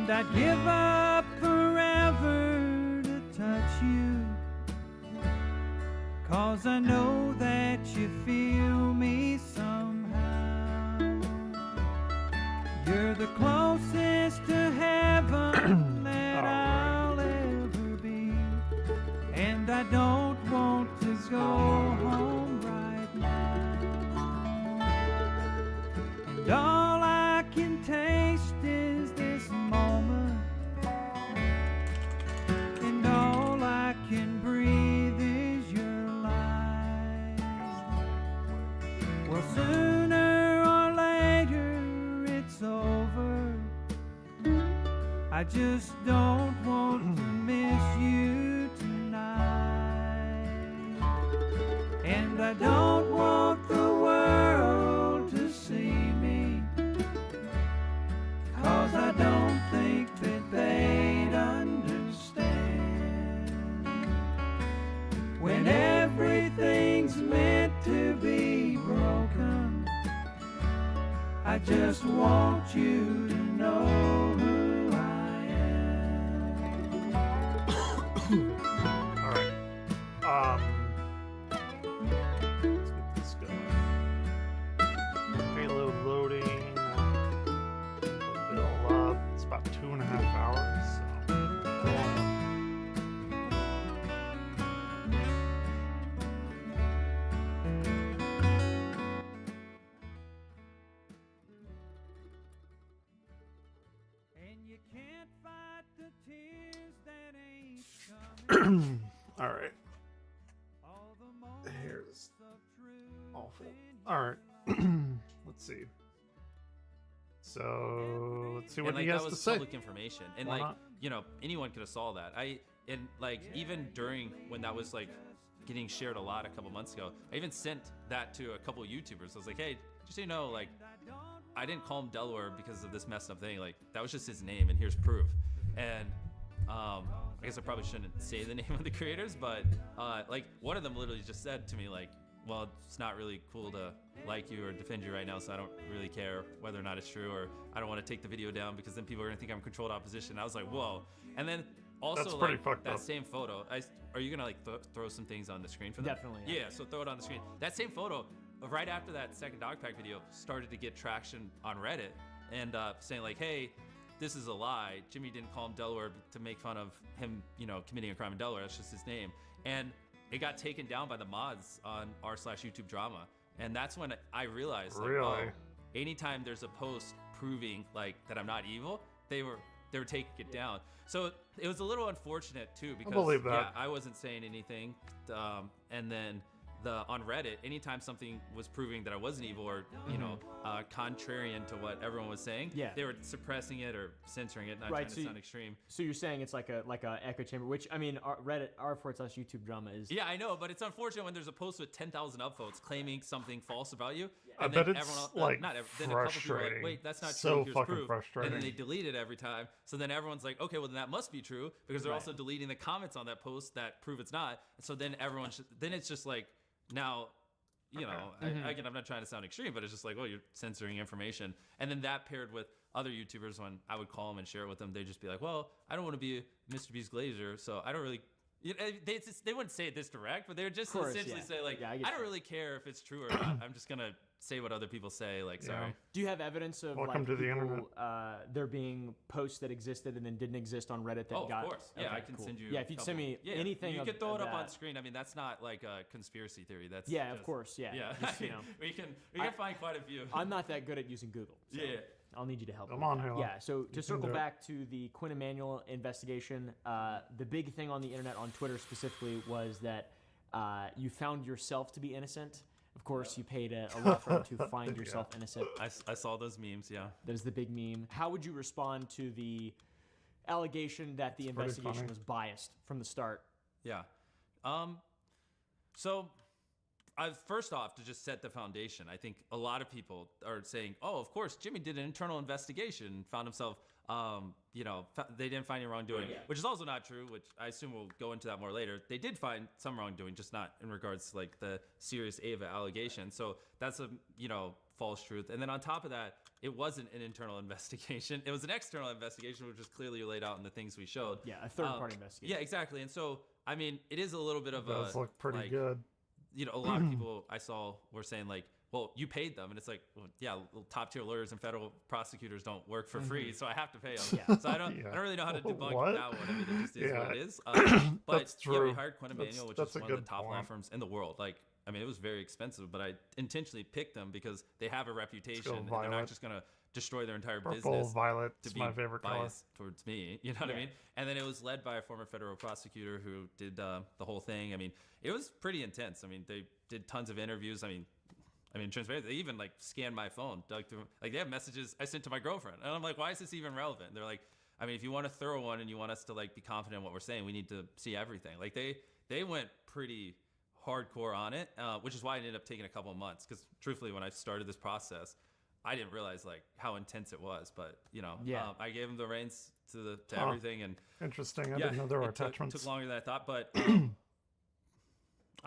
And I'd give up forever to touch you, 'cause I know that you feel me somehow. You're the closest to heaven that I'll ever be, and I don't want to go home right now. And all I can taste is this moment, and all I can breathe is your lies. Well, sooner or later it's over. I just don't want to miss you tonight, and I don't want the world to see me, 'cause I don't think that they'd understand when everything's meant to be broken. I just want you to know who I am. All right. Let's get this going. Payload loading. Load it all up. It's about 2.5 hours. So. And you can't fight the tears that ain't coming. All right. All the moments Here's of truth awful. in All right. Let's see. So let's see what And like he has that to was say. public information, and Why like not? you know anyone could have saw that. And like even during when that was like getting shared a lot a couple months ago, I even sent that to a couple YouTubers. I was like, hey, just so you know, like I didn't call him Delaware because of this messed up thing. Like that was just his name, and here's proof. And I guess I probably shouldn't say the name of the creators, but like one of them literally just said to me like, well, it's not really cool to like you or defend you right now, so I don't really care whether or not it's true, or I don't want to take the video down because then people are gonna think I'm controlled opposition. And I was like, whoa. And then also That's pretty like fucked that up. same photo, are you gonna like throw some things on the screen for them? Definitely, Yeah. yeah. So throw it on the screen. That same photo, right after that second dog pack video, started to get traction on Reddit, and saying like, hey, this is a lie. Jimmy didn't call him Delaware to make fun of him, you know, committing a crime in Delaware. That's just his name. And it got taken down by the mods on r/YouTube drama. And that's when I realized, like, Really? oh, anytime there's a post proving like that I'm not evil, they were taking it down. So it was a little unfortunate too, because believe that. yeah, I wasn't saying anything. And then on Reddit, anytime something was proving that I wasn't evil or, you know, contrarian to what everyone was saying, Yeah. they were suppressing it or censoring it, not Right, trying to so sound extreme. So you're saying it's like a echo chamber, which I mean, Reddit r/YouTube drama is. Yeah, I know, but it's unfortunate when there's a post with 10,000 upvotes claiming something false about you. I And bet then it's, everyone else, like, then a couple people are like, frustrating. wait, that's not So true. Here's fucking proof. frustrating. And then they delete it every time. So then everyone's like, okay, well then that must be true, because they're Right. also deleting the comments on that post that prove it's not. So then then it's just like, now, you know, again, I'm not trying to sound extreme, but it's just like, well, you're censoring information. And then that paired with other YouTubers, when I would call them and share it with them, they'd just be like, well, I don't want to be Mr. Beast Glazer, so I don't really. You know, they wouldn't say it this direct, but they would just course, essentially yeah. say like, Yeah, I I, get don't you. really care if it's true or not. I'm just gonna say what other people say. Like, sorry. Do you have evidence of Welcome like to the people, there being posts that existed and then didn't exist on Reddit that Oh, got? of course. Yeah, Okay, I can cool. send you. Yeah, a if you'd couple. send me Yeah, anything, you of, could throw it of up on that. screen. I mean, that's not like a conspiracy theory. That's Yeah, just, of course. Yeah. Yeah, Just, you know, we can find quite a few. I'm not that good at using Google. So Yeah. I'll need you to help. Come me with on, that. Halo. Yeah. So to can circle do it. back to the Quinn Emanuel investigation, the big thing on the internet, on Twitter specifically, was that you found yourself to be innocent. Of course, you paid a law firm to find yourself innocent. I saw those memes. Yeah. That is the big meme. How would you respond to the allegation that the pretty investigation funny. was biased from the start? Yeah. So, first off, to just set the foundation, I think a lot of people are saying, oh, of course, Jimmy did an internal investigation and found himself they didn't find any wrongdoing, which is also not true, which I assume we'll go into that more later. They did find some wrongdoing, just not in regards to like the serious Ava allegation. So that's a, false truth. And then on top of that, it wasn't an internal investigation. It was an external investigation, which was clearly laid out in the things we showed. Yeah, a third-party investigation. Yeah, exactly. And so, I mean, it is a little bit of It does look pretty like, good. A lot of people I saw were saying like, well, you paid them. And it's like, well, yeah, top tier lawyers and federal prosecutors don't work for free, so I have to pay them. Yeah. So I don't really know how to debunk What? that one. I mean, it just is what it is. But That's yeah, we true. hired Quinn Emanuel, which That's is a one of the good top law point. firms in the world. Like, I mean, it was very expensive, but I intentionally picked them because they have a reputation and they're violet. not just going to destroy their entire Purple business violet to is be my favorite color. biased towards me. You know what I mean? And then it was led by a former federal prosecutor who did the whole thing. I mean, it was pretty intense. I mean, they did tons of interviews. I mean, transparent. They even like scanned my phone, dug through. Like they have messages I sent to my girlfriend, and I'm like, why is this even relevant? They're like, I mean, if you want a thorough one and you want us to like be confident in what we're saying, we need to see everything. Like they went pretty hardcore on it, which is why it ended up taking a couple of months. Because truthfully, when I started this process, I didn't realize like how intense it was. But I gave them the reins to everything, and Interesting. I didn't know there were attachments. Took longer than I thought, but I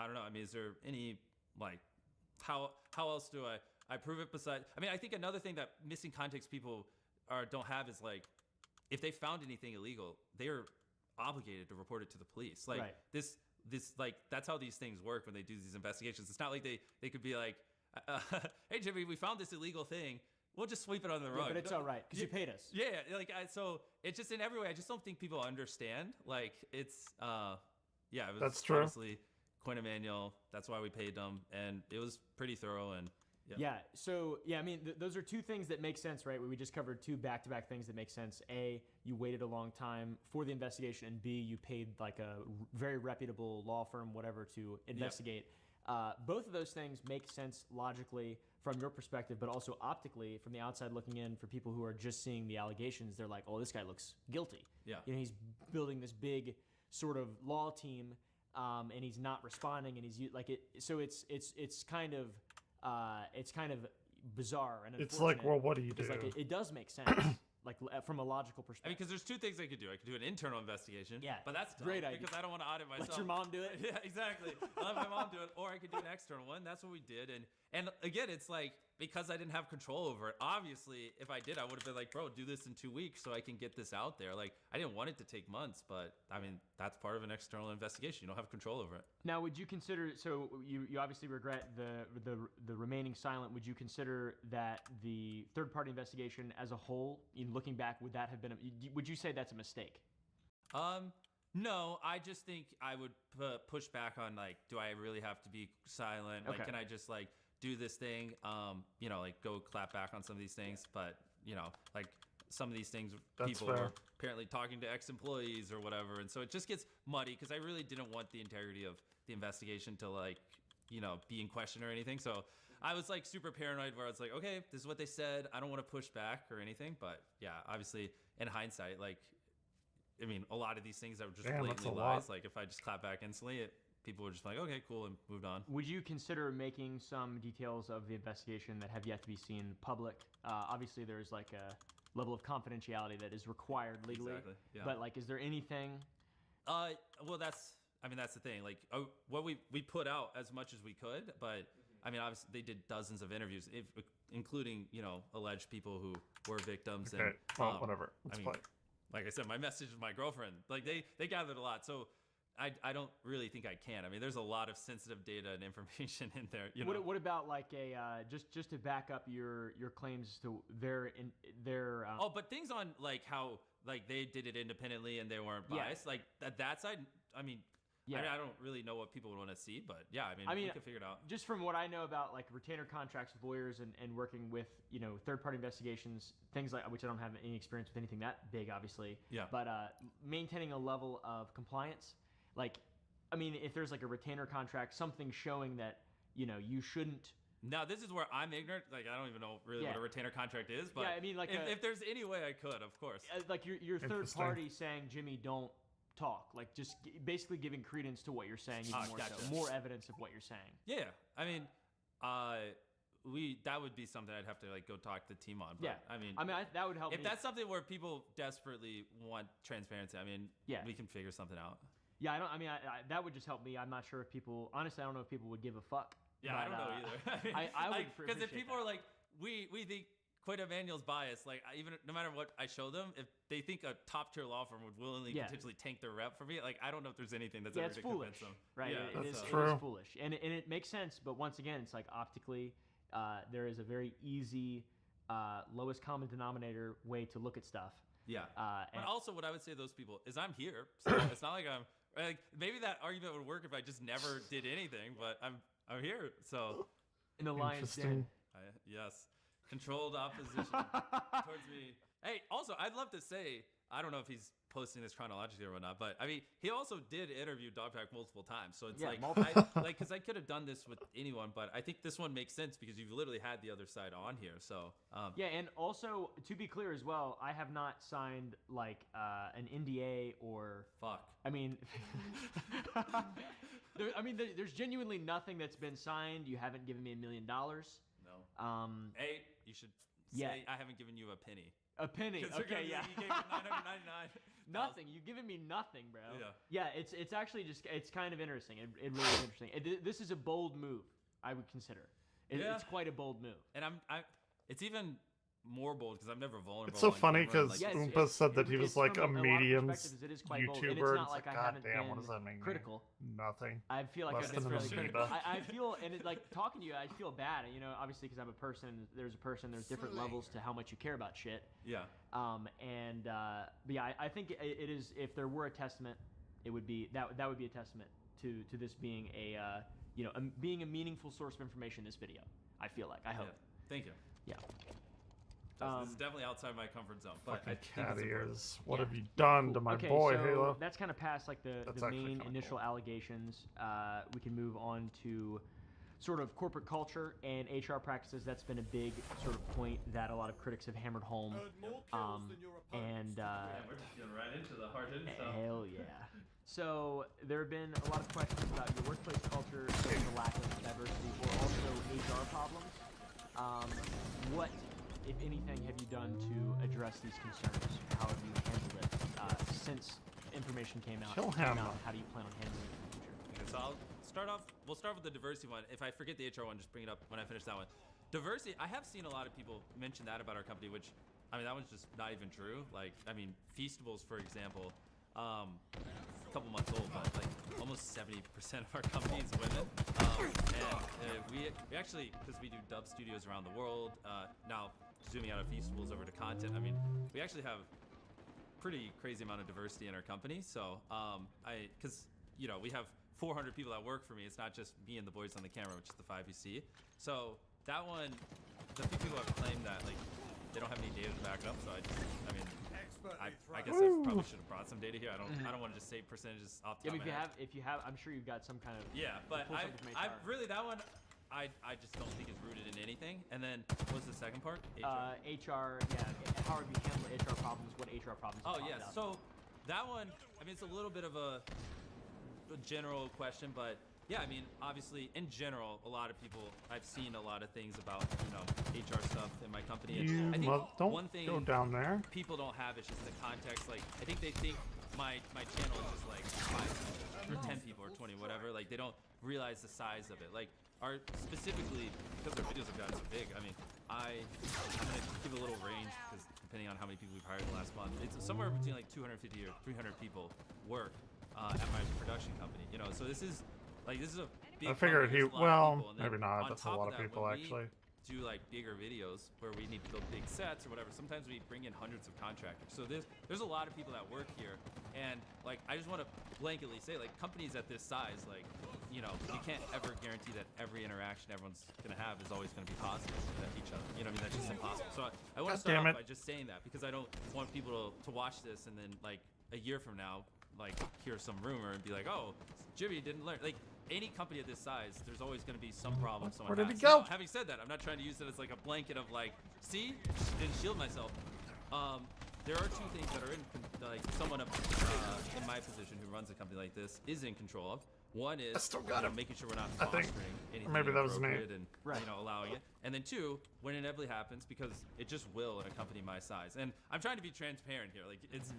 don't know. I mean, is there any like how else do I prove it besides? I mean, I think another thing that missing context people don't have is like if they found anything illegal, they're obligated to report it to the police. Like this like that's how these things work when they do these investigations. It's not like they could be like, hey Jimmy, we found this illegal thing. We'll just sweep it under the rug. But it's all right because you paid us. Yeah, like so it's just in every way. I just don't think people understand. Like it's it was That's true. honestly Quinn Emanuel. That's why we paid them, and it was pretty thorough. And yeah. So I mean, those are two things that make sense, right? We just covered two back-to-back things that make sense. A, you waited a long time for the investigation, and B, you paid like a very reputable law firm, whatever, to investigate. Both of those things make sense logically from your perspective, but also optically from the outside looking in. For people who are just seeing the allegations, they're like, "Oh, this guy looks guilty." Yeah. He's building this big sort of law team, and he's not responding, and he's like it. So it's kind of bizarre and It's like, unfortunate well, what do you do? because like it does make sense, like from a logical I mean, perspective. because there's two things I could do. I could do an internal investigation. Yeah, but that's dumb great idea. because I don't want to audit myself. Let your mom do it. Yeah, exactly. I'll let my mom do it, or I could do an external one. That's what we did, and again, it's like because I didn't have control over it. Obviously, if I did, I would have been like, bro, do this in 2 weeks so I can get this out there. Like, I didn't want it to take months, but I mean, that's part of an external investigation. You don't have control over it. Now, would you consider? So you obviously regret the remaining silent. Would you consider that the third-party investigation as a whole, in looking back, would that have been? Would you say that's a mistake? No, I just think I would push back on like, do I really have to be silent? Like, Okay. can I just like do this thing? Like go clap back on some of these things, but like some of these things, That's people fair. were apparently talking to ex-employees or whatever, and so it just gets muddy because I really didn't want the integrity of the investigation to like, be in question or anything. So I was like super paranoid where I was like, okay, this is what they said. I don't want to push back or anything, but yeah, obviously in hindsight, like. I mean, a lot of these things that were just Damn, that's blatantly a lot. lies. Like, if I just clap back instantly, people were just like, okay, cool, and moved on. Would you consider making some details of the investigation that have yet to be seen public? Obviously, there's like a level of confidentiality that is required legally. Exactly, yeah. But like, is there anything? Well, that's the thing. Like, what we put out as much as we could, but I mean, obviously, they did dozens of interviews, including alleged people who were victims. Okay, And well, whatever. Let's play. Like I said, my message with my girlfriend, like they gathered a lot. So I don't really think I can. I mean, there's a lot of sensitive data and information in there. What about like a just to back up your claims to their but things on like how like they did it independently and they weren't biased. Like that side. I mean, I don't really know what people would want to see, but yeah, I mean, we can figure it out. Just from what I know about like retainer contracts with lawyers and working with third-party investigations, things like which I don't have any experience with anything that big, obviously. Yeah. But maintaining a level of compliance, like, I mean, if there's like a retainer contract, something showing that you shouldn't. Now this is where I'm ignorant. Like I don't even know really what a retainer contract is. But I mean, like if there's any way I could, of course. Like your third party saying, Jimmy, don't talk, like just basically giving credence to what you're saying even more gotcha. so, more evidence of what you're saying. Yeah, I mean, that would be something I'd have to like go talk to the team on. But, Yeah. I mean, that would help if me. that's something where people desperately want transparency, I mean, Yeah. we can figure something out. Yeah, that would just help me. I'm not sure if people, honestly, I don't know if people would give a fuck. Yeah, I don't know either. I would because if appreciate people that. are like, we think Quinn Emanuel's biased, like even no matter what I show them, if they think a top tier law firm would willingly Yeah. potentially tank their rep for me, like I don't know if there's anything that's Yeah, ever it's to convince foolish, them. right? Yeah, It is true. foolish, and it makes sense. But once again, it's like optically, there is a very easy, lowest common denominator way to look at stuff. Yeah. And But also, what I would say to those people is I'm here, so it's not like I'm like maybe that argument would work if I just never did anything, but I'm here, so in the lion's den. Interesting. yes, controlled opposition towards me. Hey, also, I'd love to say I don't know if he's posting this chronologically or whatnot, but I mean, he also did interview Dogpack multiple times, so it's Yeah, like multiple. because I could have done this with anyone, but I think this one makes sense because you've literally had the other side on here. So Yeah, and also to be clear as well, I have not signed like an NDA or. fuck. I mean, there's genuinely nothing that's been signed. You haven't given me $1 million. No. Hey, You should Yeah. say I haven't given you a penny. a penny. 'Cause they're Okay, gonna be yeah. like, you gave me 999. Nothing. You've given me nothing, bro. Yeah. Yeah, it's actually just it's kind of interesting. It really is interesting. This is a bold move. I would consider. Yeah. It's quite a bold move. And it's even more bold because I'm never vulnerable. It's so on funny camera, because like, Yes, Oompa said that it- he was it's like from a a lot of medium perspectives, it is quite bold, and it's YouTuber. not It's like I God haven't damn, what been does that mean? critical. Nothing. I feel like Less I've been than an fairly critical. amoeba. I feel, and it, like talking to you, I feel bad. You know, obviously because I'm a person. There's different levels to how much you care about shit. yeah. But yeah, I think it is. If there were a testament, it would be that would be a testament to this being being a meaningful source of information. This video, I feel like. I hope. Yeah. Thank you. Yeah. This is definitely outside my comfort zone. But I Fucking think cat it's important. ears. What Yeah. have you done to Cool. my Okay, boy, so Halo? that's kind of past like That's the actually main kinda initial cool. allegations. We can move on to sort of corporate culture and HR practices. That's been a big sort of point that a lot of critics have hammered home. And We're just getting right into the hard hitting stuff. hell yeah. So there have been a lot of questions about your workplace culture, the lack of diversity, or also HR problems. What, if anything, have you done to address these concerns? How have you handled it since information came out? Kill him. How do you plan on handling it in the future? Okay, so we'll start with the diversity one. If I forget the HR one, just bring it up when I finish that one. Diversity, I have seen a lot of people mention that about our company, which, I mean, that one's just not even true. Like, I mean, Feastables, for example, a couple months old, but like almost 70% of our company is women. And we actually, because we do dub studios around the world, now zooming out of Feastables over to content, I mean, we actually have pretty crazy amount of diversity in our company. So because we have 400 people that work for me. It's not just me and the boys on the camera, which is the 5 you see. So that one, the few people have claimed that like they don't have any data to back it up. So I guess I probably should have brought some data here. I don't want to just say percentages off the Yeah, top but of my head. if you have, I'm sure you've got some kind of. But pull something from I HR. really that one. I just don't think is rooted in anything. And then what was the second part? HR, yeah. How have you handled HR problems? What HR problems? have Oh popped yes. up? So that one, I mean, it's a little bit of a general question, but yeah, I mean, obviously, in general, a lot of people, I've seen a lot of things about HR stuff in my company. And I think Don't one thing go down there. people don't have is just the context. Like, I think they think my channel is just like 5 people or 10 people or 20, whatever. Like, they don't realize the size of it. Like, specifically because our videos have gotten so big. I mean, I'm gonna give a little range because depending on how many people we've hired the last month, it's somewhere between like 250 or 300 people work at my production company. So this is a big. I figured company. he. There's a lot of people. Well, And then maybe not. on That's a top lot of that, people when we actually. do like bigger videos where we need to build big sets or whatever. Sometimes we bring in hundreds of contractors. So there's a lot of people that work here, and like I just want to blanketly say, like companies at this size, like you can't ever guarantee that every interaction everyone's gonna have is always gonna be positive with each other. You know what I mean? That's just impossible. So I want to God start damn off it. by just saying that because I don't want people to watch this and then like a year from now like hear some rumor and be like, oh, Jimmy didn't learn. Like any company of this size, there's always going to be some problem someone Where did has. it go? Now, having said that, I'm not trying to use it as like a blanket of like, see, didn't shield myself. There are two things that are in like someone in my position who runs a company like this is in control of. One is still got him. making sure we're not I think- fostering anything maybe that was me. inappropriate and Right. allowing it. And then two, when it inevitably happens, because it just will in a company my size. And I'm trying to be transparent here. Like it's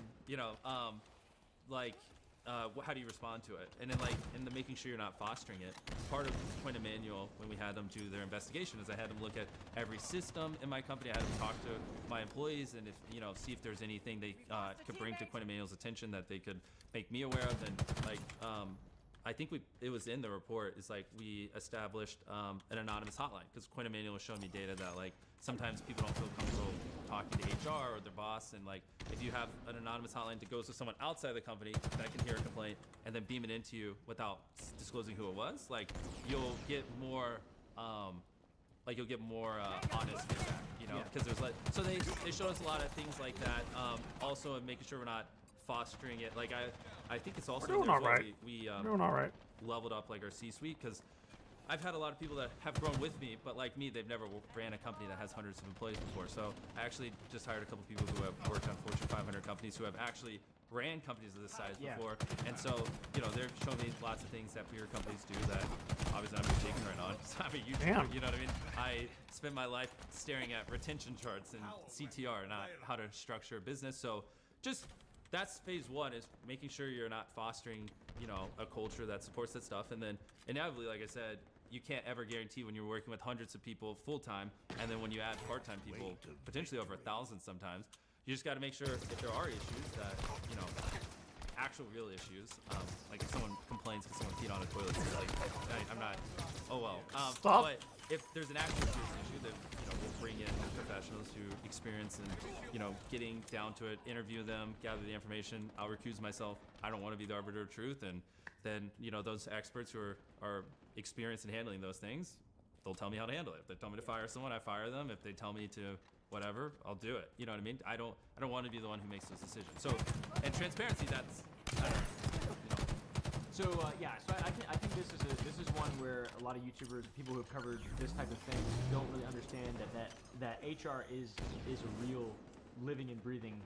how do you respond to it? And then in the making sure you're not fostering it. Part of Point Emmanuel when we had them do their investigation is I had them look at every system in my company. I had them talk to my employees and if see if there's anything they could bring to Point Emmanuel's attention that they could make me aware of. And I think it was in the report. It's like we established an anonymous hotline because Point Emmanuel was showing me data that sometimes people don't feel comfortable talking to HR or their boss, and if you have an anonymous hotline that goes to someone outside the company that can hear a complaint and then beam it into you without disclosing who it was, you'll get more honest feedback, because there's so they showed us a lot of things like that. Also, in making sure we're not fostering it. I think it's also We're doing all right. We Doing all right. leveled up our C-suite because I've had a lot of people that have grown with me, but like me, they've never ran a company that has hundreds of employees before. So I actually just hired a couple people who have worked on Fortune 500 companies who have actually ran companies of this size before. And so, they're showing me lots of things that bigger companies do that obviously I'm just ignorant on because I'm a YouTuber, Damn. you know what I mean? I spend my life staring at retention charts and CTR, not how to structure a business. So that's phase one, is making sure you're not fostering, a culture that supports that stuff. And then inevitably, like I said, you can't ever guarantee when you're working with hundreds of people full time, and then when you add part-time people, potentially over 1,000 sometimes, you just got to make sure if there are issues that, actual real issues, like if someone complains because someone peed on a toilet, it's I'm not, oh well. Stop. But if there's an actual serious issue, then we'll bring in professionals who experience and getting down to it, interview them, gather the information. I'll recuse myself. I don't want to be the arbiter of truth, and then those experts who are experienced in handling those things, they'll tell me how to handle it. If they tell me to fire someone, I fire them. If they tell me to whatever, I'll do it. You know what I mean? I don't want to be the one who makes those decisions. So, and transparency, that's So I think this is one where a lot of YouTubers, people who have covered this type of thing, don't really understand that HR is a real living and breathing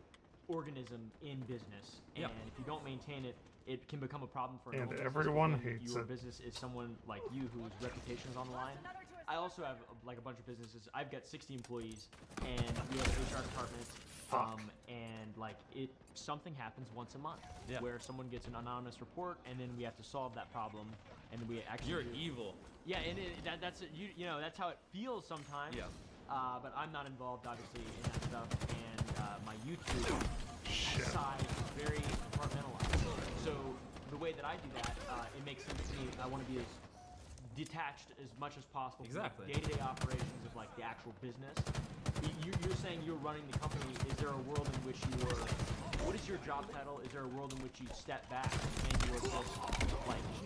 organism in business, and if you don't maintain it, it can become a problem for And business everyone when hates your it. business is someone like you whose reputation is on the line. I also have a bunch of businesses. I've got 60 employees, and we have an HR department. And something happens once a month where someone gets an anonymous report, and then we have to solve that problem, and we actually you're evil. Yeah, and that's that's how it feels sometimes. Yeah. But I'm not involved, obviously, in that stuff, and my YouTube side is very compartmentalized. So the way that I do that, it makes sense to me. I want to be as detached as much as possible from the day-to-day operations of the actual business. You're saying you're running the company. Is there a world in which what is your job title? Is there a world in which you step back and you're just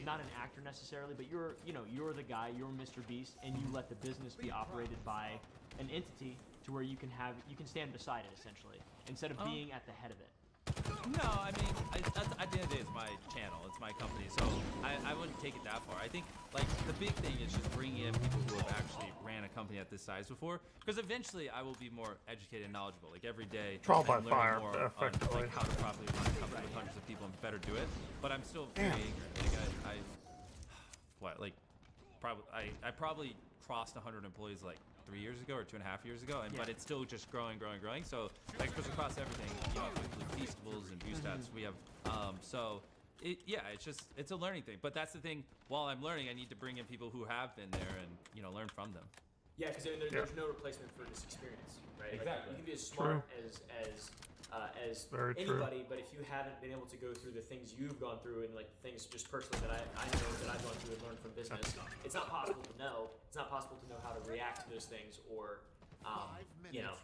not an actor necessarily, but you're the guy, you're Mr. Beast, and you let the business be operated by an entity to where you can stand beside it essentially, instead of being at the head of it? No, I mean, at the end of the day, it's my channel, it's my company, so I wouldn't take it that far. I think, the big thing is just bringing in people who have actually ran a company at this size before, because eventually I will be more educated and knowledgeable. Every day, Trial by I'm learning fire, more effectively. on, how to properly run a company with hundreds of people and better do it, but I'm still very ignorant. I probably crossed 100 employees 3 years ago or 2.5 years ago, but it's still just growing. So because across everything, with Feastables and ViewStats, we have it's a learning thing. But that's the thing. While I'm learning, I need to bring in people who have been there and learn from them. Yeah, because there's no replacement for this experience, right? Exactly. You can be as smart as Very anybody, but if you haven't been able to go through the things you've gone through and things just personally that I know that I've gone through and learned from business, it's not possible to know. It's not possible to know how to react to those things, or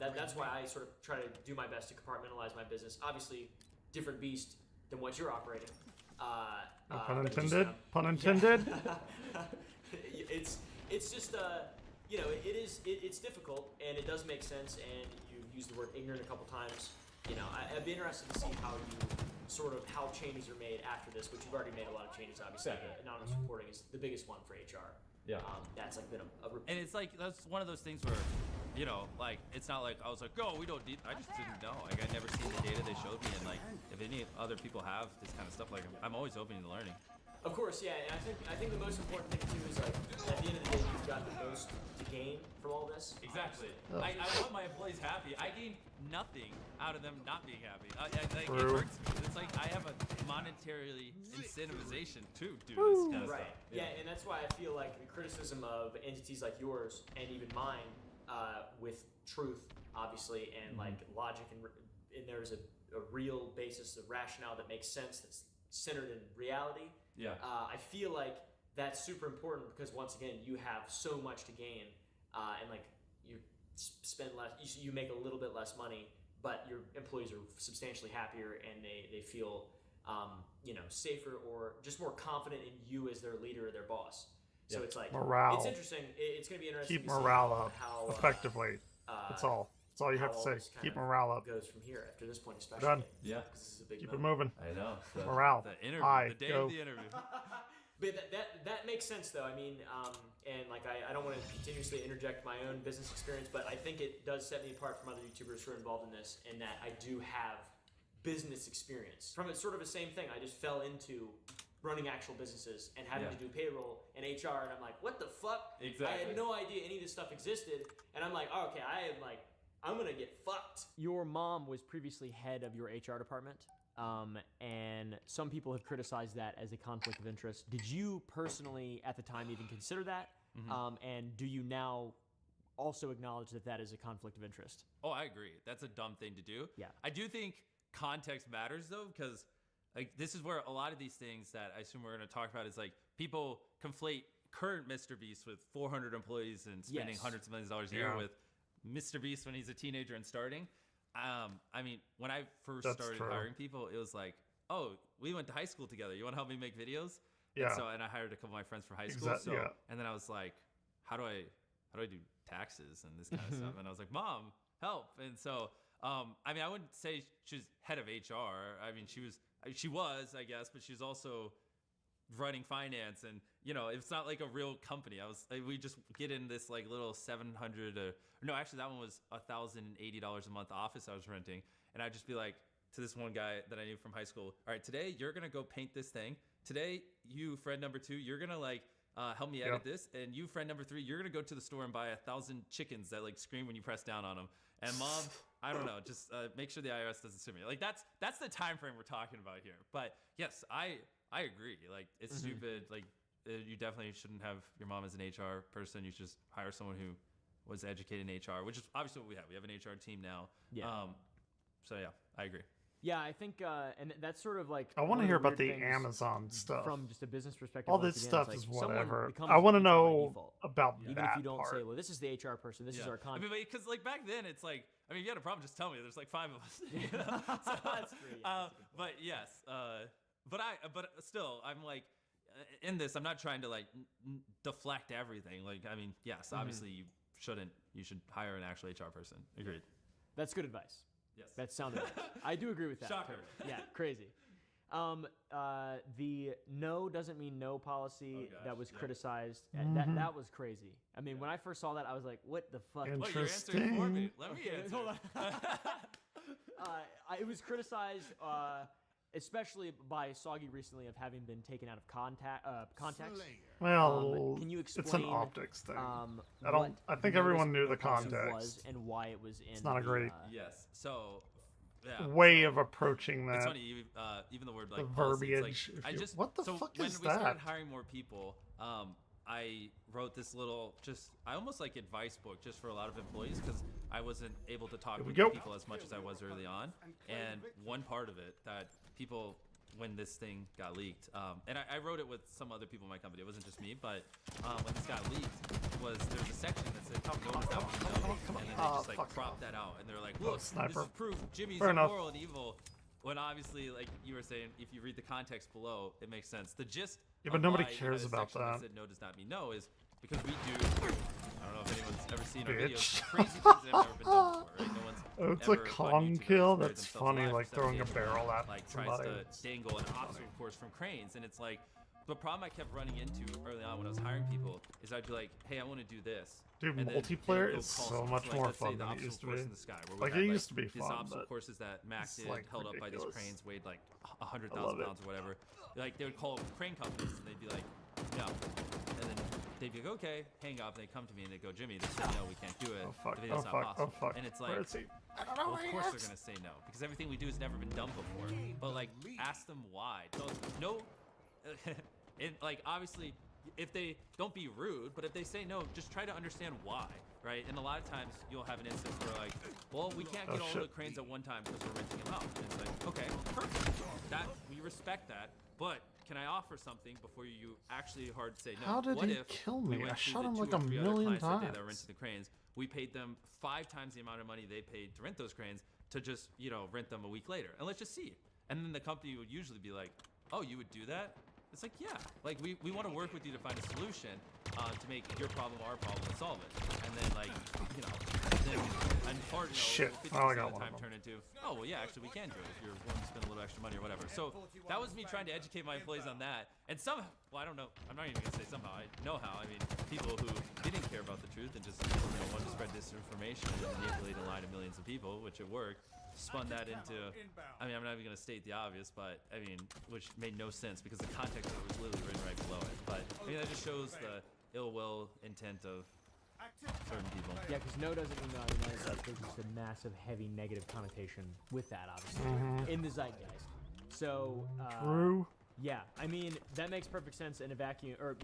that's why I sort of try to do my best to compartmentalize my business. Obviously, different beast than what you're operating. Pun intended. Pun intended. It's just it's difficult, and it does make sense, and you've used the word ignorant a couple times. I'd be interested to see how changes are made after this, which you've already made a lot of changes, obviously. Anonymous reporting is the biggest one for HR. Yeah. That's been a And it's that's one of those things where, it's not like I was like, oh, we don't need. I just didn't know. I never seen the data they showed me, and if any other people have this kind of stuff, I'm always open to learning. Of course, yeah. And I think the most important thing too is like at the end of the day, you've got the most to gain from all this. Exactly. Oh. I want my employees happy. I gain nothing out of them not being happy. It True. hurts me. It's like I have a monetarily incentivization to do this kind of Right. stuff. Yeah, and that's why I feel like the criticism of entities like yours and even mine, with truth, obviously, and like logic, and there's a real basis, a rationale that makes sense, that's centered in reality. Yeah. I feel like that's super important because once again, you have so much to gain, and like you spend less, you make a little bit less money, but your employees are substantially happier and they feel safer or just more confident in you as their leader or their boss. So it's like Morale. It's interesting. It's going to be interesting. Keep to see morale up how effectively. That's all. That's all you have to how all say. this kind Keep of morale up. goes from here after this point, especially. Done. Yeah. 'Cause this is a big Keep it moment. moving. I know. Morale. The interview. Aye, The day go. of the interview. But that makes sense though. I mean, and like I don't want to continuously interject my own business experience, but I think it does set me apart from other YouTubers who are involved in this, in that I do have business experience. From it's sort of the same thing. I just fell into running actual businesses and having Yeah. to do payroll and HR, and I'm like, what the fuck? I Exactly. had no idea any of this stuff existed, and I'm like, oh, okay, I'm gonna get fucked. Your mom was previously head of your HR department. And some people have criticized that as a conflict of interest. Did you personally, at the time, even consider that? And do you now also acknowledge that that is a conflict of interest? Oh, I agree. That's a dumb thing to do. Yeah. I do think context matters though, because like this is where a lot of these things that I assume we're going to talk about is like people conflate current Mr. Beast with 400 employees and spending Yes. hundreds of millions of dollars a year Yeah. with Mr. Beast when he's a teenager and starting. I mean, when I first That's started true. hiring people, it was like, oh, we went to high school together. You want to help me make videos? Yeah. And I hired a couple of my friends from high school. Yeah. And then I was like, how do I do taxes and this kind of stuff? And I was like, Mom, help. And so, I mean, I wouldn't say she's head of HR. I mean, she was, I guess, but she's also running finance, and it's not like a real company. We just get in this like little actually that one was $1,080 a month office I was renting, and I'd just be like to this one guy that I knew from high school, all right, today you're gonna go paint this thing. Today, you friend number 2, you're gonna like help me edit this, and you friend number 3, you're gonna go to the store and buy 1,000 chickens that like scream when you press down on them. And Mom, I don't know, just make sure the IRS doesn't sue me. Like that's the time frame we're talking about here. But yes, I agree. Like it's stupid. Like you definitely shouldn't have your mom as an HR person. You should just hire someone who was educated in HR, which is obviously what we have. We have an HR team now. Yeah. So yeah, I agree. Yeah, I think, and that's sort of like. I want to hear about the Amazon stuff. From just a business perspective. All once this again, stuff it's is like someone whatever. becomes I want to HR by know default. about Even that if you don't part. say, well, this is the HR person, this is our I contact. mean, because like back then, it's like, I mean, if you had a problem, just tell me. There's like 5 of us. So, That's true, yeah, that's a good but yes, but still, I'm like, in this, I'm not trying to like deflect everything. Like, I mean, yes, obviously you should hire an actual HR person. Agreed. That's good advice. Yes. That's sound advice. I do agree with that. Shocker. Yeah, crazy. The no doesn't mean no policy Oh, gosh, that was yeah. criticized. Mm-hmm. That was crazy. I mean, when I first saw that, I was like, what the fuck? And- Well, you're answering for me. Let me Okay, answer. hold on. It was criticized, especially by Soggy recently, of having been taken out of context. Well, Can you it's an explain, optics thing. what I think no everyone doesn't knew mean no the policy context. was and why it was in. It's not a great- Yes. So, yeah. Way of approaching It's that. funny, even the word like The policy, it's verbiage, Like, if I you- just what the so fuck when is we started that? hiring more people, I wrote this little I almost like advice book just for a lot of employees because I wasn't able to talk Here we with go. people as much as I was early on. And one part of it that people, when this thing got leaked, and I wrote it with some other people in my company. It wasn't just me, but when this got leaked, there was a section that said how no one's that one know, and then they just like fuck cropped that out, and they're like, look, this sniper. is proof Jimmy's Fair enough. immoral and evil. When obviously, like you were saying, if you read the context below, it makes sense. The gist. Yeah, but of nobody why cares this about section that. Said no does not mean no is because we do. I don't know if anyone's ever seen our videos. Bitch. Crazy things that have never been done before. Right? No one's Oh, it's a ever on con YouTube kill? ever That's spared themselves funny, alive like for throwing 7 a days barrel or, at like somebody. tries to dangle an obstacle course from cranes, and it's like the problem I kept running into early on when I was hiring people is I'd be like, hey, I want to do this. Dude, And then multiplayer they'll is call so someone much for, more let's say, fun the than it obstacle used to course be. in the sky, where we Like, had, it used to be these fun, obstacle but courses that Max it's, did, like, held up by these ridiculous. cranes, weighed like I 100,000 love it. pounds or whatever. Like, they would call crane companies and they'd be like, no. And then they'd be like, okay, hang up. And they'd come to me and they'd go, Jimmy, they said no, we can't do it. Oh fuck, The oh video's not fuck, oh possible. fuck. And it's Where like, is he? I don't know well, where of he course is. they're gonna say no because everything we do has never been done before. But like, ask them why. No, like obviously, if they don't be rude, but if they say no, just try to understand why, right? And a lot of times you'll have an instance where like, well, we can't get all the cranes at one time because we're renting them out. And it's like, okay, perfect. That we respect that, but can I offer something before you actually hard say no? How did What he if kill we me? went I to shot the him 2 like or a 3 other million clients that day that times. were renting the cranes? We paid them 5 times the amount of money they paid to rent those cranes to just, rent them a week later. And let's just see. And then the company would usually be like, oh, you would do that? It's like, yeah. Like, we want to work with you to find a solution to make your problem our problem and solve it. And then, like, then unfortunately, Shit. 50% Oh, I got of the one time of them. turn into, oh, well, yeah, actually, we can do it if you're willing to spend a little extra money or whatever. So that was me trying to educate my employees on that. And somehow, well, I don't know. I'm not even going to say somehow. I know how. I mean, people who didn't care about the truth and just wanted to spread disinformation and manipulate and lie to millions of people, which it worked, spun that into, I mean, I'm not even going to state the obvious, but, I mean, which made no sense because the context of it was literally written right below it. But, I mean, that just shows the ill will intent of certain people. Yeah, because no doesn't mean no. I mean, there's just a massive, heavy negative connotation with that, obviously, in the zeitgeist. So, True. yeah, I mean, that makes perfect sense in a vacuum, or,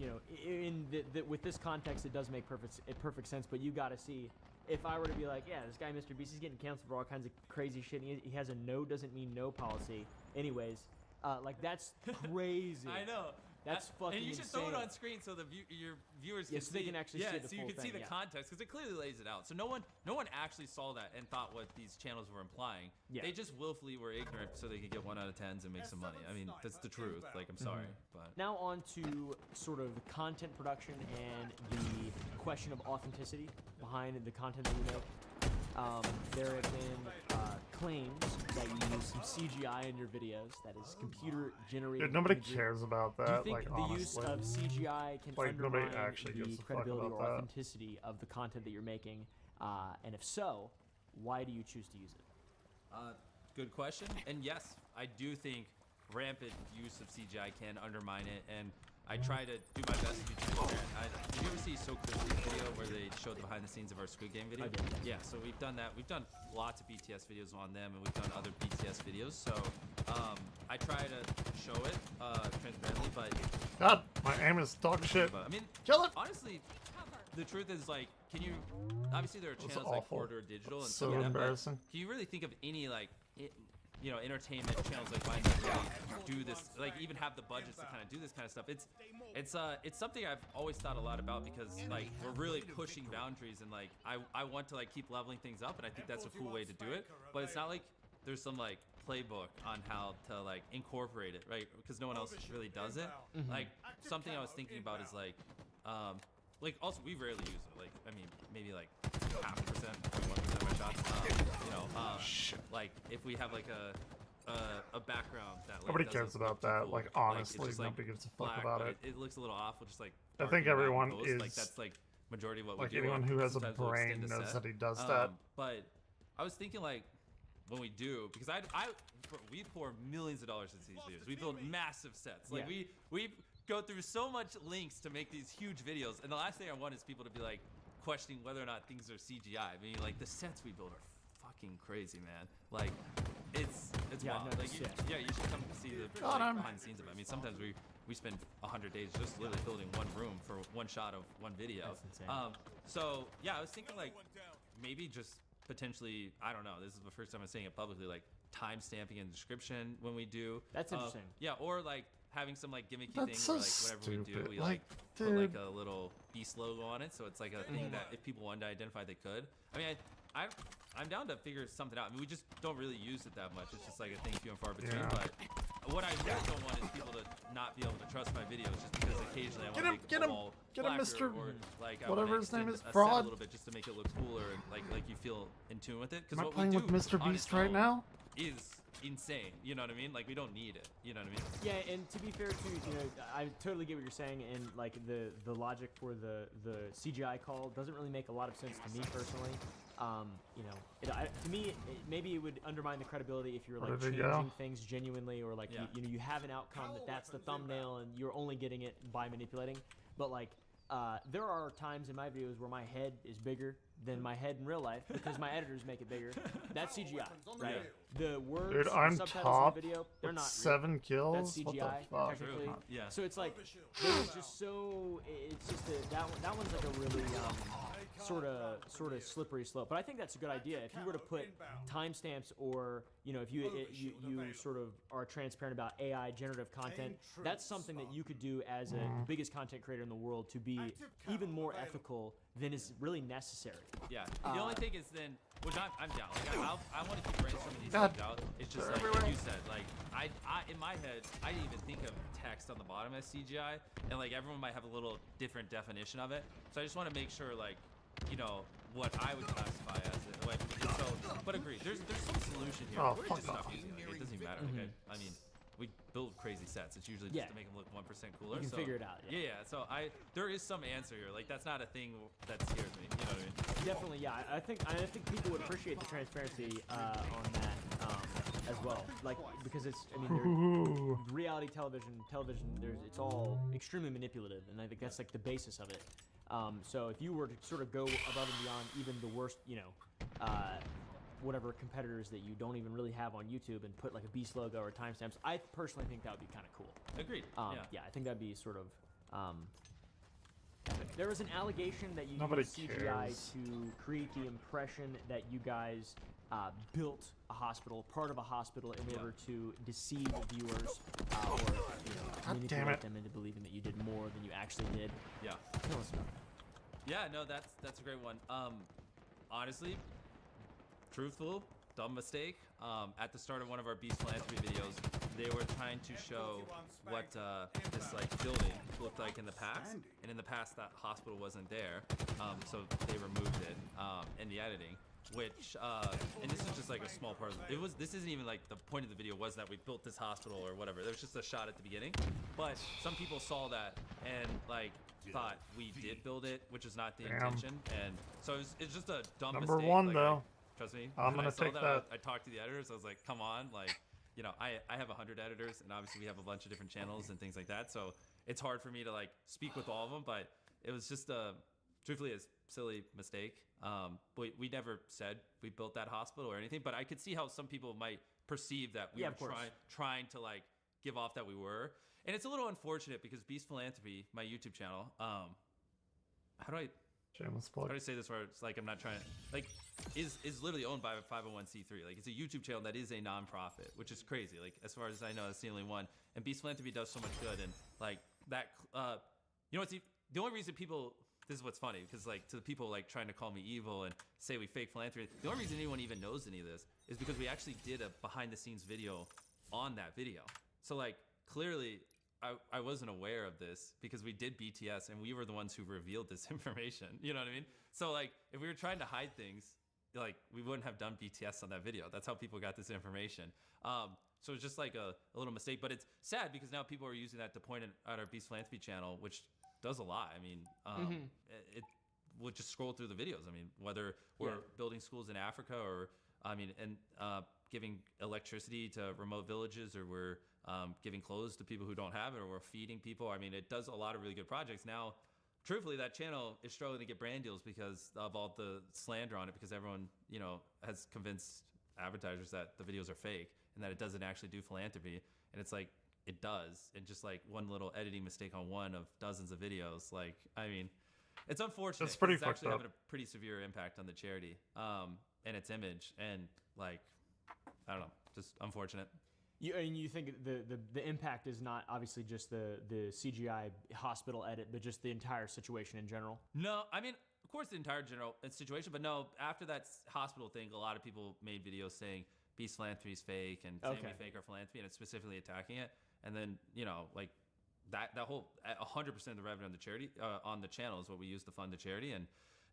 in with this context, it does make perfect sense, but you got to see, if I were to be like, yeah, this guy, Mr. Beast, he's getting canceled for all kinds of crazy shit, and he has a no doesn't mean no policy, anyways, like, that's crazy. I know. That's fucking And you should insane. throw it on screen so your viewers can so see. they can actually see the so you full can see thing, the yeah. context because it clearly lays it out. So no one actually saw that and thought what these channels were implying. Yeah. They just willfully were ignorant so they could get 1 out of 10s and make some money. I mean, that's the truth. Like, I'm sorry, but Now on to sort of content production and the question of authenticity behind the content that you make. There have been claims that you use some CGI in your videos, that is computer generated. Dude, nobody imagery. cares about Do you that. think Like, the honestly. use of CGI can Like, nobody undermine actually gives the a fuck credibility about or that. authenticity of the content that you're making? And if so, why do you choose to use it? good question. And yes, I do think rampant use of CGI can undermine it, and I try to do my best to be transparent. Did you ever see So Crispy's video where they showed the behind the scenes of our Squid Game video? I did, yes. Yeah, so we've done that. We've done lots of BTS videos on them, and we've done other BTS videos. So I try to show it transparently, but God, my aim is dog shit. I mean, Kill it! honestly, the truth is, like, can you? Obviously, there are That's channels like awful. Order Digital and So stuff like that, but embarrassing. can you really think of any entertainment channels like mine that really do this, like even have the budgets to kind of do this kind of stuff? It's something I've always thought a lot about because like we're really pushing boundaries and like I want to like keep leveling things up, and I think that's a cool way to do it. But it's not like there's some like playbook on how to like incorporate it, right? Because no one else really does it. Like something I was thinking about is like also we rarely use it. Like I mean maybe like 0.5%, 1% of my shots. Like if we have like a background that like Nobody doesn't cares about look too that. cool, Like, it's honestly, just, like, nobody gives a fuck black, about but it. It looks a little off. We'll just like I think darken it out everyone and ghost. is- like that's like majority of what Like we do. anyone who has a Sometimes we'll brain extend a knows set. that he does that. But I was thinking like when we do, because we pour millions of dollars into these videos. We build massive sets. Like Yeah. we go through so much links to make these huge videos, and the last thing I want is people to be like questioning whether or not things are CGI. I mean, like the sets we build are fucking crazy, man. Like it's Yeah, wild. no, Like sick. you should come see the God, like, I'm- behind the scenes of it. I mean, sometimes we spend 100 days just literally building one room for one shot of one video. That's insane. So yeah, I was thinking like maybe just potentially, I don't know, this is the first time I'm saying it publicly, like time stamping in the description when we do. That's interesting. Yeah, or like having some like gimmicky That's thing so where like whatever we do, stupid. we Like, put like dude. a little beast logo on it, so it's like a thing that if people wanted to identify, they could. I mean, I'm down to figure something out. I mean, we just don't really use it that much. It's just like a thing few and far between. Yeah. But what I really don't want is people to not be able to trust my videos just because occasionally I want Get to him, make get them him, all get him, blacker, Mr. or like I whatever wanna his name extend is, a set Fraud. a little bit just to make it look cooler and like you feel in tune with it. Am I what playing we with do Mr. on Beast its right own, now? is insane. You know what I mean? Like we don't need it. You know what I mean? Yeah, and to be fair too, I totally get what you're saying, and like the logic for the CGI call doesn't really make a lot of sense to me personally. To me, maybe it would undermine the credibility if you're like changing things genuinely, or like you have an outcome that's the thumbnail, and you're only getting it by manipulating. But like, there are times in my videos where my head is bigger than my head in real life because my editors make it bigger. That's CGI, right? The words, Dude, I'm the subtitles top in the video, they're with not 7 real. kills. That's CGI, What the fuck? technically. Yeah. So it's like, there's just so, it's just that one's like a really sort of slippery slope. But I think that's a good idea. If you were to put timestamps, or if you sort of are transparent about AI generative content, that's something that you could do as the biggest content creator in the world to be even more ethical than is really necessary. Yeah. The only thing is then, which I'm down. Like I want to keep brainstorming these God. things out. It's just like you said. Like I in my head, I didn't even think of text on the bottom as CGI, and like everyone might have a little different definition of it. So I just want to make sure, like, what I would classify as it. Like, so, but agree. There's some solution here. Oh, We're fuck just off. not using it. It doesn't even matter. Okay. I mean, we build crazy sets. It's usually just to make them look 1% cooler. You can figure it out. Yeah. So there is some answer here. Like that's not a thing that scares me. You know what I mean? Definitely, yeah. I think people would appreciate the transparency on that as well. Like, because reality television. It's all extremely manipulative, and I think that's like the basis of it. So if you were to sort of go above and beyond even the worst, whatever competitors that you don't even really have on YouTube, and put like a Beast logo or timestamps, I personally think that would be kind of cool. Agreed. Yeah, I think that'd be sort of epic. There was an allegation that you Nobody used CGI cares. to create the impression that you guys built a hospital, part of a hospital, in order to deceive viewers or manipulate them into believing that you did more than you actually did. Yeah. Tell us about it. Yeah, no, that's a great one. Honestly, truthful, dumb mistake. At the start of one of our Beast Philanthropy videos, they were trying to show what this like building looked like in the past, and in the past that hospital wasn't there, so they removed it in the editing. Which and this is just like a small part of it. This isn't even like the point of the video was that we built this hospital or whatever. There was just a shot at the beginning, but some people saw that and like thought we did build it, which is not the intention, and so it's just a dumb Number mistake. one, like, though. Trust me. I'm when gonna I saw take that. I talked to the editors. I was like, come on, like, I have 100 editors, and obviously we have a bunch of different channels and things like that. So it's hard for me to like speak with all of them, but it was just truthfully a silly mistake. We never said we built that hospital or anything, but I could see how some people might perceive that we were trying to like give off that we were. And it's a little unfortunate because Beast Philanthropy, my YouTube channel, how do I say this where it's like I'm not trying to like is literally owned by a 501c3. Like it's a YouTube channel that is a non-profit, which is crazy. Like as far as I know, that's the only one. And Beast Philanthropy does so much good, and like that what's the only reason people, this is what's funny, because like to the people like trying to call me evil and say we fake philanthropy, the only reason anyone even knows any of this is because we actually did a behind the scenes video on that video. So like clearly I wasn't aware of this because we did BTS and we were the ones who revealed this information. You know what I mean? So like if we were trying to hide things, like we wouldn't have done BTS on that video. That's how people got this information. So it's just like a little mistake, but it's sad because now people are using that to point at our Beast Philanthropy channel, which does a lot. I mean, it will just scroll through the videos. I mean, whether we're building schools in Africa or, giving electricity to remote villages, or we're giving clothes to people who don't have it, or we're feeding people. I mean, it does a lot of really good projects. Now, truthfully, that channel is struggling to get brand deals because of all the slander on it, because everyone, has convinced advertisers that the videos are fake and that it doesn't actually do philanthropy. And it's like, it does. And just like one little editing mistake on one of dozens of videos. Like, I mean, it's unfortunate. It's pretty it's fucked actually up. having a pretty severe impact on the charity and its image. And like, I don't know, just unfortunate. You think the impact is not obviously just the CGI hospital edit, but just the entire situation in general? No, I mean, of course, the entire general situation, but no, after that hospital thing, a lot of people made videos saying Beast Philanthropy is fake and saying we fake our philanthropy, and it's specifically attacking it. And then, like that whole 100% of the revenue on the charity, on the channel is what we use to fund the charity. And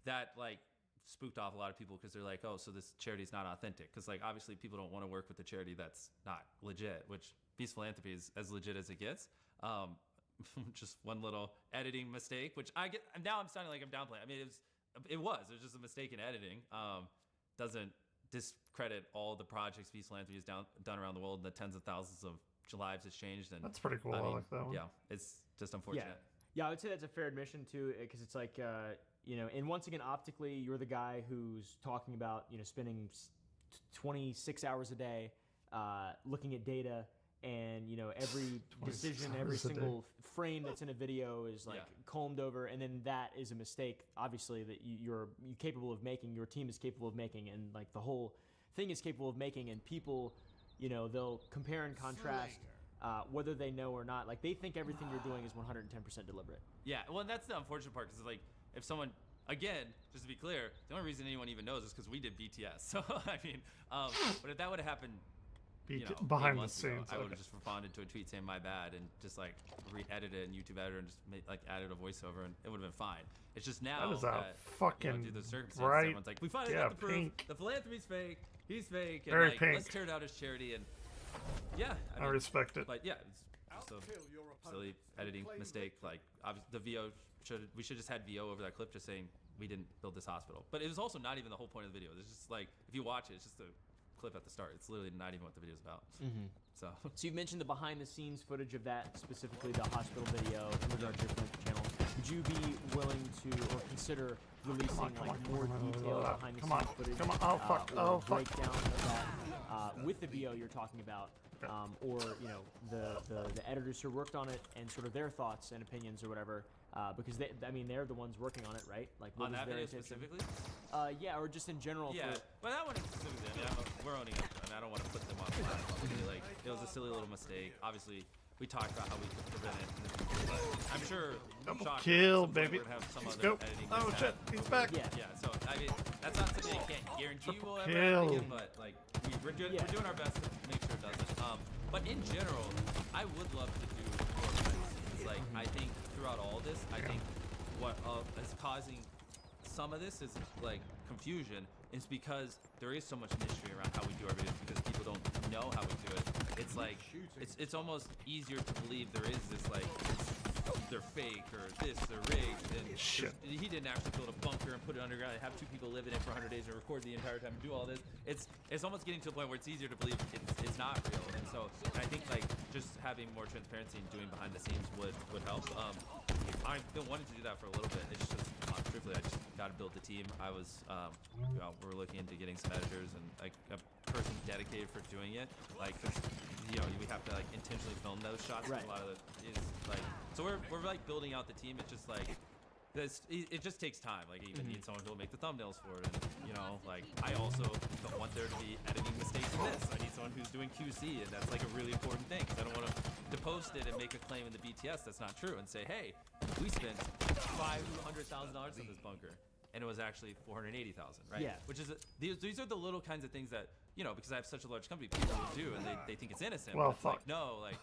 that like spooked off a lot of people because they're like, oh, so this charity is not authentic. Because like obviously people don't want to work with a charity that's not legit, which Beast Philanthropy is as legit as it gets. Just one little editing mistake, which I get now. I'm sounding like I'm downplaying. I mean, it was just a mistake in editing. Doesn't discredit all the projects Beast Philanthropy has done around the world and the tens of thousands of lives it's changed. And That's pretty cool. I like that one. Yeah, it's just unfortunate. Yeah, I would say that's a fair admission too, because it's like, and once again, optically, you're the guy who's talking about, spending 26 hours a day looking at data, and every decision, every single frame that's in a video is like combed over, and then that is a mistake, obviously, that you're capable of making, your team is capable of making, and like the whole thing is capable of making, and people, they'll compare and contrast. Whether they know or not, like they think everything you're doing is 110% deliberate. Yeah, well, that's the unfortunate part because like if someone, again, just to be clear, the only reason anyone even knows is because we did BTS. So I mean, but if that would have happened, behind the scenes, I would have just responded to a tweet saying my bad and just like re-edited it in YouTube Editor and just added a voiceover and it would have been fine. It's just now that is a fucking due to the circumstances, bright, everyone's like, we finally got the proof. The philanthropy's fake. He's fake. And Very like, pink. let's tear it out as charity and. Yeah, I respect it. But yeah, it's just a silly editing mistake. Like the VO we should just had VO over that clip just saying we didn't build this hospital. But it was also not even the whole point of the video. It's just like if you watch it, it's just a clip at the start. It's literally not even what the video's about. Mm-hmm. So you've mentioned the behind-the-scenes footage of that, specifically the hospital video in regard to your Flint channel. Would you be willing to or consider releasing more detailed behind-the-scenes footage or breakdown of that with the VO you're talking about, or the editors who worked on it and sort of their thoughts and opinions or whatever, because they're the ones working on it, right? Like what on was that their video intention? specifically? Yeah, or just in general. Yeah, but that one specifically, we're owning it. I don't want to put them on the platform. Like it was a silly little mistake. Obviously, we talked about how we could prevent it. But I'm sure. Kill, baby. Let's go. Oh shit, he's back. Yeah. So I mean, that's not something I can't guarantee will ever kill. happen again, but like we're doing our best to make sure it doesn't. But in general, I would love to do more events. Like I think throughout all this, I think what is causing some of this is like confusion is because there is so much mystery around how we do our videos because people don't know how we do it. It's like it's almost easier to believe there is this like they're fake or they're rigged and he didn't actually build a bunker and put it underground and have two people live in it for 100 days and record the entire time and do all this. It's almost getting to a point where it's easier to believe it's not real. And so I think like just having more transparency and doing behind the scenes would help. I've been wanting to do that for a little bit. It's just truthfully, I just got to build the team. I was we're looking into getting some editors and like a person dedicated for doing it. Like, cause, we have to like intentionally film those shots. Right. A lot of it is like, so we're like building out the team. It's just like it just takes time. Like, you even need someone who will make the thumbnails for it. And like I also don't want there to be editing mistakes in this. I need someone who's doing QC, and that's like a really important thing because I don't want to post it and make a claim in the BTS that's not true and say, hey, we spent $500,000 on this bunker. And it was actually $480,000, right? Yeah. Which is these are the little kinds of things that because I have such a large company, people will do, and they think it's innocent. Well, but it's like no, like,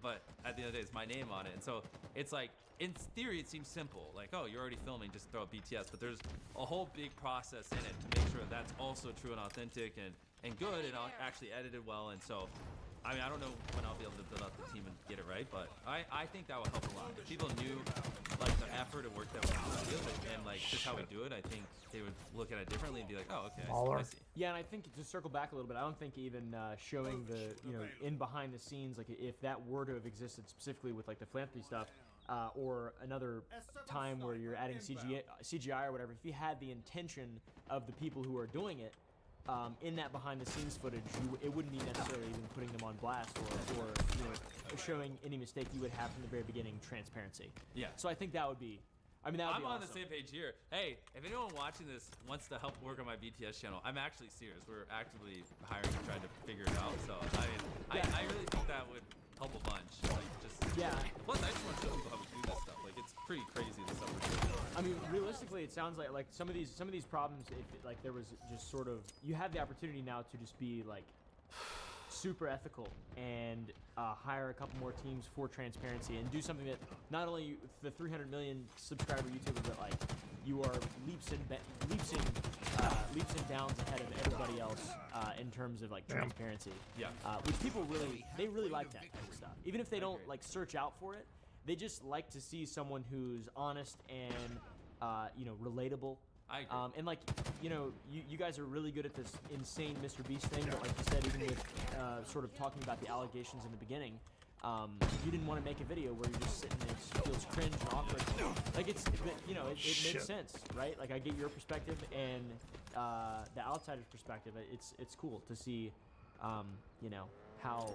but at the end of the day, it's my name on it, and so it's like in theory it seems simple, like oh you're already filming, just throw a BTS, but there's a whole big process in it to make sure that's also true and authentic and good and actually edited well, and so. I mean, I don't know when I'll be able to build out the team and get it right, but I think that would help a lot. If people knew like the effort and work that went into it and like just how we do it, I think they would look at it differently and be like, oh, okay, I see. Yeah, and I think to circle back a little bit, I don't think even showing the in behind the scenes, like if that were to have existed specifically with like the philanthropy stuff, or another time where you're adding CGI or whatever, if you had the intention of the people who are doing it. In that behind-the-scenes footage, it wouldn't be necessarily even putting them on blast or showing any mistake you would have from the very beginning. Transparency. Yeah. So I think that would be. I mean, that would be awesome. I'm on the same page here. Hey, if anyone watching this wants to help work on my BTS channel, I'm actually serious. We're actively hiring and trying to figure it out. So I mean, I really think that would help a bunch. Like just Plus, I just want to show people how we do this stuff. Like it's pretty crazy the stuff we're doing. I mean, realistically, it sounds like some of these problems, if like there was just sort of you have the opportunity now to just be like super ethical and hire a couple more teams for transparency and do something that not only the 300 million subscriber YouTuber, but like you are leaps and downs ahead of everybody else in terms of like transparency. Yeah. Which people really like that kind of stuff. Even if they don't like search out for it, they just like to see someone who's honest and relatable. I agree. And like, you guys are really good at this insane Mr. Beast thing, but like you said, even with sort of talking about the allegations in the beginning, you didn't want to make a video where you're just sitting there, it feels cringe and awkward. Like it makes sense, right? Like I get your perspective and the outsider's perspective. It's cool to see, how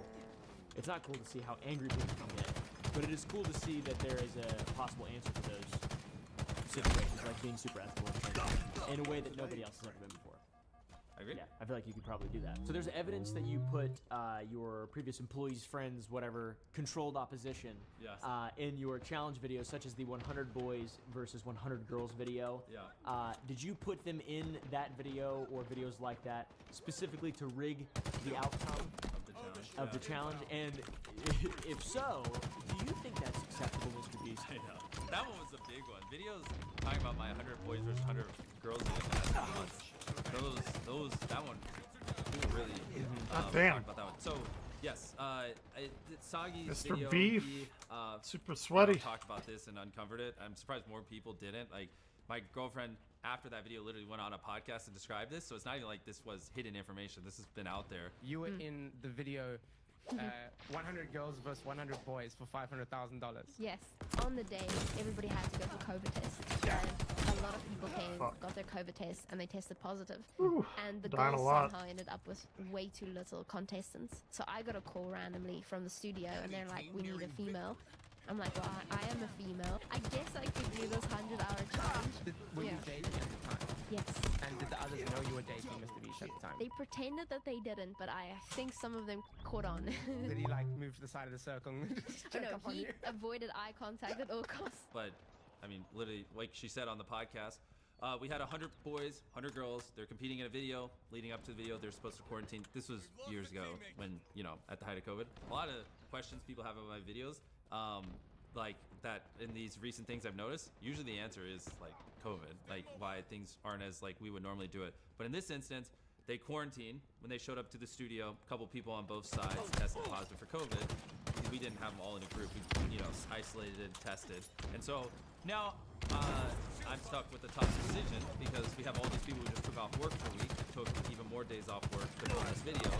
it's not cool to see how angry people can get, but it is cool to see that there is a possible answer to those situations, like being super ethical in a way that nobody else has ever been before. I agree. Yeah, I feel like you could probably do that. So there's evidence that you put your previous employees, friends, whatever, controlled opposition Yes. In your challenge videos, such as the 100 boys versus 100 girls video. Yeah. Did you put them in that video or videos like that specifically to rig the outcome Of the challenge. of the challenge? And if so, do you think that's acceptable, Mr. Beast? I know. That one was a big one. Videos talking about my 100 boys versus 100 girls in the last months. That one, we really damn. talked about that one. So, yes, Sagi's Mr. video, Beef. he, Super sweaty. talked about this and uncovered it. I'm surprised more people didn't. Like, my girlfriend, after that video, literally went on a podcast and described this, so it's not even like this was hidden information. This has been out there. You were in the video 100 girls versus 100 boys for $500,000. Yes. On the day, everybody had to go for COVID tests. And a lot of people came, got their COVID tests, and they tested positive. And the dying a girls lot. somehow ended up with way too little contestants. So I got a call randomly from the studio, and they're like, we need a female. I'm like, well, I am a female. I guess I could do this 100-hour challenge. Were you Yeah. dating at the time? Yes. And did the others know you were dating Mr. Beast at the time? They pretended that they didn't, but I think some of them caught on. Did he like move to the side of the circle and just check No, up on he you? avoided eye contact at all costs. But, I mean, literally, like she said on the podcast, we had 100 boys, 100 girls. They're competing in a video. Leading up to the video, they're supposed to quarantine. This was years ago when, at the height of COVID. A lot of questions people have on my videos, like that in these recent things I've noticed, usually the answer is like COVID, like why things aren't as like we would normally do it. But in this instance, they quarantined. When they showed up to the studio, a couple people on both sides tested positive for COVID. We didn't have them all in a group. We, isolated, tested. And so now I'm stuck with a tough decision because we have all these people who just took off work for a week, took even more days off work to film this video.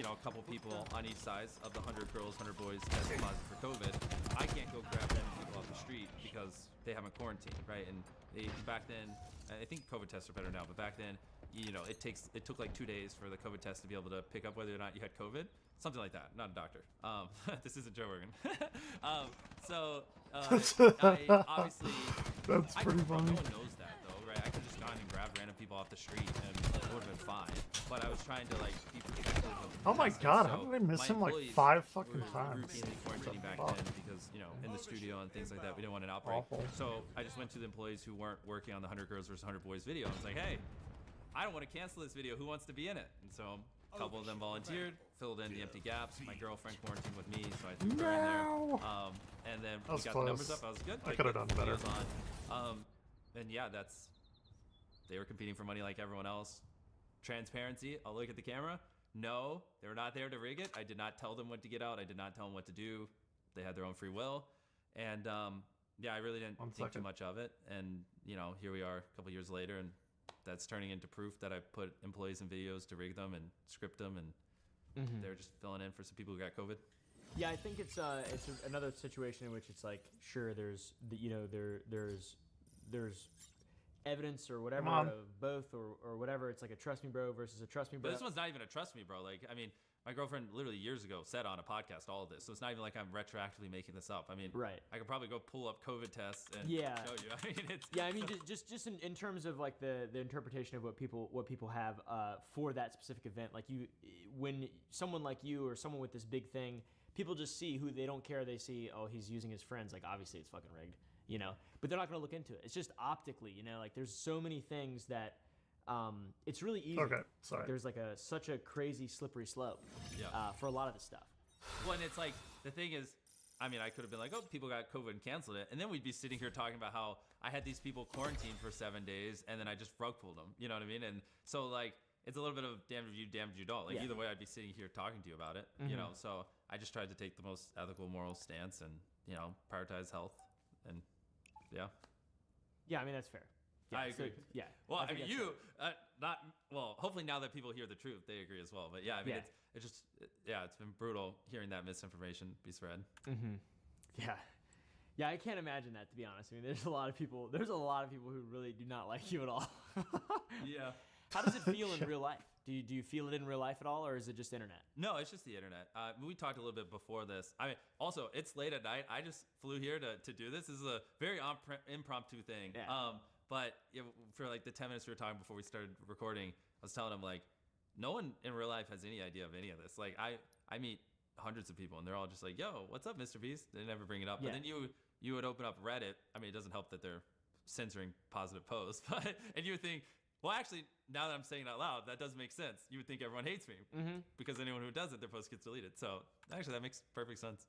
A couple people on each side of the 100 girls, 100 boys tested positive for COVID. I can't go grab random people off the street because they haven't quarantined, right? And back then, I think COVID tests are better now, but back then, it took like 2 days for the COVID test to be able to pick up whether or not you had COVID. Something like that. Not a doctor. This isn't Joe Rogan. I obviously... That's pretty funny. No one knows that, though, right? I could just gone and grabbed random people off the street and it would have been fine. But I was trying to, be protective of Oh my testing. god, So how did I miss my him like employees 5 fucking were times? routinely quarantining back fuck? then because, in the studio and things like that, we didn't want an outbreak. Awful. So I just went to the employees who weren't working on the 100 girls versus 100 boys video. I was like, hey, I don't want to cancel this video. Who wants to be in it? And so a couple of them volunteered, filled in the empty gaps. My girlfriend quarantined with me, so I threw her in there. No. And then That we was got the numbers close. up. I was good. I Like, could have get done better. videos on. And yeah, they were competing for money like everyone else. Transparency. I'll look at the camera. No, they were not there to rig it. I did not tell them what to get out. I did not tell them what to do. They had their own free will. And I really didn't think too much of it. And here we are a couple years later, and that's turning into proof that I put employees in videos to rig them and script them, and they're just filling in for some people who got COVID. Yeah, I think it's another situation in which it's like, sure, there's evidence or whatever of both or whatever. It's like a trust me bro versus a trust me bro. But this one's not even a trust me bro. Like, I mean, my girlfriend literally years ago said on a podcast all of this, so it's not even like I'm retroactively making this up. I mean, Right. I could probably go pull up COVID tests and Yeah. show you. I mean, it's Yeah, I mean, just in terms of like the interpretation of what people have for that specific event. Like when someone like you or someone with this big thing, people just see who they don't care. They see, oh, he's using his friends. Like obviously it's fucking rigged, But they're not gonna look into it. It's just optically, Like there's so many things that it's really easy. Okay, sorry. There's like such a crazy slippery slope Yeah. for a lot of this stuff. Well, and it's like the thing is, I mean, I could have been like, oh, people got COVID and canceled it, and then we'd be sitting here talking about how I had these people quarantined for 7 days, and then I just rug pulled them. You know what I mean? And so like it's a little bit of damned if you, damned if you don't. Like Yeah. either way, I'd be sitting here talking to you about it. You know, so I just tried to take the most ethical, moral stance, and prioritize health, and yeah. Yeah, I mean that's fair. Yeah, I agree. Yeah. Well, I think mean, that's you hopefully now that people hear the truth, they agree as well. But yeah, I mean, Yeah. it's just it's been brutal hearing that misinformation be spread. fair. Yeah. Yeah, I can't imagine that, to be honest. I mean, there's a lot of people who really do not like you at all. Yeah. How does it feel in real life? Do you feel it in real life at all, or is it just internet? No, it's just the internet. We talked a little bit before this. I mean, also, it's late at night. I just flew here to do this. This is a very impromptu thing. Yeah. But for like the 10 minutes we were talking before we started recording, I was telling him, like, no one in real life has any idea of any of this. Like, I meet hundreds of people, and they're all just like, yo, what's up, Mr. Beast? They never bring it up. Yeah. But then you would open up Reddit. I mean, it doesn't help that they're censoring positive posts, and you would think, well, actually, now that I'm saying it out loud, that does make sense. You would think everyone hates me because anyone who does it, their post gets deleted. So actually, that makes perfect sense.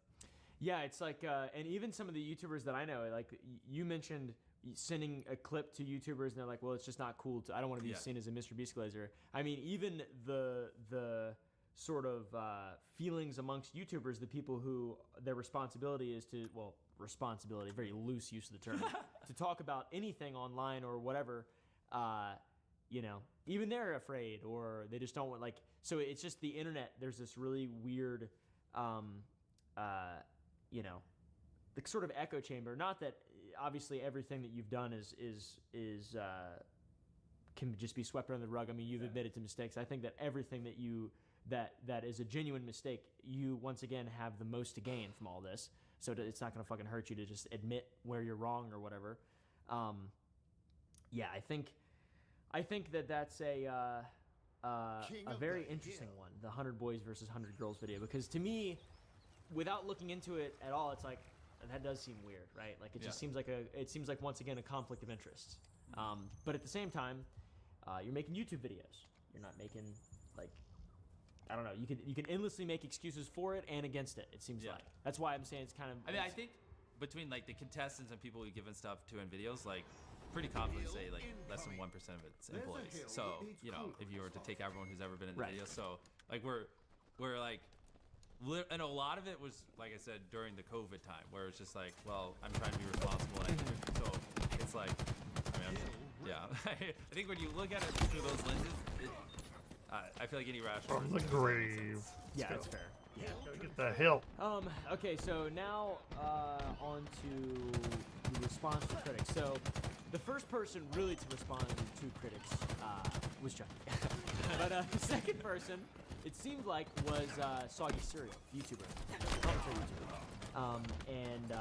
Yeah, it's like, and even some of the YouTubers that I know, like you mentioned sending a clip to YouTubers, and they're like, well, it's just not cool. I don't want to be seen as a Mr. Beast glazer. I mean, even the sort of feelings amongst YouTubers, the people who their responsibility is to, responsibility, very loose use of the term, to talk about anything online or whatever, even they're afraid, or they just don't want, like, so it's just the internet. There's this really weird, the sort of echo chamber. Not that obviously everything that you've done is can just be swept under the rug. I mean, you've admitted to mistakes. I think that everything that is a genuine mistake, you once again have the most to gain from all this. So it's not going to fucking hurt you to just admit where you're wrong or whatever. Yeah, I think that's a very interesting one, the 100 boys versus 100 girls video, because to me, without looking into it at all, it's like that does seem weird, right? Like it just seems like once again a conflict of interest. But at the same time, you're making YouTube videos. You're not making, like, I don't know. You can endlessly make excuses for it and against it. It seems like that's why I'm saying it's kind of. I mean, I think between like the contestants and people we've given stuff to in videos, like pretty confidently say like less than 1% of it's employees. So if you were to take everyone who's ever been in the video, so like we're like. And a lot of it was, like I said, during the COVID time, where it's just like, well, I'm trying to be responsible. So it's like, I mean, I think when you look at it through those lenses, I feel like any rational. From the grave. Yeah, that's fair. Yeah. Gotta get the help. Okay, so now on to the response to critics. So the first person really to respond to critics was Chucky. But the second person, it seemed like, was Soggy Cereal, YouTuber, commentary YouTuber, and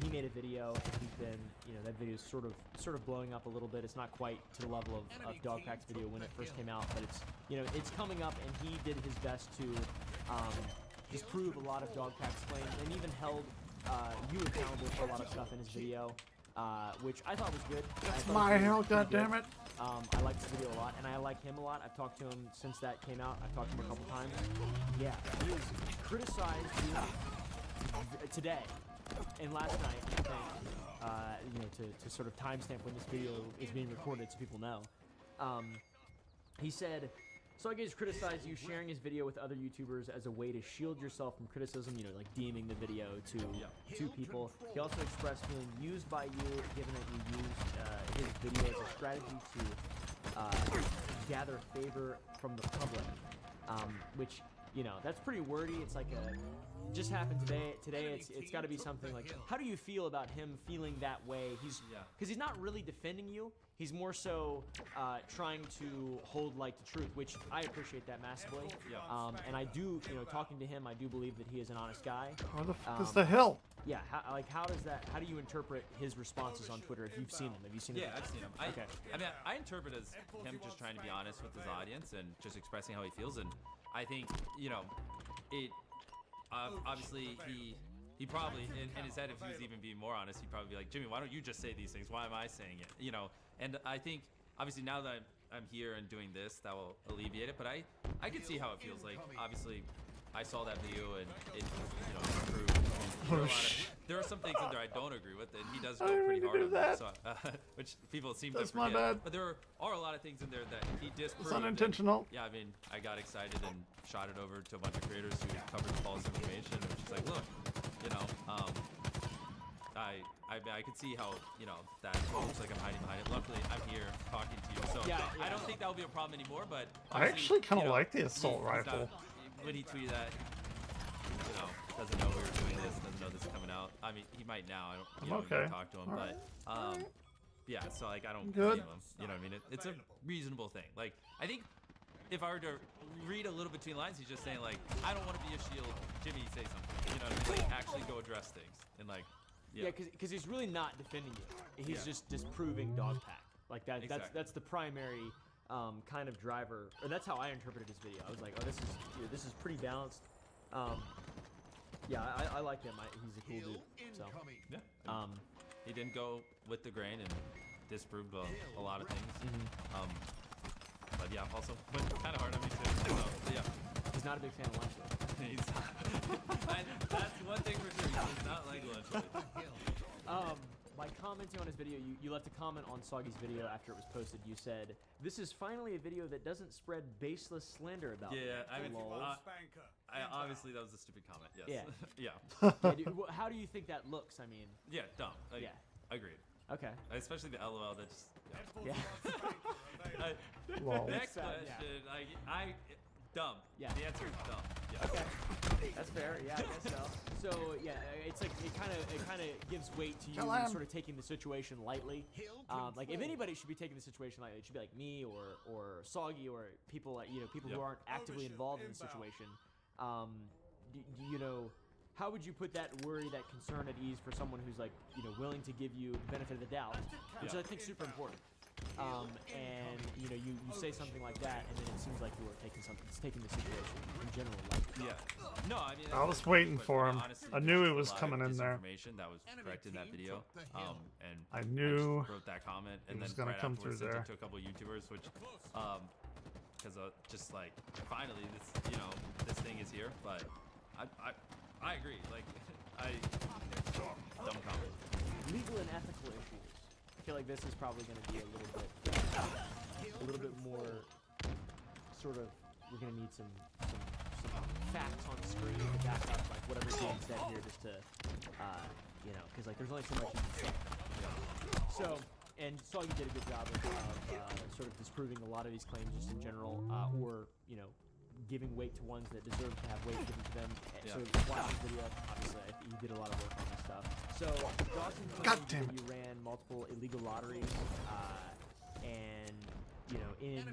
he made a video, and he's been, that video is sort of blowing up a little bit. It's not quite to the level of Dog Pack's video when it first came out, but it's it's coming up, and he did his best to disprove a lot of Dog Pack's claims, and even held you accountable for a lot of stuff in his video. Which I thought was good. That's my hell, goddammit. I like this video a lot, and I like him a lot. I've talked to him since that came out. I've talked to him a couple times. Yeah, he was criticized today and last night, I think, to sort of timestamp when this video is being recorded so people know. He said, Soggy's criticized you sharing his video with other YouTubers as a way to shield yourself from criticism, like deeming the video to people. He also expressed feeling used by you, given that you used his video as a strategy to gather favor from the public, which, that's pretty wordy. It's like just happened today. It's got to be something like, how do you feel about him feeling that way? Because he's not really defending you. He's more so trying to hold like the truth, which I appreciate that massively. And I do, talking to him, I do believe that he is an honest guy. How the fuck is the hell? Yeah, how do you interpret his responses on Twitter if you've seen them? Have you seen them? Yeah, I've seen them. Okay. I mean, I interpret as him just trying to be honest with his audience and just expressing how he feels. And I think, it obviously he probably in his head, if he was even being more honest, he'd probably be like, Jimmy, why don't you just say these things? Why am I saying it? And I think obviously now that I'm here and doing this, that will alleviate it. But I can see how it feels. Like obviously, I saw that video and it improved There are some things in there I don't agree with, and he does go didn't pretty mean to hard do on that, that. so, which people seem That's to my forget. bad. But there are a lot of things in there that he disproved. It's unintentional. Yeah, I mean, I got excited and shot it over to a bunch of creators who covered false information, and she's like, look, you know, I could see how, you know, that looks like I'm hiding behind it. Luckily, I'm here talking to you, so Yeah, I don't think that will be a problem anymore. But I actually kind of you know, like the assault he's not- rifle. when he tweeted that, you know, doesn't know we were doing this, doesn't know this is coming out. I mean, he might now. I don't, you know, okay. talk to him, All but yeah. So like, I don't Good. blame him. You know what I mean? It's a reasonable thing. Like, I think if I were to read a little between lines, he's just saying like, I don't want to be a shield. Jimmy, say something. You know what I mean? Like, actually go address things and like. Yeah, because he's really not defending you. He's just disproving Dogpack. Like that. Exactly. That's the primary kind of driver, or that's how I interpreted his video. I was like, oh, this is pretty balanced. Yeah, I like him. He's a cool dude. So Yeah. He didn't go with the grain and disproved a lot of things. But yeah, also went kind of hard on me too. So yeah. he's not a big fan of lunch. He's that's one thing for sure. He does not like lunch. By commenting on his video, you left a comment on Soggy's video after it was posted. You said, "This is finally a video that doesn't spread baseless slander about me." Yeah, I mean, Lol. obviously that was a stupid comment. Yes. Yeah. yeah. Yeah, dude, how do you think that looks? I mean, Yeah. Dumb. Like, Yeah. Agreed. okay. Especially the LOL. That just. Yeah. Yeah. Lol. Next sad, question. Like dumb. Yeah. The answer is dumb. Yeah. Okay. That's fair. Yeah, I guess so. So yeah, it's like it kind of gives weight to you Kill him. sort of taking the situation lightly. Like if anybody should be taking the situation lightly, it should be like me or Soggy or people like people who Yep. aren't actively involved in the situation. You know, how would you put that worry, that concern at ease for someone who's like willing to give you the benefit of the doubt, which Yeah. I think is super important. And you say something like that, and then it seems like you are taking the situation in general lightly. Yeah. No, I mean. I was waiting but, for him. honestly, I knew there's it a was lot of coming in there. disinformation that was correct in that video. And I knew just wrote that comment, and it was then gonna right come afterwards through sent there. it to a couple YouTubers, which, because just like finally this this thing is here. But I agree. Like dumb comment. Legal and ethical issues. I feel like this is probably going to be a little bit more sort of. We're going to need some facts on screen to back up like whatever's being said here, just to because like there's only so much you can say. So, and Soggy did a good job of sort of disproving a lot of these claims just in general, or giving weight to ones that deserve to have weight given to them. Yeah. So watch his video. Obviously, he did a lot of work on this stuff. So Dawson God claimed damn that you ran multiple illegal lotteries, and in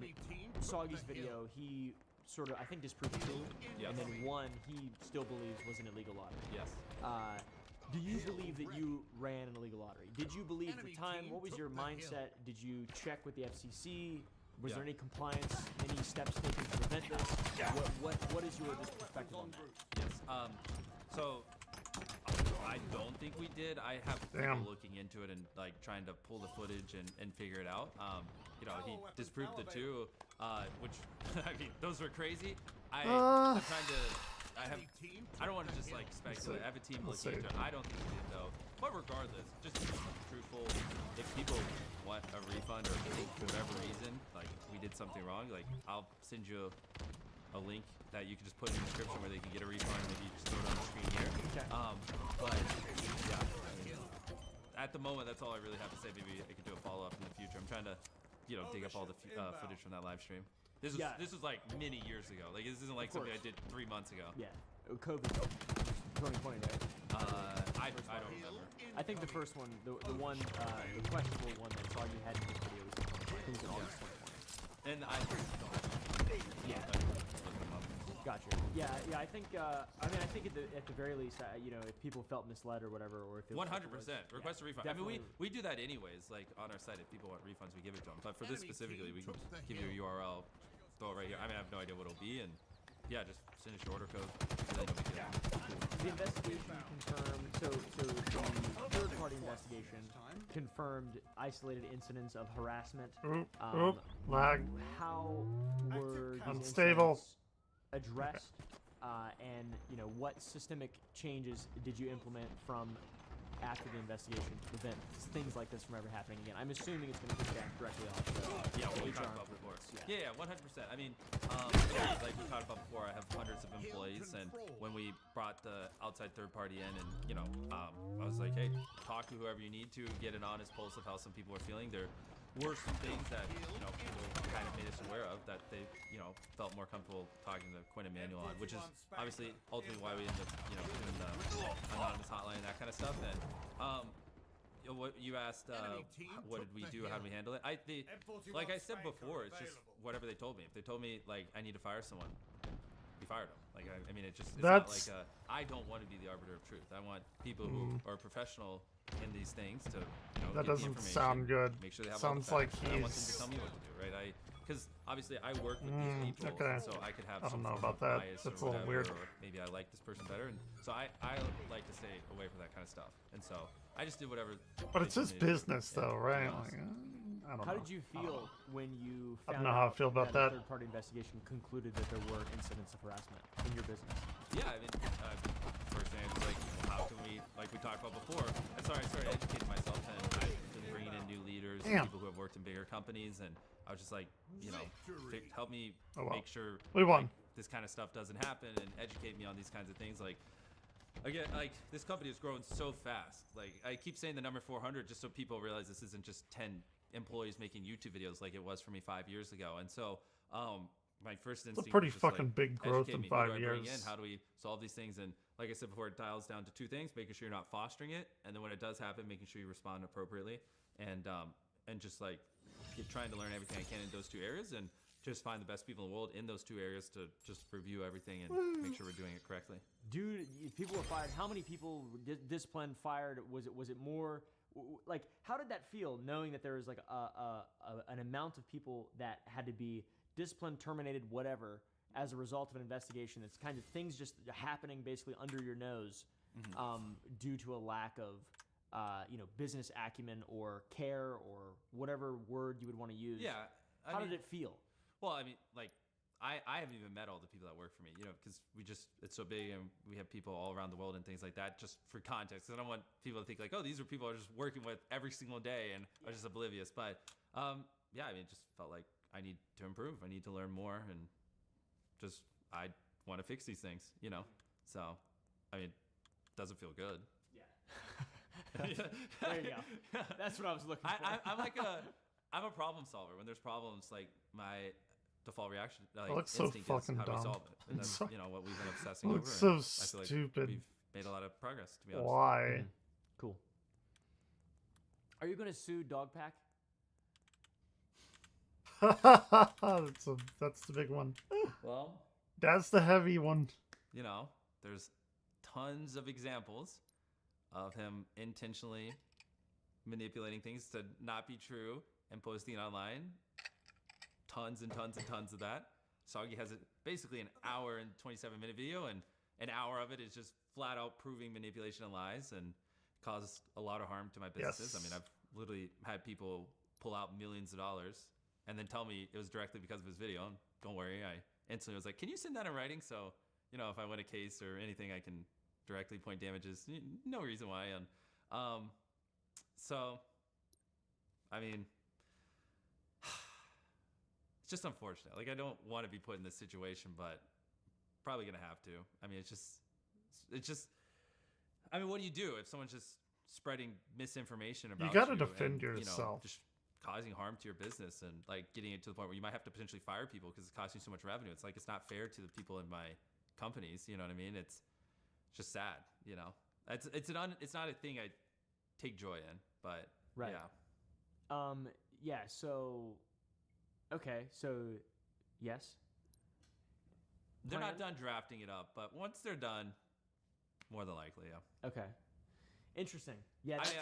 Soggy's video, he sort of I think disproved two, Yes. and then one he still believes was an illegal lottery. Yes. Do you believe that you ran an illegal lottery? Did you believe at the time? What was your mindset? Did you check with the FCC? Was Yeah. there any compliance? Any steps taken to prevent this? What is your perspective on that? Yes. So I don't think we did. I have Damn. people looking into it and like trying to pull the footage and figure it out. He disproved the two, which I mean those were crazy. I'm trying to. I don't want to just like speculate. I have a team Let's looking see. into it. I don't think we did though. But regardless, just to be truthful, if people want a refund or think for whatever reason, like we did something wrong, like I'll send you a link that you can just put in the description where they can get a refund. Maybe you just throw it on the screen here. Okay. But yeah, I mean, at the moment, that's all I really have to say. Maybe I could do a follow up in the future. I'm trying to, dig up all the footage from that live stream. This was like many years ago. Like this isn't like something I did 3 months ago. Yeah, COVID, 2020, right? I don't remember. I think the first one, the questionable one that Soggy had in his video was in 2020. I think it was in August 2020. And I Yeah. Gotcha. Yeah. I think. I think at the very least, if people felt misled or whatever, or if it 100% was, request a refund. I definitely. mean, we do that anyways. Like on our site, if people want refunds, we give it to them. But for this specifically, we can just give you a URL, throw it right here. I mean, I have no idea what it'll be, and yeah, just send us your order code. So they know we get it. The investigation confirmed. So the third-party investigation confirmed isolated incidents of harassment. Lag. How were these Unstable. incidents addressed? and what systemic changes did you implement from after the investigation to prevent things like this from ever happening again? I'm assuming it's going to piggyback directly off the Yeah, what we HR talked about before. improvements, Yeah, 100%. I mean, like we talked about before, I have hundreds of employees, and when we brought the outside third party in, and I was like, hey, talk to whoever you need to, get an honest pulse of how some people are feeling. There were some things that people kind of made us aware of that they felt more comfortable talking to Quinn and Manuel on, which is obviously ultimately why we ended up doing the anonymous hotline and that kind of stuff. And what you asked, what did we do? How did we handle it? Like I said before, it's just whatever they told me. If they told me like I need to fire someone, we fired them. Like I mean, it's not like I don't want to be the arbiter of truth. I want people who are professional in these things to That get the doesn't information, sound good. Make sure they have Sounds all the like facts. I want them to he's- tell me what to do, right? Because obviously I work with these people, okay. so I could have I don't some know form about of that. bias That's or a little whatever, weird. or maybe I like this person better, and so I like to stay away from that kind of stuff. And so I just did whatever. But they it's told his me to do. business, Yeah, though, to be right? honest. Like, I don't How know. did you feel when you I found don't know how I out feel about that that. a third-party investigation concluded that there were incidents of harassment in your business? Yeah, I mean, first thing I was like, how can we, like we talked about before, I started educating myself, and I've been bringing in new leaders, and Damn. people who have worked in bigger companies, and I was just like, help me Oh, well. make sure We won. like, this kind of stuff doesn't happen, and educate me on these kinds of things. Like, again, like this company is growing so fast. Like I keep saying the number 400 just so people realize this isn't just 10 employees making YouTube videos like it was for me 5 years ago. And so, my first instinct pretty was just, fucking like, big growth educate in me. 5 Who do I bring in? years. How do we solve these things? And like I said before, it dials down to two things: making sure you're not fostering it, and then when it does happen, making sure you respond appropriately. And just like trying to learn everything I can in those two areas, and just find the best people in the world in those two areas to just review everything and make sure we're doing it correctly. Dude, people were fired. How many people disciplined, fired? Was it more? Like, how did that feel, knowing that there was like an amount of people that had to be disciplined, terminated, whatever, as a result of an investigation? It's kind of things just happening basically under your nose, due to a lack of business acumen or care or whatever word you would want to use. Yeah. How did it feel? Well, I mean, like, I haven't even met all the people that work for me, because it's so big and we have people all around the world and things like that, just for context. I don't want people to think like, oh, these are people I'm just working with every single day and I was just oblivious. But, yeah, I mean, it just felt like I need to improve. I need to learn more, and just, I want to fix these things, So, I mean, it doesn't feel good. Yeah. There you go. That's what I was looking for. I'm a problem solver. When there's problems, like my default reaction, like It looks so instinct is fucking how do we dumb. solve it? And that's So- what we've been obsessing It over. looks so and I feel like stupid. we've made a lot of progress, to be honest. Why? Cool. Are you going to sue Dogpack? That's the big one. Well, That's the heavy one. there's tons of examples of him intentionally manipulating things to not be true and posting it online. Tons and tons and tons of that. Soggy has basically an hour and 27-minute video, and an hour of it is just flat out proving manipulation and lies, and caused a lot of harm to my businesses. Yes. I mean, I've literally had people pull out millions of dollars and then tell me it was directly because of his video. And don't worry, I instantly was like, can you send that in writing? So, if I win a case or anything, I can directly point damages. No reason why. And so, I mean, it's just unfortunate. Like, I don't want to be put in this situation, but probably gonna have to. I mean, it's just. I mean, what do you do if someone's just spreading misinformation about you? gotta defend and, yourself. Just causing harm to your business, and like getting it to the point where you might have to potentially fire people because it's costing so much revenue. It's like, it's not fair to the people in my companies. You know what I mean? It's just sad. It's not a thing I take joy in, but Right. yeah. Yeah, so okay, so yes. They're not Plan? done drafting it up, but once they're done, more than likely, yeah. Okay. Interesting. Yeah, that's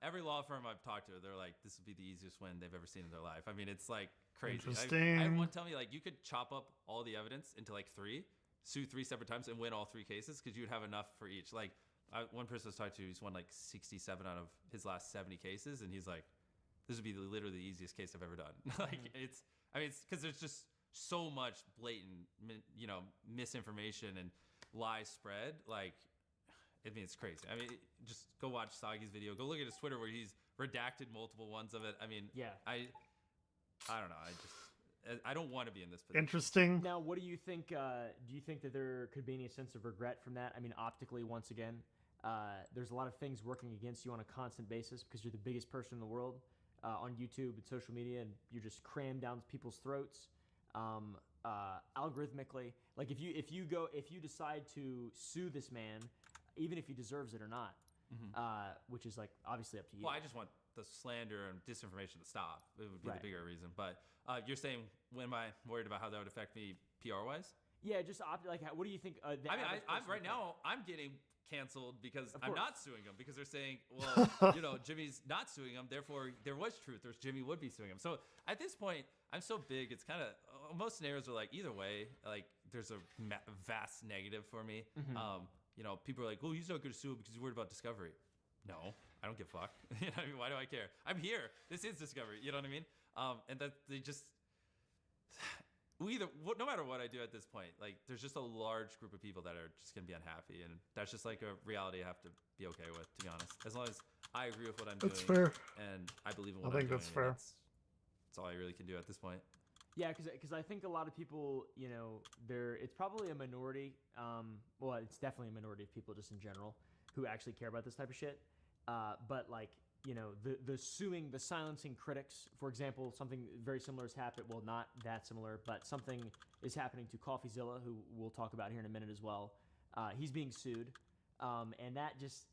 Every law firm I've talked to, they're like, this would be the easiest win they've ever seen in their life. I mean, it's like crazy. I Interesting. had one tell me, like, you could chop up all the evidence into like sue 3 separate times, and win all 3 cases because you would have enough for each. Like, one person I was talking to, he's won like 67 out of his last 70 cases, and he's like, this would be literally the easiest case I've ever done. Like, it's because there's just so much blatant, misinformation, and lie spread, like, I mean, it's crazy. I mean, just go watch Sagi's video. Go look at his Twitter where he's redacted multiple ones of it. I mean, Yeah. I don't know. I don't want to be in this position. Interesting. Now, what do you think? Do you think that there could be any sense of regret from that? I mean, optically, once again, there's a lot of things working against you on a constant basis because you're the biggest person in the world on YouTube and social media, and you're just crammed down people's throats algorithmically. Like if you decide to sue this man, even if he deserves it or not, which is like obviously up to you. Well, I just want the slander and disinformation to stop. It would be the bigger reason. But you're saying, when am I worried about how that would affect me PR wise? Yeah, just like what do you think? I mean, I'm right now I'm getting canceled because I'm not suing him because they're saying, well, Jimmy's not suing him, therefore there was truth. There's Jimmy would be suing him. So at this point, I'm so big. It's kind of most scenarios are like either way. Like there's a vast negative for me. People are like, oh, he's not going to sue because he's worried about discovery. No, I don't give a fuck. You know what I mean? Why do I care? I'm here. This is discovery. You know what I mean? And that they just no matter what I do at this point, like there's just a large group of people that are just gonna be unhappy, and that's just like a reality I have to be okay with, to be honest. As long as I agree with what I'm doing, That's fair. and I believe in what I I'm think doing. that's fair. That's all I really can do at this point. Yeah, because I think a lot of people, it's probably a minority. Well, it's definitely a minority of people just in general who actually care about this type of shit. But like, the silencing critics, for example, something very similar has happened. Well, not that similar, but something is happening to CoffeeZilla, who we'll talk about here in a minute as well. He's being sued, and that just,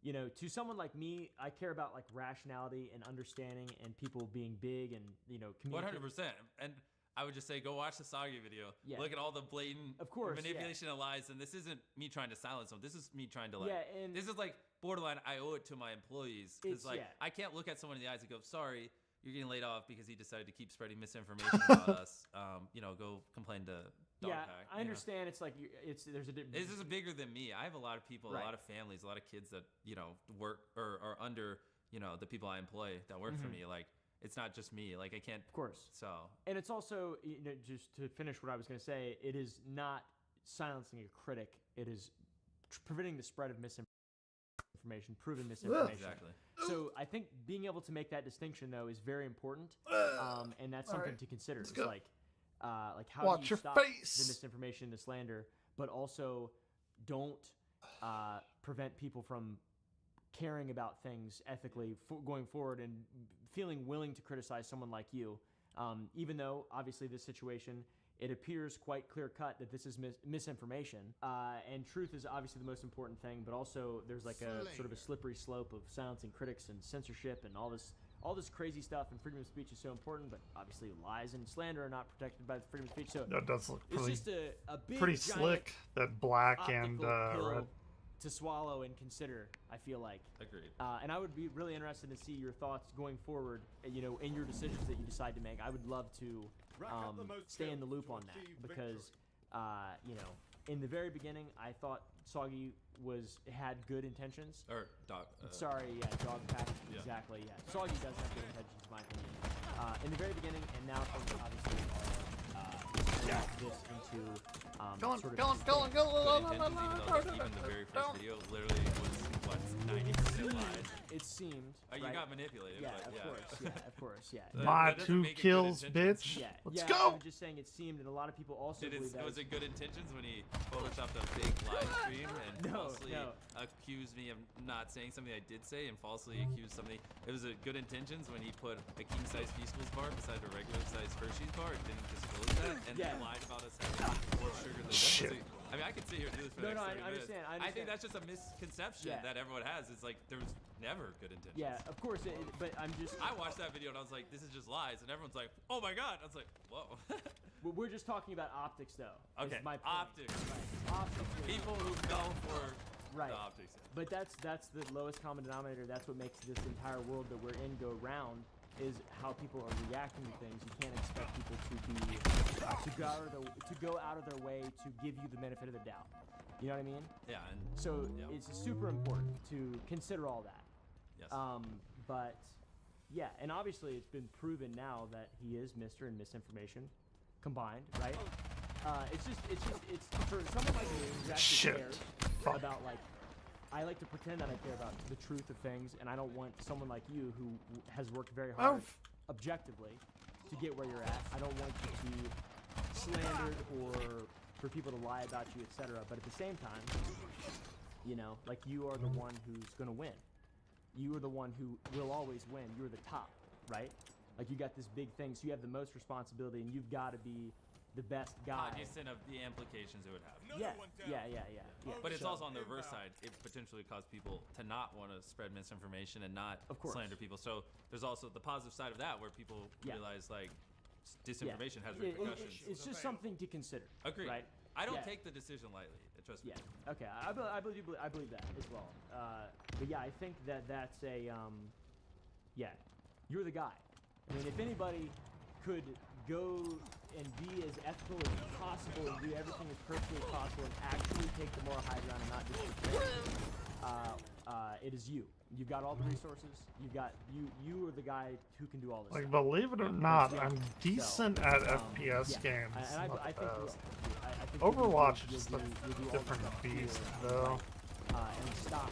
to someone like me, I care about like rationality and understanding and people being big and 100%. And I would just say, go watch the Sagi video. Yeah. Look at all the blatant manipulation yeah. and lies. And this isn't me trying to silence them. This is me trying to and this is like borderline. I owe it to my employees because I can't look at someone in the eyes and go, sorry, you're getting laid off because he decided to keep spreading misinformation about us. Go complain to Dog Pack. I understand. It's like there's a this is bigger than me. I have a lot of people, a lot of families, a lot of kids that work or are under the people I employ that work for me. Like it's not just me. Like I can't. Of course. So. And it's also just to finish what I was going to say. It is not silencing a critic. It is preventing the spread of misinformation, proving misinformation. Exactly. So I think being able to make that distinction though is very important, and that's something to consider. It's like how Watch do you your stop face. the misinformation, the slander, but also don't prevent people from caring about things ethically going forward and feeling willing to criticize someone like you, even though obviously this situation, it appears quite clear cut that this is misinformation, and truth is obviously the most important thing, but also there's like a sort of a slippery slope of silencing critics and censorship and all this crazy stuff, and freedom of speech is so important, but obviously lies and slander are not protected by the freedom of speech. So That does look it's just a big, pretty giant slick. That black and optical pill red. to swallow and consider, I feel like. Agreed. And I would be really interested to see your thoughts going forward, in your decisions that you decide to make. I would love to stay in the loop on that because, in the very beginning, I thought Soggy had good intentions. Or dog. Dog Pack. Yeah. Exactly, yeah. Soggy does have good intentions, in my opinion. In the very beginning, and now things obviously are this into Good intentions, even the very first video literally was 90% lies. It seemed. You got manipulated. Yeah, but of course, yeah. My that doesn't 2 make it good kills, intentions. bitch. Yeah, Let's yeah, go. I'm just saying it seemed, and a lot of people also Was believe that. it good intentions when he photoshopped a big live stream and No, falsely accused me of not saying something I did say and falsely accused something? It was a good intentions when he put a king-size Feastables bar beside a regular-sized Hershey's bar and didn't disclose that and then lied about us having more sugar than Shit. that. I mean, I could sit here and do this for the No, next 30 I minutes. understand, I I think understand. that's just a misconception that everyone has. It's like there was never good intentions. Yeah, of course, but I'm just. I watched that video and I was like, this is just lies. And everyone's like, oh my God. I was like, whoa. We're just talking about optics, though. is Okay, my point. optics. Right. Optics. People who fell for Right. the optics. But that's the lowest common denominator. That's what makes this entire world that we're in go round. Is how people are reacting to things. You can't expect people to go out of their way to give you the benefit of the doubt. You know what I mean? Yeah. And So it's super important to consider all that. yes. But yeah, and obviously it's been proven now that he is Mr. and misinformation combined, right? It's for someone like me who actually Shit. cares Fuck. about like. I like to pretend that I care about the truth of things, and I don't want someone like you who has worked very hard objectively to get where you're at. I don't want you to be slandered or for people to lie about you, etc. But at the same time, you know, like you are the one who's gonna win. You are the one who will always win. You're the top, right? Like you got this big thing, so you have the most responsibility, and you've got to be the best guy. Cognizant of the implications it would have. Yeah. But it's So- also on the reverse side. It potentially cause people to not want to spread misinformation and not Of course. slander people. So there's also the positive side of that where people Yeah. realize like Yeah. disinformation has It- it- repercussions. it's just something to consider. Agreed. Right? I don't Yeah. take the decision lightly. Trust me. Yeah. Okay. I believe that as well. But yeah, I think that's a yeah. You're the guy. I mean, if anybody could go and be as ethical as possible and do everything as perfectly as possible and actually take the moral high ground and not just pretend, it is you. You've got all the resources. You've got you are the guy who can do all this. Like, stuff. believe it or not, Yeah. I'm decent at FPS yeah. games. And I not think the you will. best. I think Overwatch you'll is do- a you'll do all the different stuff here beast, and, though. and stop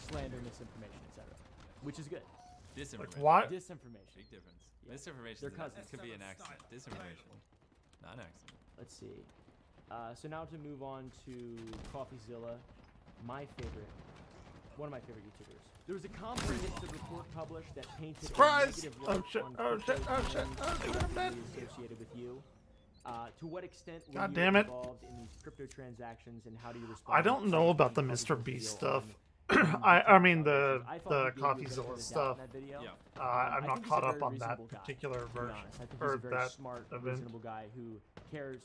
slander, misinformation, etc. Which is good. Disinformation. Like, what? Disinformation. Big difference. Yeah. Misinformation They're is cousins. could be an accident. Disinformation, not an accident. Let's see. So now to move on to CoffeeZilla, one of my favorite YouTubers. There was a comprehensive report published that painted Surprise! a negative Oh, light shit, on oh, shit, crypto oh, shit, trends oh, shit, I'm dead. directly associated with you. To what extent were God you damn it. involved in these crypto transactions, and how do you respond? I don't to know about the CoffeeZilla's Mr. video Beast stuff. on I mean the I thought he gave you a CoffeeZilla benefit of the doubt stuff. in that video. Yeah. I'm I not think he's caught a up very on that reasonable guy, particular to be version honest. I think he's or a very that smart, event. reasonable guy who cares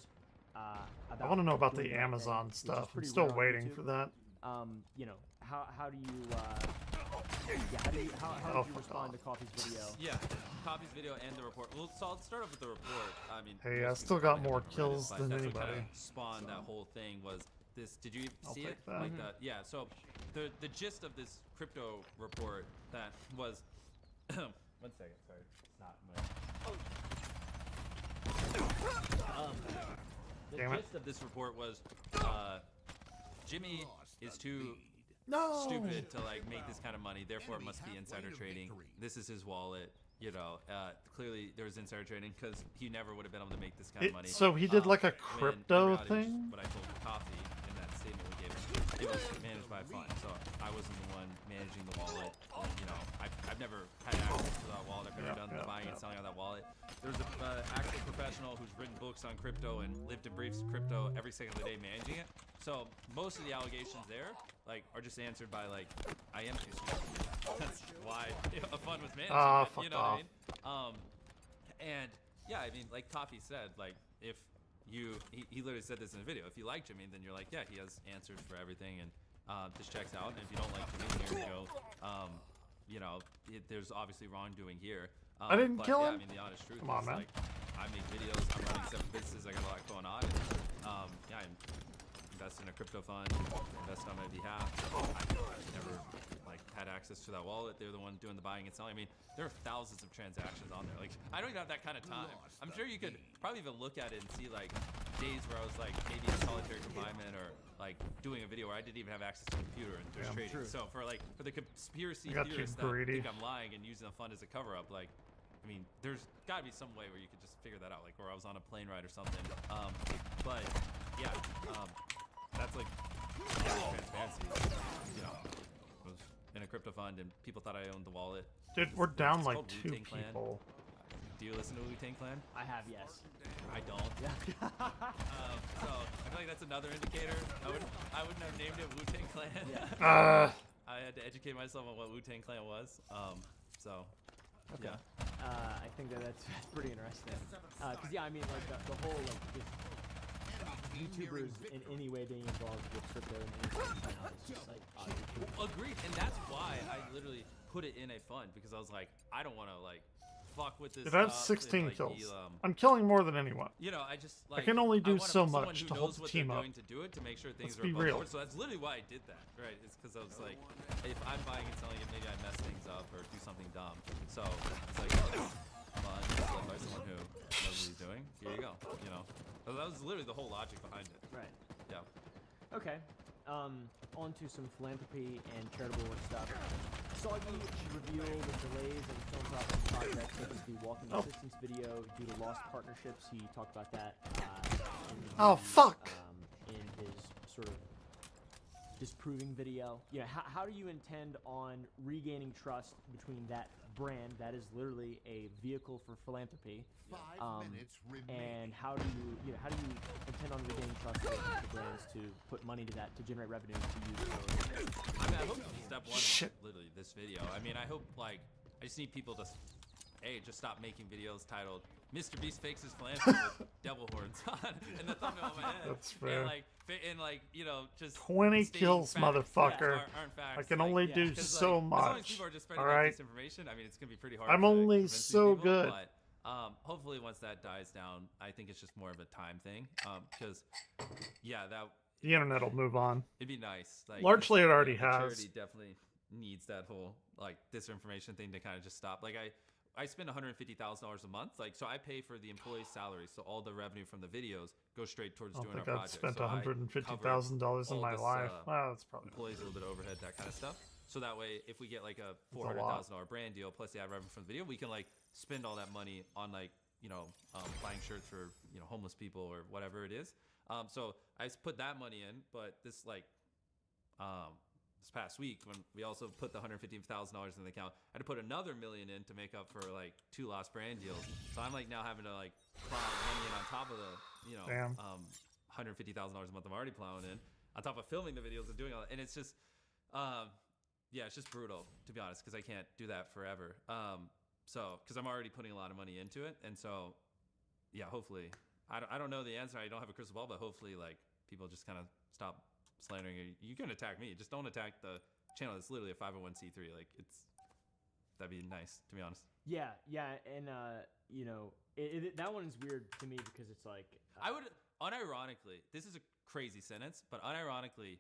about. I want to know about doing the right thing, Amazon which is stuff. I'm pretty still rare on waiting YouTube. for that. You know, how do you how did Oh, you fuck respond off. to Coffee's video? Yeah, Coffee's video and the report. Well, so I'll start off with the report. I mean, Hey, I most still people got probably more haven't read it, kills but than that's what kinda anybody, spawned that whole thing was this. Did you I'll see take it? that. Like yeah. So the gist of this crypto report that was. 1 second, sorry. It's not my. The Damn it. gist of this report was Jimmy is too No. stupid to like make this kind of money, therefore it must be insider trading. This is his wallet, you know. Clearly there was insider trading because he never would have been able to make this kind of money. So he did like a when in crypto reality, which is thing? what I told Coffee in that statement we gave him, it was managed by a fund, so I wasn't the one managing the wallet. And, you know, I've never had access to that wallet. I've never done the buying and selling on that wallet. There's an actual professional who's written books on crypto and lived and breathes crypto every second of the day managing it. So most of the allegations there, like, are just answered by like, I am too stupid. That's why a fund was managing it. Fuck You know off. what I mean? And yeah, I mean, like Coffee said, like if he literally said this in a video. If you like Jimmy, then you're like, yeah, he has answers for everything, and this checks out. And if you don't like Jimmy, here you go. You know, there's obviously wrongdoing here. I didn't but kill yeah, him. I mean, the honest truth Come on, is, man. like, I make videos. I'm running 7 businesses. I got a lot going on. And, yeah, I'm invested in a crypto fund. Invest on my behalf. I've never like had access to that wallet. They're the one doing the buying and selling. I mean, there are thousands of transactions on there. Like, I don't even have that kind of time. I'm sure you could probably even look at it and see like days where I was like maybe in solitary confinement or like doing a video where I didn't even have access to a computer and just trading. So for the conspiracy I got too theorists that greedy. think I'm lying and using the fund as a cover up, like, I mean, there's got to be some way where you could just figure that out, like where I was on a plane ride or something. But yeah, that's like transparency. You know, I was in a crypto fund and people thought I owned the wallet. Dude, we're down It's like called 2 Wu-Tang Clan. people. Do you listen to Wu-Tang Clan? I have, yes. I don't. Yeah. So I feel like that's another indicator. I wouldn't have named it Wu-Tang Clan. Yeah. I had to educate myself on what Wu-Tang Clan was. So Okay. yeah. I think that's pretty interesting. Cause yeah, I mean, like the whole like just YouTubers in any way being involved with crypto and anything somehow is just like Agreed, and that's why I literally put it in a fund because I was like, I don't want to like fuck with this. Dude, I have stuff and, 16 like, kills. be, I'm killing more than anyone. You know, I just like can only do wanna so put someone much who to hold knows the what team they're up. going to do it to make sure things Let's are be above real. board. So that's literally why I did that, right? It's because I was like, if I'm buying and selling it, maybe I mess things up or do something dumb. So it's like, fun, it's led by someone who knows what he's doing. Here you go. You know, so that was literally the whole logic behind it. Right. Yeah. Okay. On to some philanthropy and charitable work stuff. Soggy reveal the delays in philanthropic projects such as the walking assistance video due to lost partnerships. He talked about that in his sort of disproving video. Yeah, how do you intend on regaining trust between that brand that is literally a vehicle for philanthropy, 5 minutes and how do you intend on regaining trust with the brands to put money to that to generate revenue to use for? I mean, I hope step one is literally this video. I mean, I hope like I just need people to, just stop making videos titled "Mr. Beast fakes his philanthropy with devil horns" on in the thumbnail of my head. That's fair. And like you know, just 20 stating kills, facts motherfucker. aren't facts. I can like, only do 'cause, so like, as long as much. people are just spreading All out right. this information, I mean, it's gonna be pretty hard. I'm to only convince these so people, good. But hopefully, once that dies down, I think it's just more of a time thing. Because that The internet will move on. it'd be nice. Like Largely, it already the has. Charity definitely needs that whole like disinformation thing to kind of just stop. Like I spend $150,000 a month. Like so, I pay for the employees' salaries, so all the revenue from the videos goes straight towards I don't doing think our I've project. spent So I $150,000 in all my this, life. Well, that's probably employees a little bit of overhead, that kind of stuff. So that way, if we get like a a lot. $400,000 brand deal plus the ad revenue from the video, we can like spend all that money on like buying shirts for homeless people or whatever it is. So I put that money in, but this this past week when we also put the $150,000 in the account, I had to put another $1 million in to make up for like 2 lost brand deals. So I'm like now having to like plow money in on top of the Damn. $150,000 a month I'm already plowing in, on top of filming the videos and doing all that. And it's just it's just brutal, to be honest, because I can't do that forever. So because I'm already putting a lot of money into it, and so hopefully I don't know the answer. I don't have a crystal ball, but hopefully like people just kind of stop slandering. You can attack me, just don't attack the channel. It's literally a 501c3. Like that'd be nice, to be honest. Yeah, and that one is weird to me because it's like I would unironically, this is a crazy sentence, but unironically,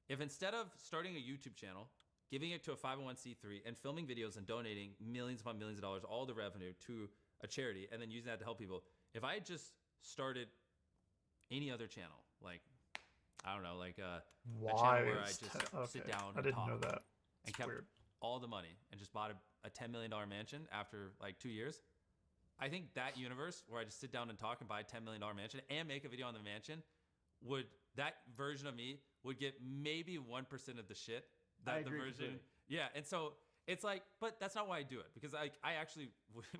if instead of starting a YouTube channel, giving it to a 501c3 and filming videos and donating millions upon millions of dollars, all the revenue to a charity, and then using that to help people, if I had just started any other channel, like I don't know, like a channel where I just sit down and I didn't talk know that. and It's kept weird. all the money and just bought a $10 million mansion after like 2 years, I think that universe where I just sit down and talk and buy a $10 million mansion and make a video on the mansion, that version of me would get maybe 1% of the shit that I the agree version. completely. Yeah, and so it's like, but that's not why I do it, because I actually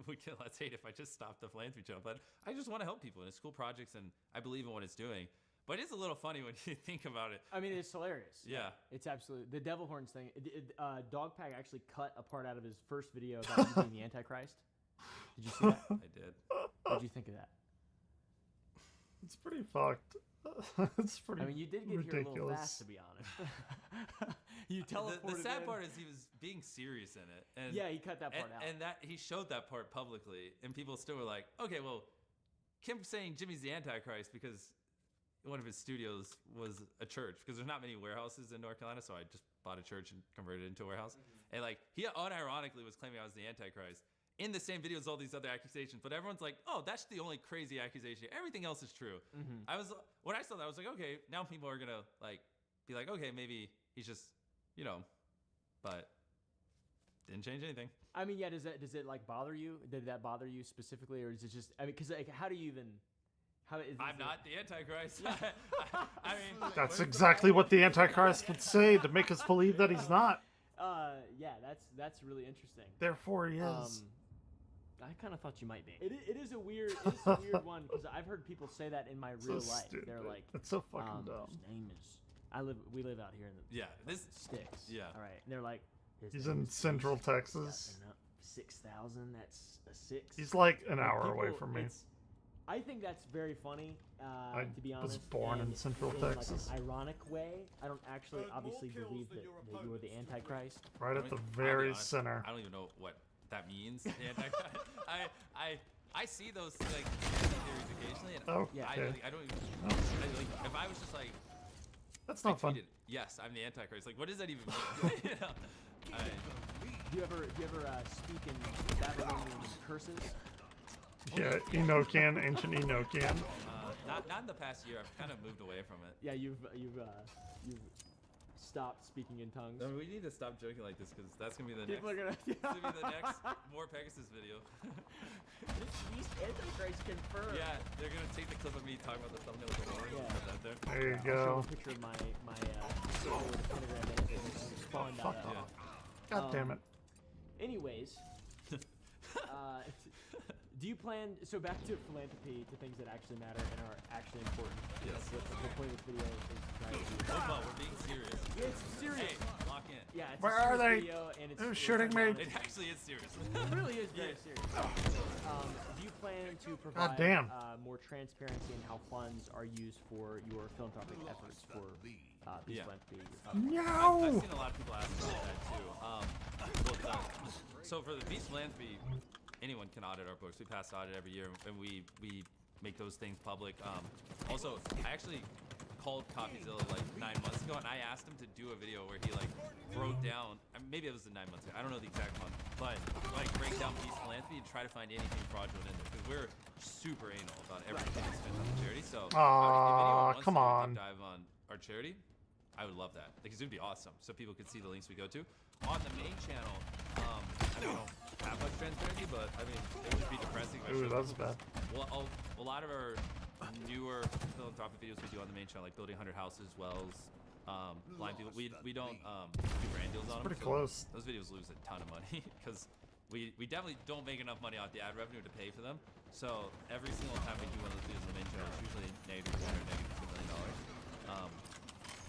would get less hate if I just stopped the philanthropy channel. But I just want to help people, and it's cool projects, and I believe in what it's doing. But it's a little funny when you think about it. I mean, it's hilarious. Yeah. It's absolutely the devil horns thing. Dogpack actually cut a part out of his first video about you being the Antichrist. Did you see that? I did. What did you think of that? It's pretty fucked. It's pretty I mean, you did get ridiculous. here a little fast, to be honest. You teleported. The sad in. part is he was being serious in it, and Yeah, he cut that part out. and that he showed that part publicly, and people still were like, okay, well, Kim saying Jimmy's the Antichrist because one of his studios was a church, because there's not many warehouses in North Carolina, so I just bought a church and converted it into a warehouse. And like he unironically was claiming I was the Antichrist in the same video as all these other accusations, but everyone's like, oh, that's the only crazy accusation. Everything else is true. When I saw that, I was like, okay, now people are gonna like be like, okay, maybe he's just, but didn't change anything. I mean, yeah. Does it like bother you? Did that bother you specifically, or is it just? I mean, because like, how do you even? I'm not the Antichrist. I mean, That's exactly what the Antichrist would say to make us believe that he's not. Yeah, that's really interesting. Therefore, he is. I kind of thought you might be. It is a weird one because I've heard people say that in my real life. Stupid. They're like, it's so fucking dumb. his name is. We live out here in the this sticks. Yeah. All right, and they're like, He's in Central Texas. 6,000. That's a 6. He's like an And hour away people- from me. I think that's very funny. To be honest, was born in and Central Texas. Like an ironic way. I don't actually obviously believe that you are the Antichrist. Right at the I'll be very honest, center. I don't even know what that means. The Antichrist. I see those like theories occasionally, and Oh, Yeah. okay. I don't even. If I was just like, That's I not fun. tweeted, yes, I'm the Antichrist. Like, what does that even mean? you know? Do you ever speak in Babylonian curses? Yeah, Enochian, ancient Enochian. Not in the past year. I've kind of moved away from it. Yeah, you've stopped speaking in tongues. No, we need to stop joking like this because that's gonna be the People next. are gonna. It's gonna be the next more Pegasus video. Beast Antichrist confirmed. Yeah, they're gonna take the clip of me talking about the thumbnail of the horn and Yeah. put that there. There you I'll show go. a picture of my pentagram that spawned out of. Yeah. God damn it. Anyways, do you plan? So back to philanthropy, to things that actually matter and are actually important. Yes. That's what the whole point of this video is to try to do. Football, we're being serious. It's serious. Hey, lock in. Yeah, it's Where a are serious they? video and it's They're it's shooting me. honest. It actually is serious. It really is very serious. Do you plan to provide damn. more transparency in how funds are used for your philanthropic efforts for Beast Yeah. Philanthropy? I've seen a lot of people ask about that too. So for the Beast Philanthropy, anyone can audit our books. We pass the audit every year, and we make those things public. Also, I actually called CopyZilla like 9 months ago, and I asked him to do a video where he like broke down. Maybe it was the 9 months ago. I don't know the exact month, but like break down Beast Philanthropy and try to find anything fraudulent in there because we're super anal about everything that's spent on the charity. So if anyone wants come to do a on. deep dive on our charity, I would love that because it would be awesome. So people could see the links we go to on the main channel. I don't have much transparency, but I mean it would be depressing. If I Ooh, showed that's people. bad. Well, a lot of our newer philanthropic videos we do on the main channel, like building 100 houses, wells, blind people. We don't do brand deals on them. Pretty close. Those videos lose a ton of money because we definitely don't make enough money off the ad revenue to pay for them. So every single time we do one of those videos on the main channel, it's usually negative $1 or negative $2 million.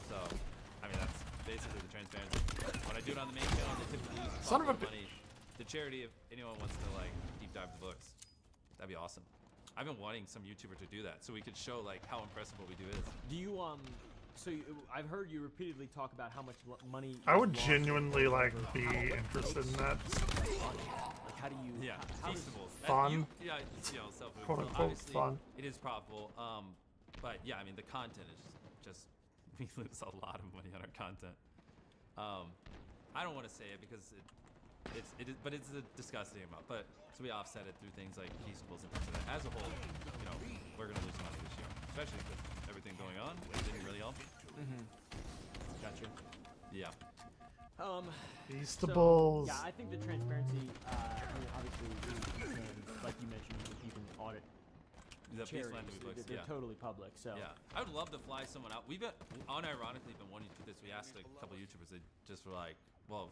So I mean that's basically the transparency. When I do it on the main channel, they typically use Son of a money to charity. If anyone wants to like deep dive the books, that'd be awesome. I've been wanting some YouTuber to do that so we could show like how impressive what we do is. Do you I've heard you repeatedly talk about how much money. I would is lost genuinely like over be interested in that. Like how do you? Yeah, How does, feasible. Fun. Yeah, it's, self Quote well, unquote obviously, fun. It is profitable. But yeah, I mean the content is just we lose a lot of money on our content. I don't want to say it because but it's a disgusting amount. But so we offset it through things like feasibles and things like that. As a whole, we're gonna lose money this year, especially with everything going on. It didn't really help. Gotcha. Yeah. Feastables. Yeah, I think the transparency. I mean, obviously, you can, like you mentioned, you can audit The Beast charities. Philanthropy books, They're yeah. totally public. So Yeah, I would love to fly someone out. We've unironically been wanting to do this. We asked a couple YouTubers. They just were like, "Well,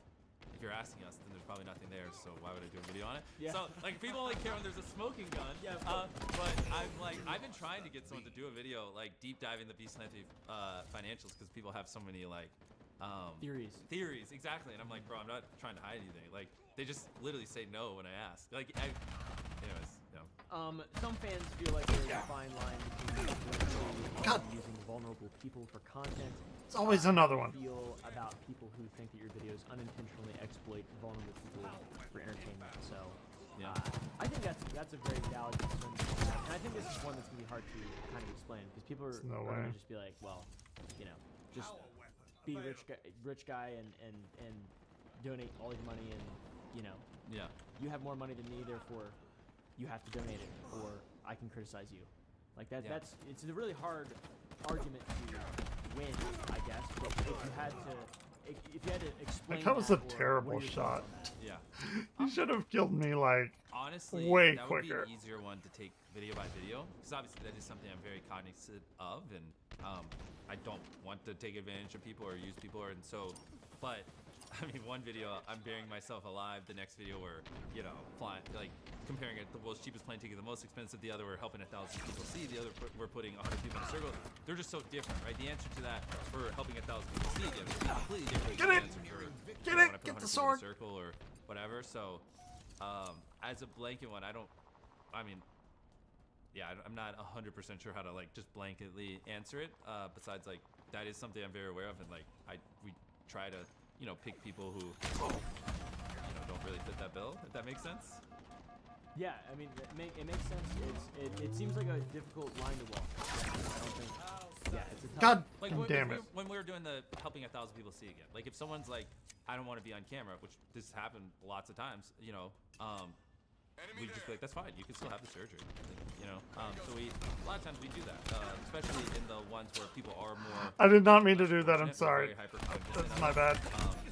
if you're asking us, then there's probably nothing there. So why would I do a video on it?" Yeah. So like, people only care when there's a smoking gun. Yeah. But I've been trying to get someone to do a video like deep diving the Beast Philanthropy financials because people have so many like theories. Theories, exactly. And I'm like, bro, I'm not trying to hide anything. Like, they just literally say no when I ask. Like, anyways, yeah. Some fans feel like there's a fine line between using vulnerable people for content. It's always another one. Feel about people who think that your videos unintentionally exploit vulnerable people for entertainment. So, Yeah. I think that's a very valid concern, and I think this is one that's gonna be hard to kind of explain because people are, no are way. gonna just be like, well, just be a rich guy and donate all your money and Yeah. you have more money than me, therefore you have to donate it, or I can criticize you. Like that. Yeah. It's a really hard argument to win, I guess. But if you had to explain, That was a or what are terrible your thoughts shot. on that? Yeah. You should have killed me like Honestly, way that quicker. would be an easier one to take video by video because obviously that is something I'm very cognizant of, and I don't want to take advantage of people or use people, but I mean, one video I'm burying myself alive. The next video we're flying, like comparing it, the world's cheapest plane ticket, the most expensive. The other we're helping 1,000 people see. The other we're putting 100 people in a circle. They're just so different, right? The answer to that for helping 1,000 people see again is completely different. Get than it! the answer for, Get when it! I put Get 100 the people in a sword! circle or whatever. So, as a blanket one, I'm not 100% sure how to like just blanketly answer it. Besides, like that is something I'm very aware of, and like we try to pick people who don't really fit that bill. If that makes sense. Yeah, I mean, it makes sense. It seems like a difficult line to walk. I don't think. Yeah, it's a tough. God Like damn it. when we were doing the helping 1,000 people see again. Like if someone's like, I don't want to be on camera, which this happened lots of times. we just be like, that's fine. You can still have the surgery. You know. So a lot of times we do that, especially in the ones where people are more. I did not mean to do that. I'm fortunate, we're sorry. very hyper-cognizant That's of my it. bad.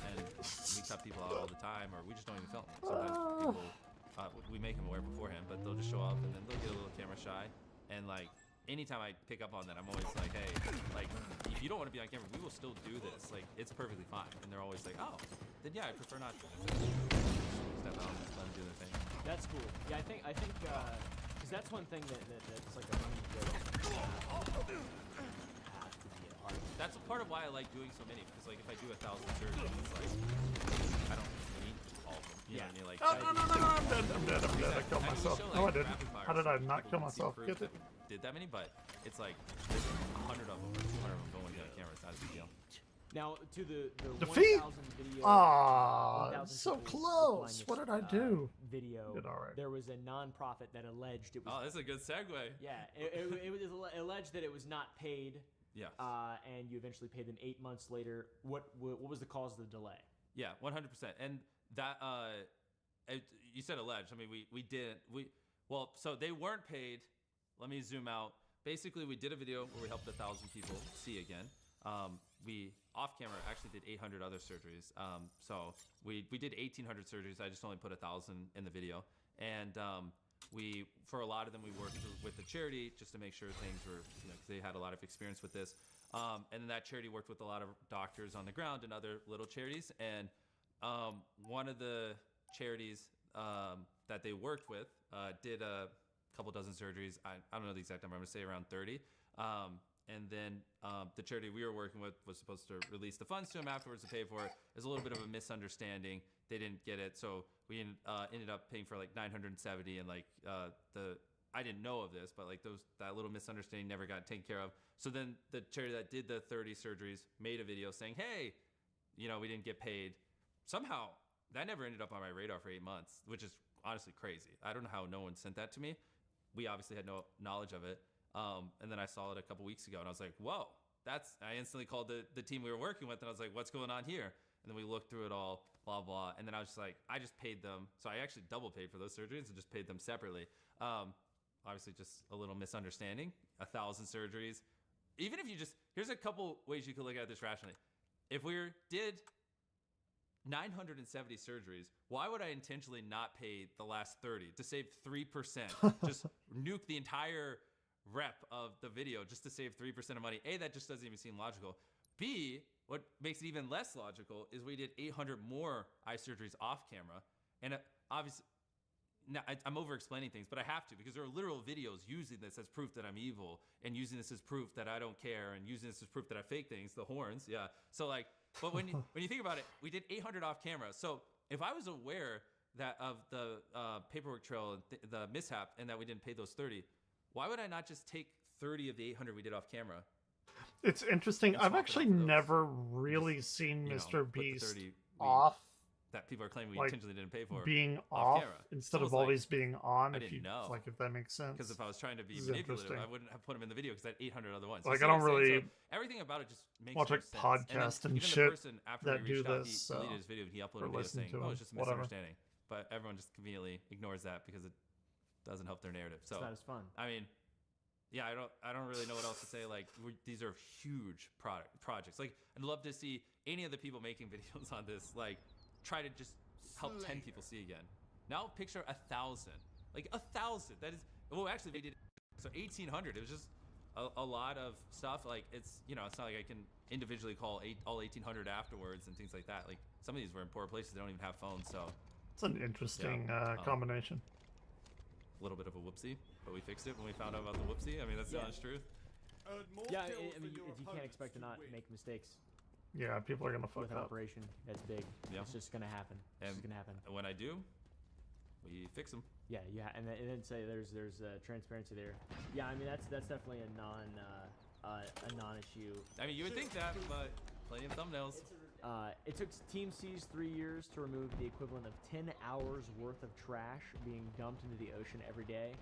And we cut people out all the time, or we just don't even film. Sometimes people, we make them aware beforehand, but they'll just show up and then they'll get a little camera shy. And like, anytime I pick up on that, I'm always like, hey, like, if you don't want to be on camera, we will still do this. Like, it's perfectly fine. And they're always like, oh, then yeah, I prefer not to. Step out and let them do their thing. That's cool. Yeah, I think, because that's one thing that's like a running joke. That's a part of why I like doing so many, because like if I do 1,000 surgeries, it's like I don't need all of them. You know what I mean? Like, Oh, no, I'm dead. I killed myself. No, I didn't. How did I not kill myself? Get it? Did that many, but it's like there's 100 of them or 200 of them going on camera. It's not a big deal. Now to the Defeat! 1,000 video. Ah, 1,000 so people close. supplying What this, did I do? Video. Did all right. There was a nonprofit that alleged it was. Oh, that's a good segue. Yeah, it was alleged that it was not paid. Yeah. And you eventually paid them 8 months later. What was the cause of the delay? Yeah, 100%. And that you said alleged. I mean, we didn't. Well, so they weren't paid. Let me zoom out. Basically, we did a video where we helped 1,000 people see again. We off camera actually did 800 other surgeries. So we did 1,800 surgeries. I just only put 1,000 in the video. And we, for a lot of them, we worked with the charity just to make sure things were, you know, 'cause they had a lot of experience with this. And then that charity worked with a lot of doctors on the ground and other little charities. And one of the charities that they worked with did a couple dozen surgeries. I don't know the exact number. I'm gonna say around 30. And then the charity we were working with was supposed to release the funds to them afterwards to pay for it. There's a little bit of a misunderstanding. They didn't get it, so we ended up paying for like 970, and like I didn't know of this, but like that little misunderstanding never got taken care of. So then the charity that did the 30 surgeries made a video saying, hey, you know, we didn't get paid. Somehow that never ended up on my radar for 8 months, which is honestly crazy. I don't know how no one sent that to me. We obviously had no knowledge of it. And then I saw it a couple weeks ago and I was like, whoa, I instantly called the team we were working with and I was like, what's going on here? And then we looked through it all, blah, blah. And then I was just like, I just paid them. So I actually double paid for those surgeries and just paid them separately. Obviously just a little misunderstanding, 1,000 surgeries. Even if here's a couple ways you could look at this rationally. If we did 970 surgeries, why would I intentionally not pay the last 30 to save 3%? Just nuke the entire rep of the video just to save 3% of money. A, that just doesn't even seem logical. B, what makes it even less logical is we did 800 more eye surgeries off camera. And obviously, now I'm over explaining things, but I have to because there are literal videos using this as proof that I'm evil and using this as proof that I don't care and using this as proof that I fake things, the horns. Yeah. So like, but when you think about it, we did 800 off camera. So if I was aware that of the paperwork trail, the mishap, and that we didn't pay those 30, why would I not just take 30 of the 800 we did off camera? It's interesting. I've actually never really seen Mr. Beast off. That people are claiming we like, intentionally didn't pay for. Being off camera. instead So of like, always being on. I didn't know. Like, if that makes sense. Because if I was trying to be This is manipulative, interesting. I wouldn't have put him in the video because I had 800 other ones. Like, You see I don't what I'm saying? really So everything about it just makes watch no like sense. podcasts and even shit the person after that we do reached out, this, he deleted his video and he uploaded a or video listen saying, to "Oh, him, it's just a whatever. misunderstanding." But everyone just conveniently ignores that because it doesn't help their narrative. So It's not as fun. I mean, yeah, I don't really know what else to say. Like these are huge projects. Like I'd love to see any of the people making videos on this like try to just help 10 people see again. Now picture 1,000. Like 1,000. That is well actually they did so 1,800. It was just a lot of stuff. Like it's you know it's not like I can individually call all 1,800 afterwards and things like that. Like some of these were in poor places. They don't even have phones. So it's an interesting combination. A little bit of a whoopsie, but we fixed it when we found out about the whoopsie. I mean, that's the honest truth. Yeah, I mean, you can't expect to not make mistakes Yeah, people are gonna fuck with an up. operation that's big. Yeah. It's just gonna happen. It's just gonna happen. And when I do, we fix them. Yeah, and then say there's transparency there. Yeah, I mean that's definitely a non-issue. I mean, you would think that, but plenty of thumbnails. It took Team C's 3 years to remove the equivalent of 10 hours worth of trash being dumped into the ocean every day.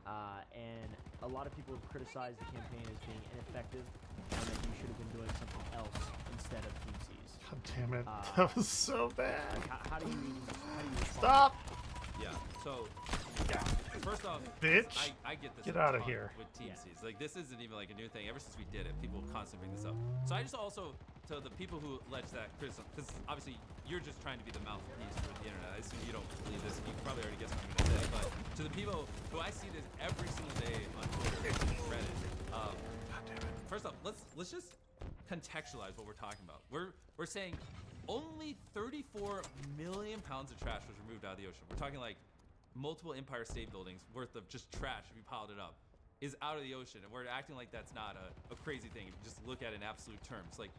And a lot of people have criticized the campaign as being ineffective and that you should have been doing something else instead of Team C's. God damn it. That was so bad. Like, how do you Stop! Yeah. So Yeah. First off, Bitch. I get this. Get a outta ton here. With Team C's. Like, this isn't even like a new thing. Ever since we did it, people constantly bring this up. So I just also, to the people who allege that criticism, because obviously you're just trying to be the mouthpiece for the internet. I assume you don't believe this, and you probably already guessed what I'm going to say. But to the people who I see this every single day on Twitter and Reddit, first off, let's just contextualize what we're talking about. We're saying only 34 million pounds of trash was removed out of the ocean. We're talking like multiple Empire State Buildings worth of just trash, if you piled it up, is out of the ocean, and we're acting like that's not a crazy thing. If you just look at it in absolute terms, like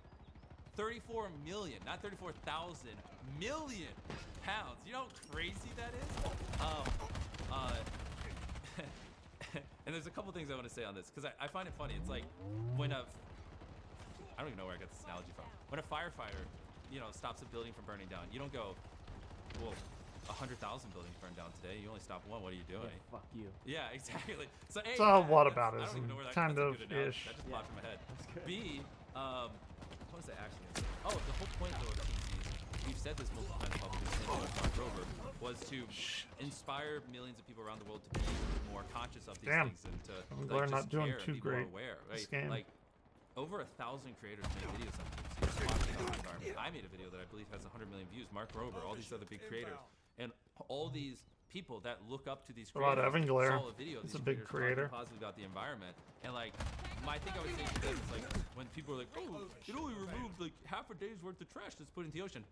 34 million, not 34,000 million pounds. You know how crazy that is? And there's a couple things I want to say on this, because I find it funny. It's like when I don't even know where I got this analogy from. When a firefighter, stops a building from burning down, you don't go, well, 100,000 buildings burned down today. You only stopped one. What are you doing? Yeah, fuck you. Yeah, exactly. So A, So what that's- about I it? don't even know where that Kind that's a of good analogy. ish. That just Yeah. popped in my head. That's good. B, what was I actually gonna say? Oh, the whole point though of TCs, we've said this multiple times publicly since Mark Rover, was to inspire millions of people around the world to be more conscious of these Damn. things and to I'm like, glad just not doing care and too be more great aware. this Right? game. Like over 1,000 creators made videos on TCs talking about the environment. I made a video that I believe has 100 million views. Mark Rover, all these other big creators, and all these people that look up to these What creators about Evan Glare? saw a video of He's these a big creators talking creator. positively about the environment, and like my thing I would say to them is like when people are like, oh, it only removed like half a day's worth of trash that's put into the ocean.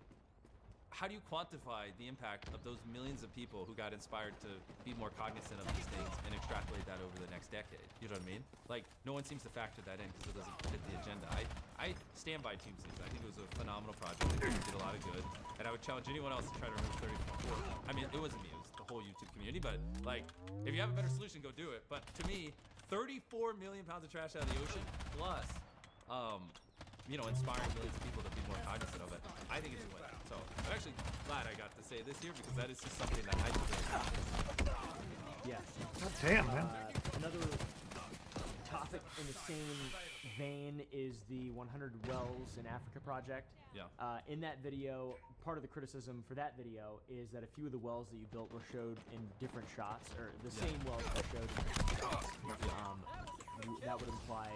How do you quantify the impact of those millions of people who got inspired to be more cognizant of these things and extrapolate that over the next decade? You know what I mean? Like, no one seems to factor that in because it doesn't fit the agenda. I stand by Team Seas. I think it was a phenomenal project. I think it did a lot of good. And I would challenge anyone else to try to remove 34. I mean, it wasn't me. It was the whole YouTube community. But, like, if you have a better solution, go do it. But to me, 34 million pounds of trash out of the ocean plus, inspiring millions of people to be more cognizant of it. I think it's a win. So I'm actually glad I got to say this here because that is just something that I do really Yeah. God damn, man. Another topic in the same vein is the 100 Wells in Africa project. Yeah. In that video, part of the criticism for that video is that a few of the wells that you built were showed in different shots, or the same wells were showed in different shots. That would imply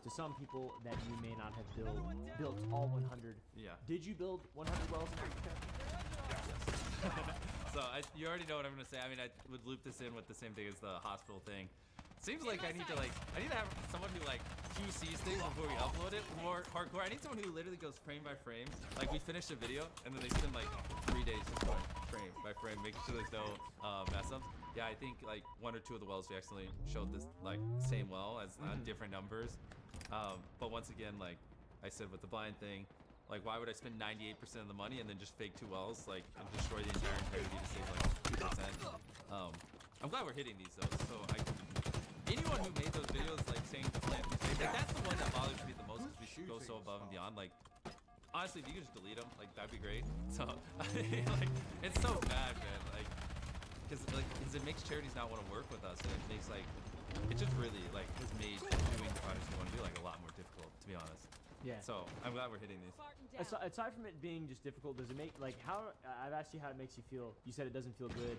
to some people that you may not have built all 100. Yeah. Did you build 100 wells in Africa? So you already know what I'm gonna say. I mean, I would loop this in with the same thing as the hospital thing. Seems like I need to have someone who like QCs things before we upload it more hardcore. I need someone who literally goes frame by frame. Like we finish a video and then they spend like 3 days just going frame by frame, making sure there's no mess ups. Yeah, I think like 1 or 2 of the wells we accidentally showed this like same well as different numbers. But once again, like I said with the blind thing, like why would I spend 98% of the money and then just fake 2 wells like and destroy the entire integrity to save like 2%? I'm glad we're hitting these though. So anyone who made those videos like saying the plan, like that's the one that bothers me the most because we should go so above and beyond. Like honestly, if you could just delete them, like that'd be great. So like it's so bad, man. Like because it makes charities not want to work with us, and it makes it just really like has made doing the projects we want to do like a lot more difficult, to be honest. Yeah. So I'm glad we're hitting these. Aside from it being just difficult, does it make how? I've asked you how it makes you feel. You said it doesn't feel good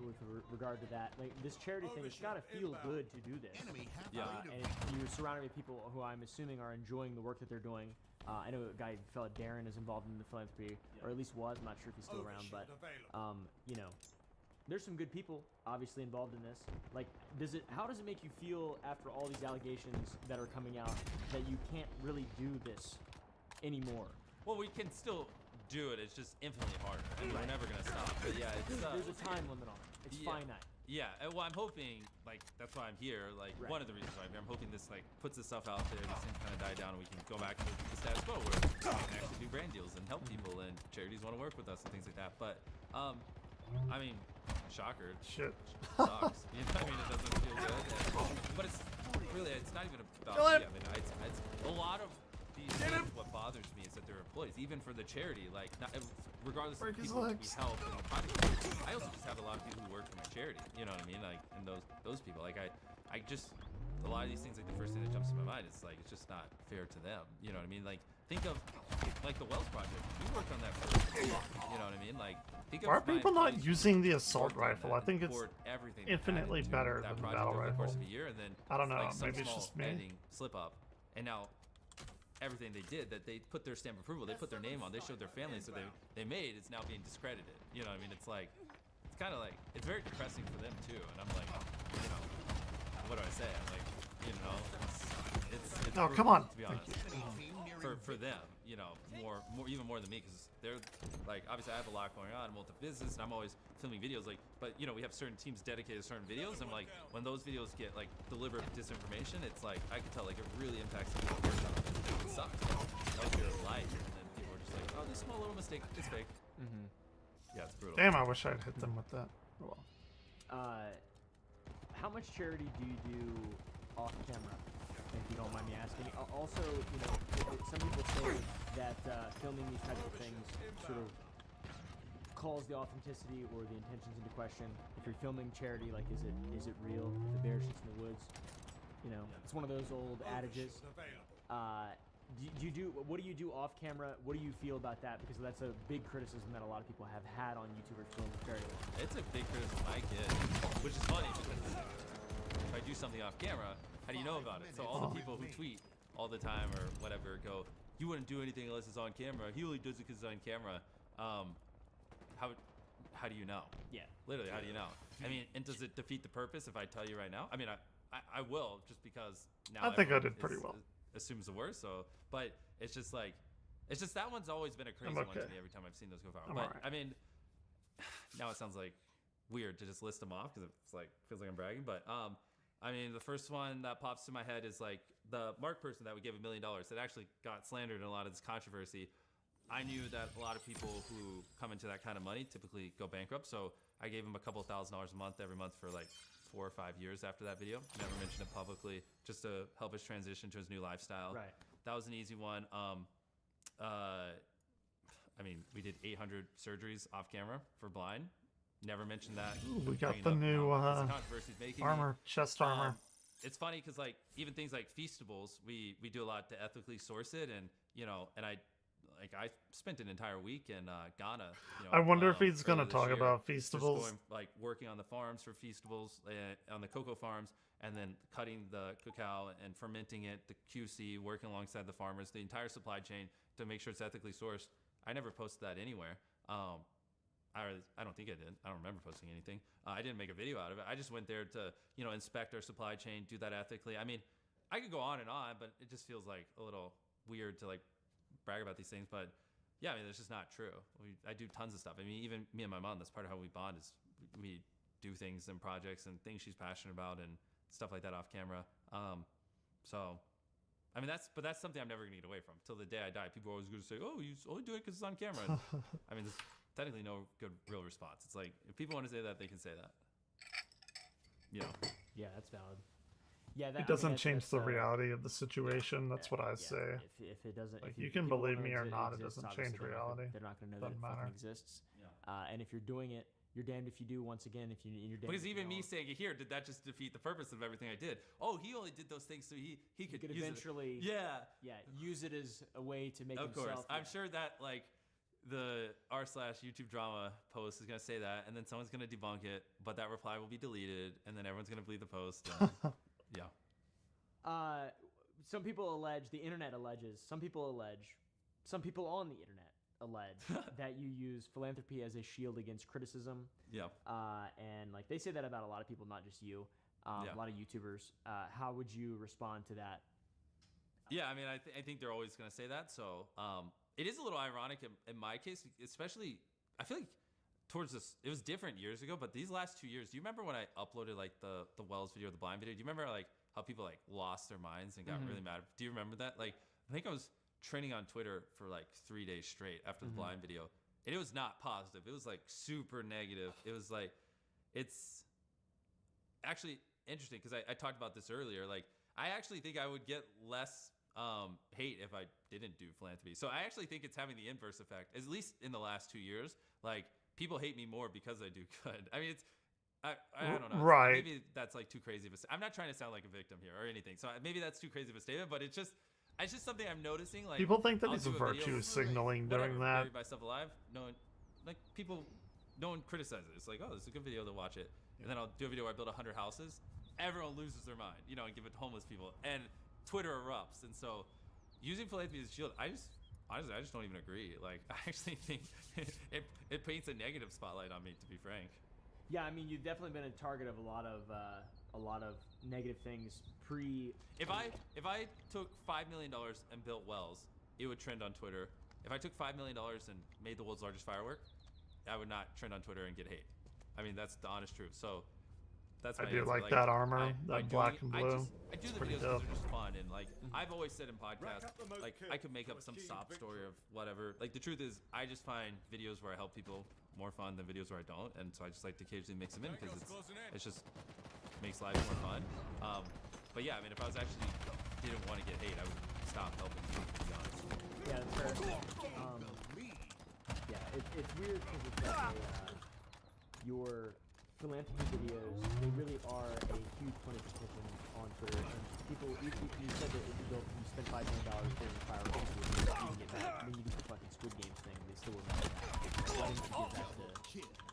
with regard to that. Like this charity thing, it's got to feel good to do this. Yeah. And you're surrounded by people who I'm assuming are enjoying the work that they're doing. I know a guy, fella Darren, is involved in the philanthropy, or at least was. I'm not sure if he's still around, but there's some good people obviously involved in this. Like, how does it make you feel after all these allegations that are coming out that you can't really do this anymore? Well, we can still do it. It's just infinitely harder, and we're never gonna stop. But yeah, it's There's a time limit on it. It's finite. Yeah, well, I'm hoping, like, that's why I'm here. Like, one of the reasons why I'm here, I'm hoping this, like, puts this stuff out there, these things kind of die down, and we can go back to the status quo where we can actually do brand deals and help people, and charities want to work with us and things like that. But, I mean, shocker. Shit. Sucks. You know what I mean? It doesn't feel good. But it's really, it's not even about me. I mean, it's a lot of these things, what bothers me is that they're employees, even for the charity, like, regardless of the people we help and the project. I also just have a lot of people who work for my charity, you know what I mean? Like, and those people, like, I just, a lot of these things, like, the first thing that jumps to my mind, mind, it's like it's just not fair to them. You know what I mean? Like think of like the Wells Project. You worked on that for, you know what I mean? Like think of Why are my people not employees using the assault worked on rifle? that I think and it's poured everything they had infinitely into better that than the project battle over the course rifle. of a year, and then I don't know, like some maybe it's small just me. editing slip up, and now everything they did that they put their stamp of approval, they put their name on, they showed their families that they made, it's now being discredited. You know what I mean? It's like it's kind of like it's very depressing for them too. And I'm like, you know, what do I say? I'm like, you know, it's Oh, brutal, come on. to be honest. For them, you know, even more than me, because they're like, obviously I have a lot going on, multi-business, and I'm always filming videos, like, but you know, we have certain teams dedicated to certain videos, and like when those videos get like deliberate disinformation, it's like I can tell like it really impacts the people. It sucks. Like your life, and then people are just like, oh, this small little mistake, it's fake. Yeah, it's brutal. Damn, I wish I'd hit them with that. Oh, well. How much charity do you do off camera, if you don't mind me asking? Also, you know, some people say that filming these types of things sort of calls the authenticity or the intentions into question. If you're filming charity, like, is it real? If the bear shits in the woods, you know, it's one of those old adages. What do you do off camera? What do you feel about that? Because that's a big criticism that a lot of people have had on YouTubers filming charity. It's a big criticism I get, which is funny because if I do something off camera, how do you know about it? So all the people who tweet all the time or whatever go, you wouldn't do anything unless it's on camera. He only does it because it's on camera. How do you know? Yeah. Literally, how do you know? I mean, and does it defeat the purpose if I tell you right now? I mean, I will, just because now I think I everyone did pretty well. assumes the worst. So, but it's just like, it's just that one's always been a crazy one to me every time I've seen those go viral. But alright. I mean, now it sounds like weird to just list them off because it's like feels like I'm bragging. But I mean, the first one that pops to my head is like the Mark person that we gave $1 million that actually got slandered in a lot of this controversy. I knew that a lot of people who come into that kind of money typically go bankrupt, so I gave him a couple $1,000s a month every month for like 4 or 5 years after that video. Never mentioned it publicly, just to help us transition to his new lifestyle. Right. That was an easy one. I mean, we did 800 surgeries off camera for blind. Never mentioned that. Ooh, we got Bringing the up new how it's a controversy is making me. armor, chest armor. It's funny because like even things like Feastables, we do a lot to ethically source it, and you know, and I spent an entire week in Ghana. You know, I wonder if he's earlier gonna this talk year, about just Feastables. going, like working on the farms for Feastables, on the cocoa farms, and then cutting the cacao and fermenting it, the QC, working alongside the farmers, the entire supply chain to make sure it's ethically sourced. I never posted that anywhere. I don't think I did. I don't remember posting anything. I didn't make a video out of it. I just went there to, you know, inspect our supply chain, do that ethically. I mean, I could go on and on, but it just feels like a little weird to like brag about these things. But yeah, I mean, it's just not true. I do tons of stuff. I mean, even me and my mom, that's part of how we bond is we do things and projects and things she's passionate about and stuff like that off camera. So, I mean, that's something I'm never gonna get away from till the day I die. People are always gonna say, "Oh, you only do it because it's on camera." And, I mean, there's technically no good real response. It's like if people want to say that, they can say that. You know. Yeah, that's valid. Yeah, that, It doesn't that's, change the that's, reality of the situation. That's what I yeah, say. If it doesn't, Like, if you can people believe don't me know or it not, it exists, doesn't obviously change they're not reality. They're not going to know Doesn't that it fucking matter. exists. And if you're doing it, you're damned if you do. Once again, if you're damned. Because if you even me don't. saying it here, did that just defeat the purpose of everything I did? Oh, he only did those things so he could could use eventually, it. Yeah. use it as a way to make Of himself. course. I'm sure that like the r/YouTube drama post is gonna say that, and then someone's gonna debunk it, but that reply will be deleted, and then everyone's gonna believe the post. And, yeah. Some people allege, the internet alleges, some people on the internet allege that you use philanthropy as a shield against criticism. Yeah. And like they say that about a lot of people, not just you. Yeah. A lot of YouTubers. How would you respond to that? Yeah, I mean, I think they're always going to say that. So it is a little ironic in my case, especially I feel like towards this, it was different years ago, but these last 2 years, do you remember when I uploaded like the Wells video, the blind video? Do you remember like how people like lost their minds and got really mad? Do you remember that? Like, I think I was trending on Twitter for like 3 days straight after the blind video, and it was not positive. It was like super negative. It was like, it's actually interesting because I talked about this earlier. Like, I actually think I would get less hate if I didn't do philanthropy. So I actually think it's having the inverse effect, at least in the last 2 years. Like, people hate me more because I do good. I mean, I don't know. Right. Maybe that's like too crazy of a. I'm not trying to sound like a victim here or anything. So maybe that's too crazy of a statement, but it's just something I'm noticing. Like People think that I'll it's a do video, virtue signaling whatever, doing that. buried by stuff alive. No one, like people, no one criticizes it. It's like, oh, this is a good video to watch it. And then I'll do a video where I build 100 houses. Everyone loses their mind, you know, and give it to homeless people. And Twitter erupts. And so using philanthropy as a shield, honestly, I just don't even agree. Like, I actually think it paints a negative spotlight on me, to be frank. Yeah, I mean, you've definitely been a target of a lot of negative things pre. If I took $5 million and built wells, it would trend on Twitter. If I took $5 million and made the world's largest firework, I would not trend on Twitter and get hate. I mean, that's the honest truth. So that's my I do answer. like that armor, by that doing black it, and I blue. do It's the pretty videos dope. because they're just fun, and like I've always said in podcasts, like I could make up some sob story of whatever. Like the truth is, I just find videos where I help people more fun than videos where I don't, and so I just like to occasionally mix them in because it's just makes life more fun. But yeah, I mean, if I was actually didn't want to get hate, I would stop helping people, to be honest. Yeah, that's fair. Yeah, it's weird because it's like your philanthropy videos, they really are a huge point of contention on Twitter. And people, you said that if you spend $5 million during the fireworks, you can get back. I mean, you do the fucking Squid Games thing, they still were mad at that. Why didn't you give that to...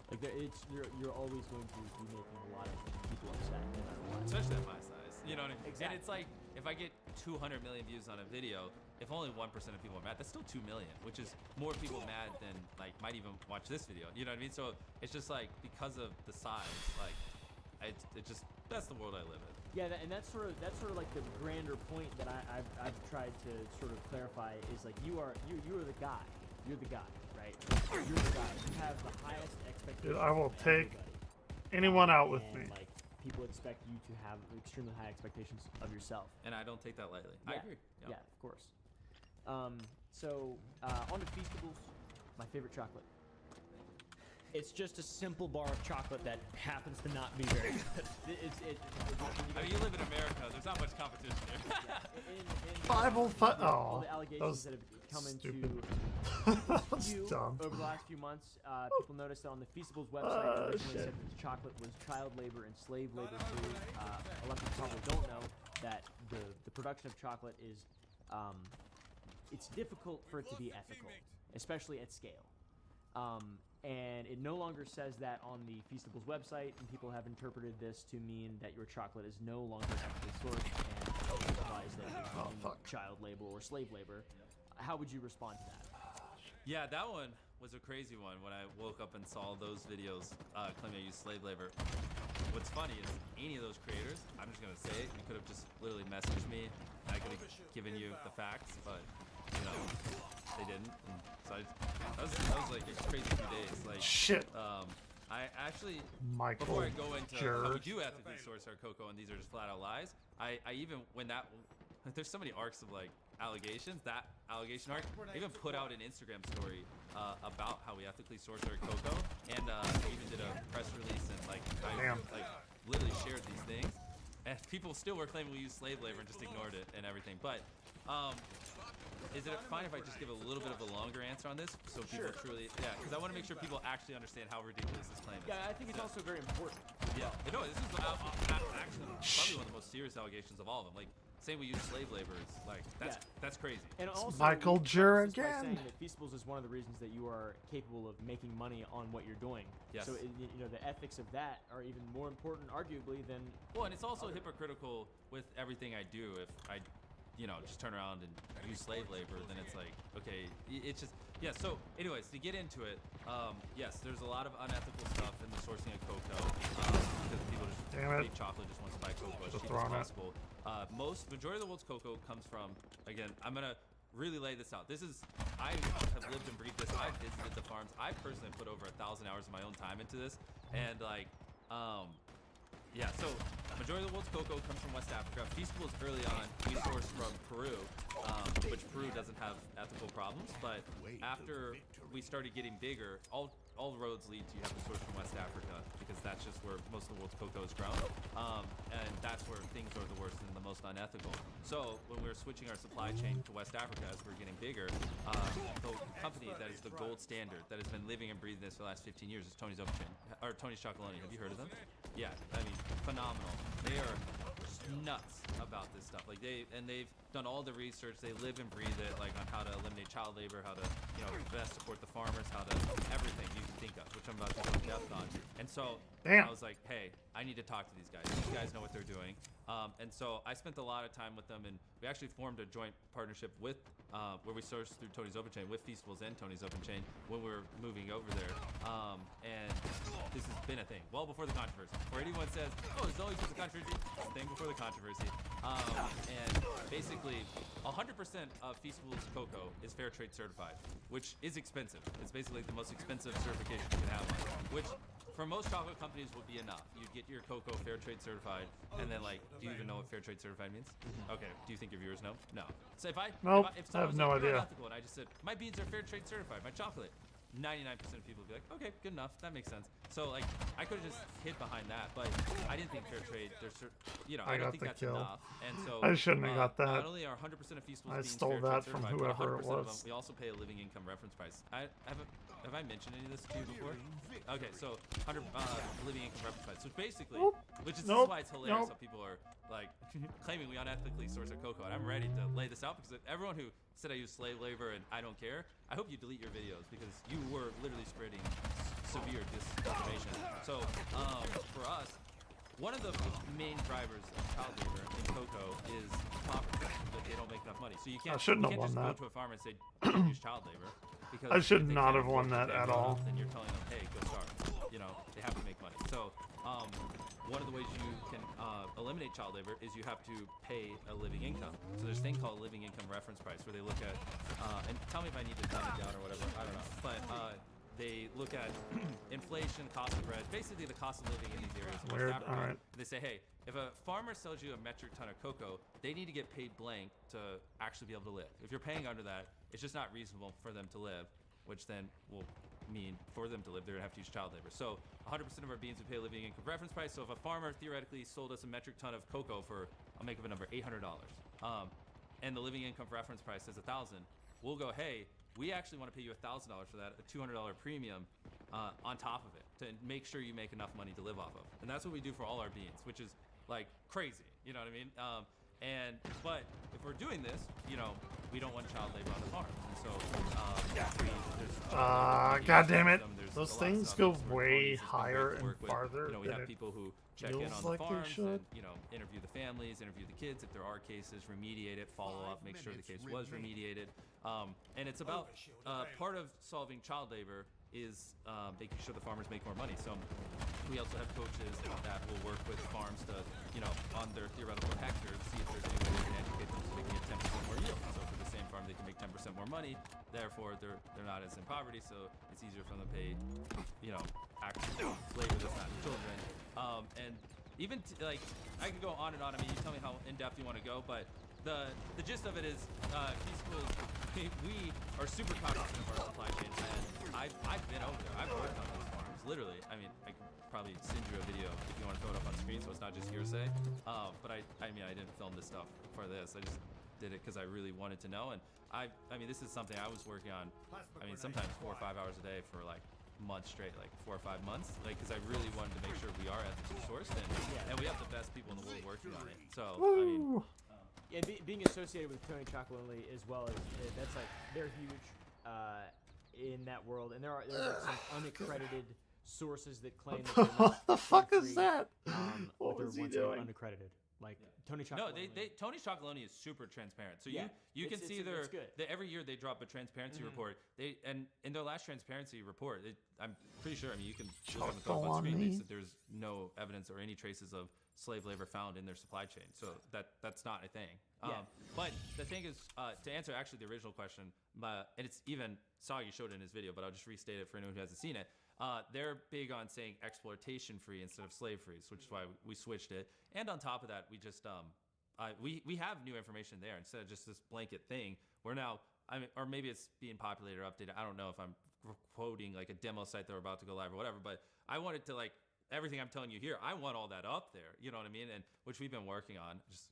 Like, you're always going to be making a lot of people upset, no matter what. Especially at my size, you know what I mean? Exactly. And it's like, if I get 200 million views on a video, if only 1% of people are mad, that's still 2 million, which is more people mad than like might even watch this video. You know what I mean? So it's just like, because of the size, like it just, that's the world I live in. Yeah, and that's sort of like the grander point that I've tried to sort of clarify is like you are the guy. You're the guy, right? You're the guy. You have the highest expectations. Dude, I will of take everybody. anyone out with And, me. like, people expect you to have extremely high expectations of yourself. And I don't take that lightly. I agree. Yeah, of course. So on to Feastables, my favorite chocolate. It's just a simple bar of chocolate that happens to not be very good. I mean, you live in America. There's not much competition here. All the that allegations was that have come stupid. into That's view dumb. over the last few months, people noticed that on the Feastables website, it originally said that the chocolate was child labor and slave labor free. A lot of people probably don't know that the production of chocolate is, it's difficult for it to be ethical, especially at scale. And it no longer says that on the Feastables website, and people have interpreted this to mean that your chocolate is no longer ethically sourced and it implies that you're using child labor or slave labor. How would you respond to that? Yeah, that one was a crazy one when I woke up and saw those videos claiming I used slave labor. What's funny is any of those creators, I'm just gonna say it, you could have just literally messaged me and I could have given you the facts, but you know, they didn't. And so that was like a crazy few days. Like Shit. I actually, Michael before I go into how we Jerk. do ethically source our cocoa and these are just flat out lies, I even when that there's so many arcs of like allegations. That allegation arc, I even put out an Instagram story about how we ethically source our cocoa, and I even did a press release and like I like literally shared these things, and people still were claiming we use slave labor and just ignored it and everything. But is it fine if I just give a little bit of a longer answer on this so people truly, because I want to make sure people actually understand how ridiculous this claim is. Yeah, I think it's also very important. Yeah, no, this is actually probably one of the most serious allegations of all of them. Like, saying we use slave labor is like that's crazy. And also, Michael we Jur preface this by again. saying that Feastables is one of the reasons that you are capable of making money on what you're doing. Yes. So you know the ethics of that are even more important, arguably, than. Well, and it's also hypocritical with everything I do. If I, you know, just turn around and use slave labor, then it's like, okay, it's just, yeah. So, anyways, to get into it, yes, there's a lot of unethical stuff in the sourcing of cocoa because people just make chocolate, just wants to buy cocoa as cheap as possible. Majority of the world's cocoa comes from, again, I'm gonna really lay this out. This is, I have lived and breathed this. I've visited the farms. I personally put over 1,000 hours of my own time into this, and like, yeah, so majority of the world's cocoa comes from West Africa. Feastables early on, we sourced from Peru, which Peru doesn't doesn't have ethical problems, but after we started getting bigger, all roads lead to you have to source from West Africa because that's just where most of the world's cocoa is grown, and that's where things are the worst and the most unethical. So when we were switching our supply chain to West Africa as we were getting bigger, the company that is the gold standard that has been living and breathing this for the last 15 years is Tony's Open Chain, or Tony's Chocolonely. Have you heard of them? Yeah, I mean, phenomenal. They are nuts about this stuff. Like they've done all the research. They live and breathe it, like on how to eliminate child labor, how to best support the farmers, how to everything you can think of, which I'm about to go in depth on. And so I was like, hey, I need to talk to these guys. These guys know what they're doing. And so I spent a lot of time with them, and we actually formed a joint partnership with where we sourced through Tony's Open Chain with Feastables and Tony's Open Chain when we were moving over there. And this has been a thing well before the controversy. Before anyone says, oh, it's always just a controversy, it's a thing before the controversy. And basically, 100% of Feastables cocoa is fair trade certified, which is expensive. It's basically the most expensive certification you can have, which for most chocolate companies would be enough. You get your cocoa fair trade certified, and then like, do you even know what fair trade certified means? Okay, do you think your viewers know? No. So if Nope, if I have someone was no like, you're idea. unethical, and I just said, my beans are fair trade certified, my chocolate, 99% of people would be like, okay, good enough, that makes sense. So like, I could have just hid behind that, but I didn't think fair trade, I don't got think the that's kill. enough. And so I shouldn't have got that. Not only are 100% of Feastables I beans stole fair trade that from certified, but whoever it 100% of was. them, we also pay a living income reference price. Have I mentioned any of this to you before? Okay, so 100 living income reference price. So basically, which is this is why it's hilarious how people are like claiming we unethically source our cocoa. And I'm ready to lay this out because everyone who said I use slave labor and I don't care, I hope you delete your videos because you were literally spreading severe disinformation. So for us, one of the main drivers of child labor in cocoa is poverty, that they don't make enough money. So you can't, shouldn't you have can't won just that. go to a farmer and say, don't use child labor. Because I should if they not can't have won afford to that pay at well all. enough, then you're telling them, hey, go starve. They have to make money. So one of the ways you can eliminate child labor is you have to pay a living income. So there's a thing called living income reference price where they look at, and tell me if I need to dumb it down or whatever, I don't know. But they look at inflation, cost of bread, basically the cost of living in these areas. Weird, West Africa. alright. And they say, hey, if a farmer sells you a metric ton of cocoa, they need to get paid blank to actually be able to live. If you're paying under that, it's just not reasonable for them to live, which then will mean for them to live, they're gonna have to use child labor. So 100% of our beans would pay a living income reference price. So if a farmer theoretically sold us a metric ton of cocoa for, I'll make up a number, $800, and the living income reference price is $1,000, we'll go, hey, we actually want to pay you $1,000 for that, a $200 premium on top of it to make sure you make enough money to live off of. And that's what we do for all our beans, which is like crazy, you know what I mean? But if we're doing this, we don't want child labor on the farms. And so, God damn it. There's Those a lot of things stuff. go There's way ponies, it's been great higher to and work with. farther We than have it people who check in feels on like the they farms should. and, interview the families, interview the kids. If there are cases, remediate it, follow up, make sure the case was remediated. And it's about part of solving child labor is making sure the farmers make more money. So we also have coaches that will work with farms to, on their theoretical hectares, see if there's any way they can educate them so they can get 10% more yield. So for the same farm, they can make 10% more money. Therefore, they're not as in poverty, so it's easier for them to pay, actual labor that's not children. And even like I could go on and on. I mean, you tell me how in depth you want to go, but the gist of it is, Feastables, we are super cognizant of our supply chain, and I've been over there. I've worked on those farms, literally. I mean, I could probably send you a video if you want to throw it up on screen, so it's not just hearsay. But I didn't film this stuff for this. I just did it because I really wanted to know, and I mean, this is something I was working on. I mean, sometimes 4 or 5 hours a day for like months straight, like 4 or 5 months, like because I really wanted to make sure we are ethically sourced, and we have the best people in the world working on it. So I mean. Yeah, being associated with Tony Chocolonely as well as that's like they're huge in that world, and there's like some unaccredited sources that claim that they're not What the fuck is free, that? but What they're was he once again doing? unaccredited. Like Tony No, Chocolonely. Tony's Chocolonely is super transparent. So Yeah, you can see it's good. every year they drop a transparency report. And in their last transparency report, I'm pretty sure. I mean, you can look on the top on screen. They Chocolonely? said there's no evidence or any traces of slave labor found in their supply chain. So that's not a thing. But the thing is, to answer actually the original question, and it's even Sagi showed it in his video, but I'll just restate it for anyone who hasn't seen it. They're big on saying exploitation free instead of slave free, which is why we switched it. And on top of that, we just we have new information there instead of just this blanket thing. We're now, I mean, or maybe it's being populated or updated. I don't know if I'm quoting like a demo site that we're about to go live or whatever, but I wanted to like everything I'm telling you here. I want all that up there. You know what I mean? And which we've been working on. Just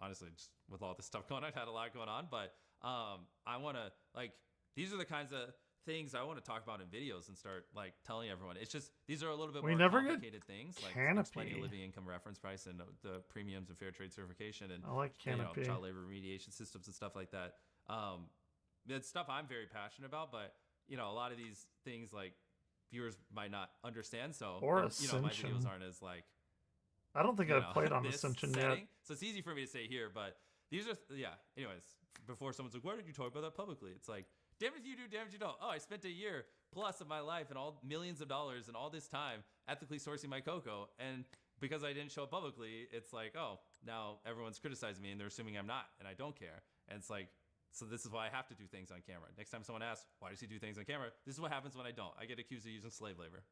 honestly, just with all this stuff going on, I've had a lot going on, but I want to like these are the kinds of things I want to talk about in videos and start like telling everyone. It's just these are a little bit more complicated things, like explaining living income reference price and the premiums and fair trade certification and I like Canopy. child labor remediation systems and stuff like that. It's stuff I'm very passionate about, but a lot of these things like viewers might not understand. So Or my Ascension. videos aren't as like I don't think I've played on this Ascension setting. yet. So it's easy for me to say here, but these are anyways, before someone's like, why did you talk about that publicly? It's like, damn if you do, damn if you don't. Oh, I spent a year plus of my life and all millions of dollars and all this time ethically sourcing my cocoa, and because I didn't show it publicly, it's like, oh, now everyone's criticizing me and they're assuming I'm not, and I don't care. And it's like, so this is why I have to do things on camera. Next time someone asks, why does he do things on camera? This is what happens when I don't. I get accused of using slave labor.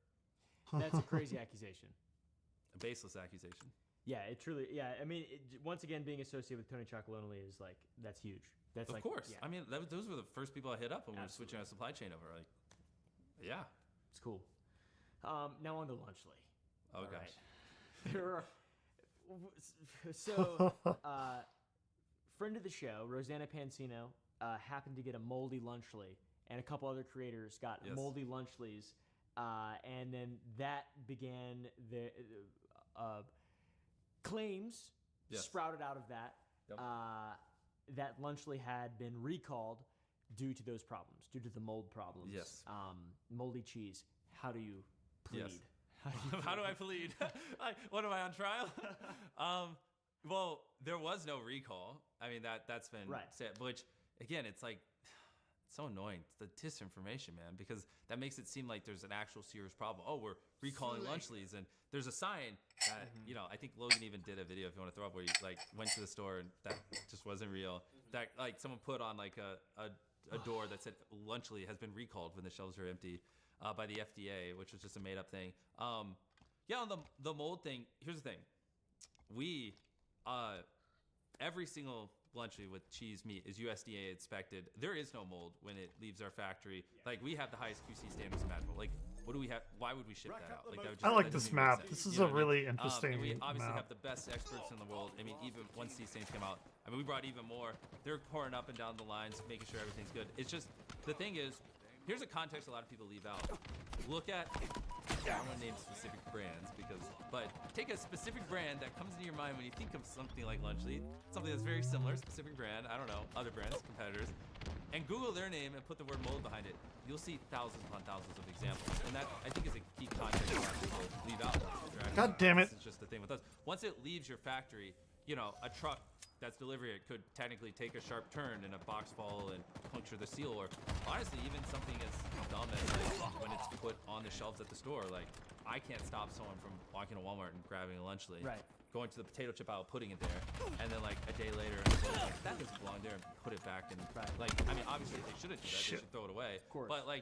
That's a crazy accusation. A baseless accusation. Yeah, it truly. Yeah, I mean, once again, being associated with Tony Chocolonely is like that's huge. That's Of like, course. yeah, I mean, those were the first people I hit up when we were Absolutely. switching our supply chain over. Like, yeah. it's cool. Now on to Lunchly. Oh, All gosh. right. There are, so, friend of the show, Rosanna Pansino, happened to get a moldy Lunchly, and a couple other creators got Yes. moldy Lunchlies, and then that began the claims Yes. sprouted out of that. Yep. That Lunchly had been recalled due to those problems, due to the mold problems. Yes. Moldy cheese. How do you plead? Yes. How do I plead? What am I on trial? Well, there was no recall. I mean, that's been Right. said, which again, it's like it's so annoying. It's the disinformation, man, because that makes it seem like there's an actual serious problem. Oh, we're recalling Lunchlies, and there's a sign that I think Logan even did a video if you want to throw up where he like went to the store and that just wasn't real. That like someone put on like a door that said Lunchly has been recalled when the shelves are empty by the FDA, which was just a made up thing. On the mold thing, here's the thing. We every single Lunchly with cheese meat is USDA inspected. There is no mold when it leaves our factory. Like we have the highest QC standards imaginable. Like what do we have? Why would we ship that out? Like that would just, I like that this doesn't even make map. sense. This is You know a what I mean? really interesting And we obviously map. have the best experts in the world. I mean, even once these things come out, I mean, we brought even more. They're pouring up and down the lines, making sure everything's good. It's just the thing is, here's a context a lot of people leave out. Look at, I don't want to name specific brands but take a specific brand that comes into your mind when you think of something like Lunchly, something that's very similar, specific brand, I don't know, other brands, competitors, and Google their name and put the word mold behind it. You'll see thousands upon thousands of examples, and that I think is a key context a lot of people leave out. God damn it. This is just the thing with us. Once it leaves your factory, a truck that's delivering it could technically take a sharp turn in a box fall and puncture the seal, or honestly, even something as dumb as like when it's put on the shelves at the store. Like, I can't stop someone from walking to Walmart and grabbing a Lunchly, Right. going to the potato chip aisle, putting it there, and then like a day later, like, that doesn't belong there, and put it back. And Right. like, I mean, obviously they shouldn't do that. Shit. They should throw it away. Of course. But like,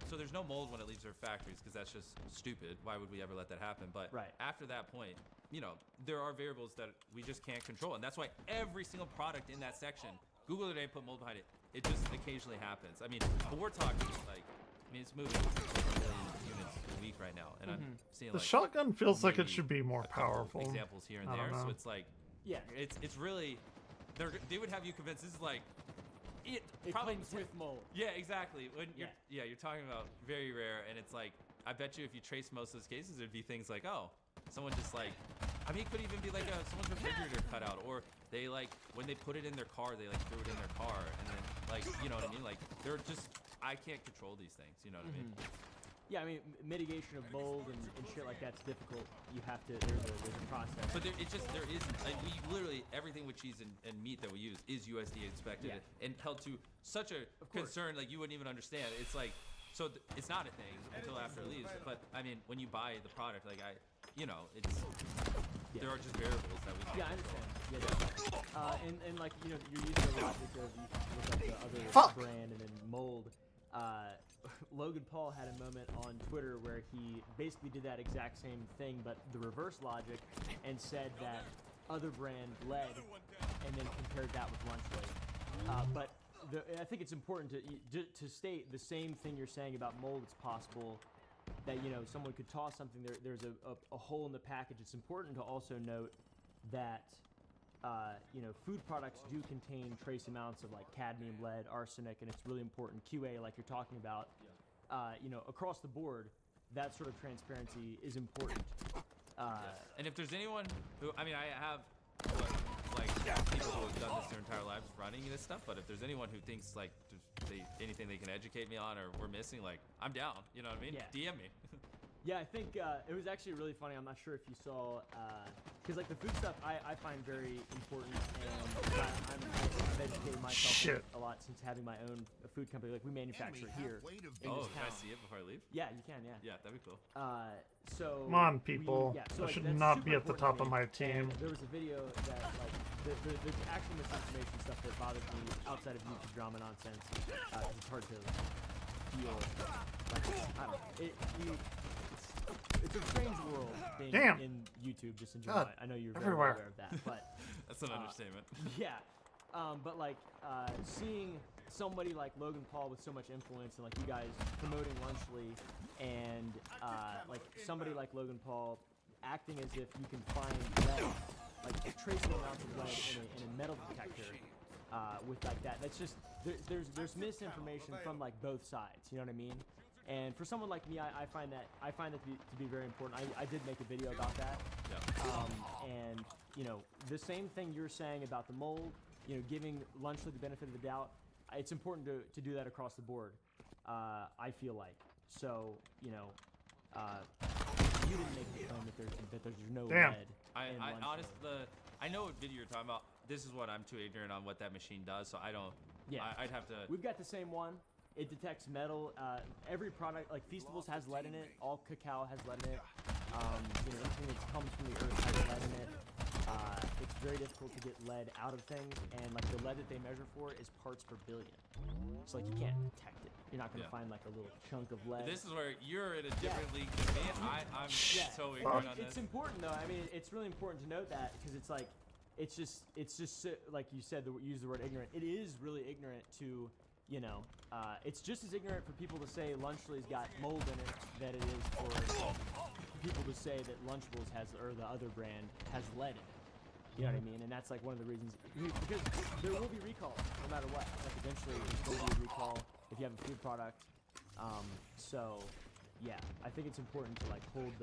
so there's no mold when it leaves their factories because that's just stupid. Why would we ever let that happen? But Right. after that point, there are variables that we just can't control, and that's why every single product in that section, Google today put mold behind it. It just occasionally happens. I mean, but we're talking like, it's moving 1 million units a week right now, and I'm seeing The like shotgun feels like it maybe should be more a couple powerful. examples here and I there. don't So know. it's like, Yeah. it's really, they would have you convinced this is like, it It probably comes with mold. yeah, exactly. When Yeah. you're talking about very rare, and it's like, I bet you if you trace most of those cases, it'd be things like, oh, someone just like, I mean, it could even be like someone's refrigerator cut out, or they like when they put it in their car, they like threw it in their car, and then like, you know what I mean? Like they're just, I can't control these things. You know what I mean? Yeah, I mean, mitigation of mold and shit like that's difficult. You have to, there's a process. But there isn't. Like, we literally everything with cheese and meat that we use is USDA inspected and held to such a concern like you wouldn't even understand. It's like, so it's not a thing until after it leaves. But I mean, when you buy the product, like it's there are just variables that we can't Yeah, I control. understand. Yeah, and like you're using the logic of you can look up the other Fuck. brand and then mold. Logan Paul had a moment on Twitter where he basically did that exact same thing, but the reverse logic, and said that other brand lead and then compared that with Lunchly. But I think it's important to state the same thing you're saying about mold. It's possible that someone could toss something there's a hole in the package. It's important to also note that food products do contain trace amounts of like cadmium, lead, arsenic, and it's really important QA, like you're talking about. Across the board, that sort of transparency is important. And if there's anyone who, I have people who have done this their entire lives running this stuff, but if there's anyone who thinks like anything they can educate me on or we're missing, like I'm down. You know what I mean? Yeah. DM me. Yeah, I think it was actually really funny. I'm not sure if you saw, because like the food stuff I find very important, and I've educated myself a lot since having my own food company. Like we manufacture here in this Can I town. see it before I leave? Yeah, you can. Yeah, that'd be cool. So Come on, people. so, I like, should that's not super be at the top important of to me. my team. And there was a video that like the actual misinformation stuff that bothers me outside of YouTube drama nonsense. It's hard to feel like I don't know. It's a strange world being in YouTube just in general. I know you're very everywhere. aware of that, but That's an understatement. yeah. But like seeing somebody like Logan Paul with so much influence and like you guys promoting Lunchly and like somebody like Logan Paul acting as if you can find lead, like traceable amounts of lead in a metal detector with like that. That's just there's misinformation from like both sides. You know what I mean? And for someone like me, I find that to be very important. I did make a video about that. Yeah. And the same thing you're saying about the mold, giving Lunchly the benefit of the doubt. It's important to do that across the board. I feel like so. You didn't make the claim that there's no Damn. lead. I in Lunchly. honestly, I know what video you're talking about. This is what I'm too ignorant on what that machine does, so I don't. Yeah. I'd have to. We've got the same one. It detects metal. Every product, like Feastables, has lead in it. All cacao has lead in it. Anything that comes from the earth has lead in it. It's very difficult to get lead out of things, and like the lead that they measure for is parts per billion. So like you can't detect it. You're not gonna find like a little chunk of lead. This is where you're in a different league than me. I'm so ignorant on this. It's important though. I mean, it's really important to note that because it's like, it's just so, like you said, use the word ignorant. It is really ignorant to. It's just as ignorant for people to say Lunchly's got mold in it that it is for people to say that Lunchables or the other brand has lead in it. You know what I mean? And that's like one of the reasons, because there will be recalls no matter what. Like eventually there's going to be a recall if you have a food product. So yeah, I think it's important to like hold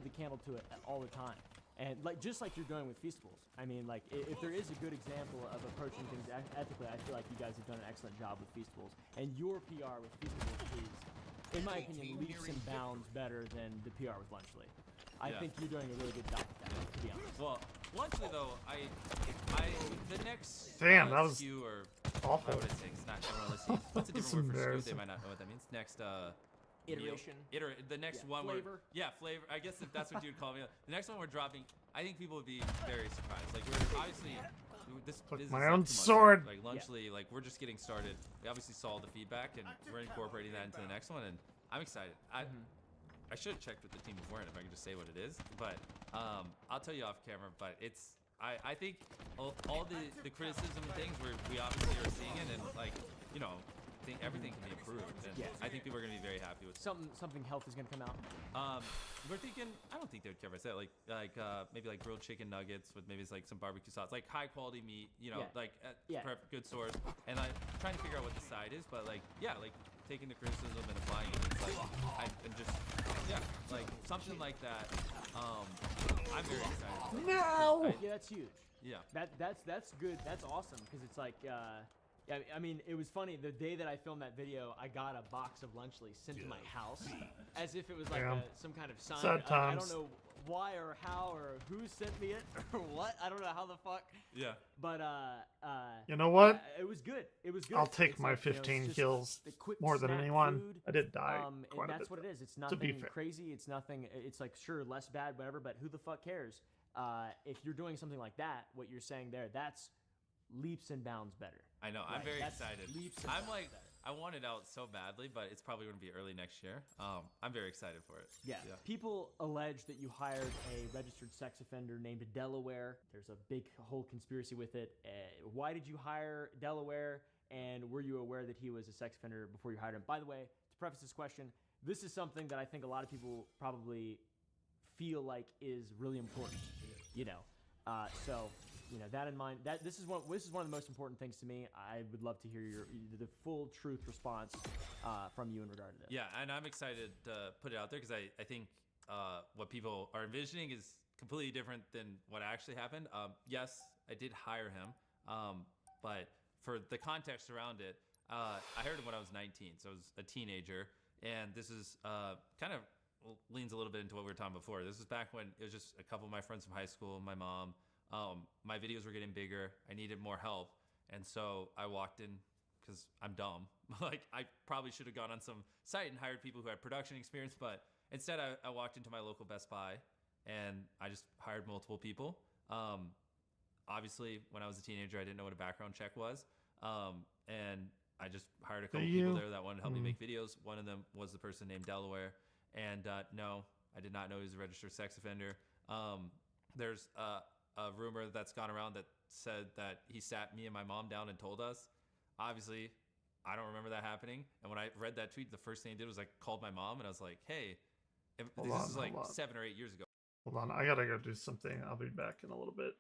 the candle to it all the time. And like just like you're doing with Feastables. I mean, like if there is a good example of approaching things ethically, I feel like you guys have done an excellent job with Feastables. And your PR with Feastables is, in my opinion, leaps and bounds better than the PR with Lunchly. I think you're doing a really good job with that, to be honest. Well, Lunchly though, the next Damn, that was SKU or awful. what would I say? It's not everyone listening. What's a different word for SKU? They might not know what that means. Next Iteration. The next one Flavor. Flavor. I guess if that's what you'd call me. The next one we're dropping, I think people would be very surprised. Like we're obviously this Took business my is own not too much, sword. Like Lunchly, like we're just getting started. We obviously saw the feedback and we're incorporating that into the next one, and I'm excited. I should have checked with the team beforehand if I could just say what it is, but I'll tell you off camera. But it's I think all the criticism and things we obviously are seeing it, and like I think everything can be improved, and I think people are gonna be very happy with Something health is gonna come out. We're thinking. I don't think they would care if I said like maybe like grilled chicken nuggets with maybe like some barbecue sauce, like high quality meat. Good source. And I'm trying to figure out what the side is, but like taking the criticism and applying it. It's like something like that. I'm very excited. No. Yeah, that's huge. Yeah. That's good. That's awesome because it's like. I mean, it was funny. The day that I filmed that video, I got a box of Lunchly sent to my house, as if it was like some kind of sign. Sad I don't times. know why or how or who sent me it or what. I don't know how the fuck. Yeah. But You know what? it was good. It was good. I'll take It's my like, it's 15 just kills the quick more than snack anyone. food, I did die and quite a that's bit. what it is. It's To be nothing fair. crazy. It's nothing. It's like sure less bad, whatever. But who the fuck cares? If you're doing something like that, what you're saying there, that's leaps and bounds better. I know. I'm Right, very that's excited. leaps and I'm bounds like, better. I want it out so badly, but it's probably going to be early next year. I'm very excited for it. Yeah. People allege that you hired a registered sex offender named Delaware. There's a big whole conspiracy with it. Why did you hire Delaware? And were you aware that he was a sex offender before you hired him? By the way, to preface this question, this is something that I think a lot of people probably feel like is really important. You know, so you know that in mind. That this is one of the most important things to me. I would love to hear the full truth response from you in regard to this. Yeah, and I'm excited to put it out there because I think what people are envisioning is completely different than what actually happened. Yes, I did hire him, but for the context around it, I hired him when I was 19, so I was a teenager, and this is kind of leans a little bit into what we were talking before. This was back when it was just a couple of my friends from high school, my mom. My videos were getting bigger. I needed more help, and so I walked in because I'm dumb. Like I probably should have gone on some site and hired people who had production experience, but instead I walked into my local Best Buy and I just hired multiple people. Obviously, when I was a teenager, I didn't know what a background check was, and I just hired a couple people there that wanted to help me make videos. One of them was the person named Delaware, and no, I did not know he was a registered sex offender. There's a rumor that's gone around that said that he sat me and my mom down and told us. Obviously, I don't remember that happening. And when I read that tweet, the first thing I did was I called my mom and I was like, hey, this is like 7 or 8 years ago. Hold on, I gotta go do something. I'll be back in a little bit.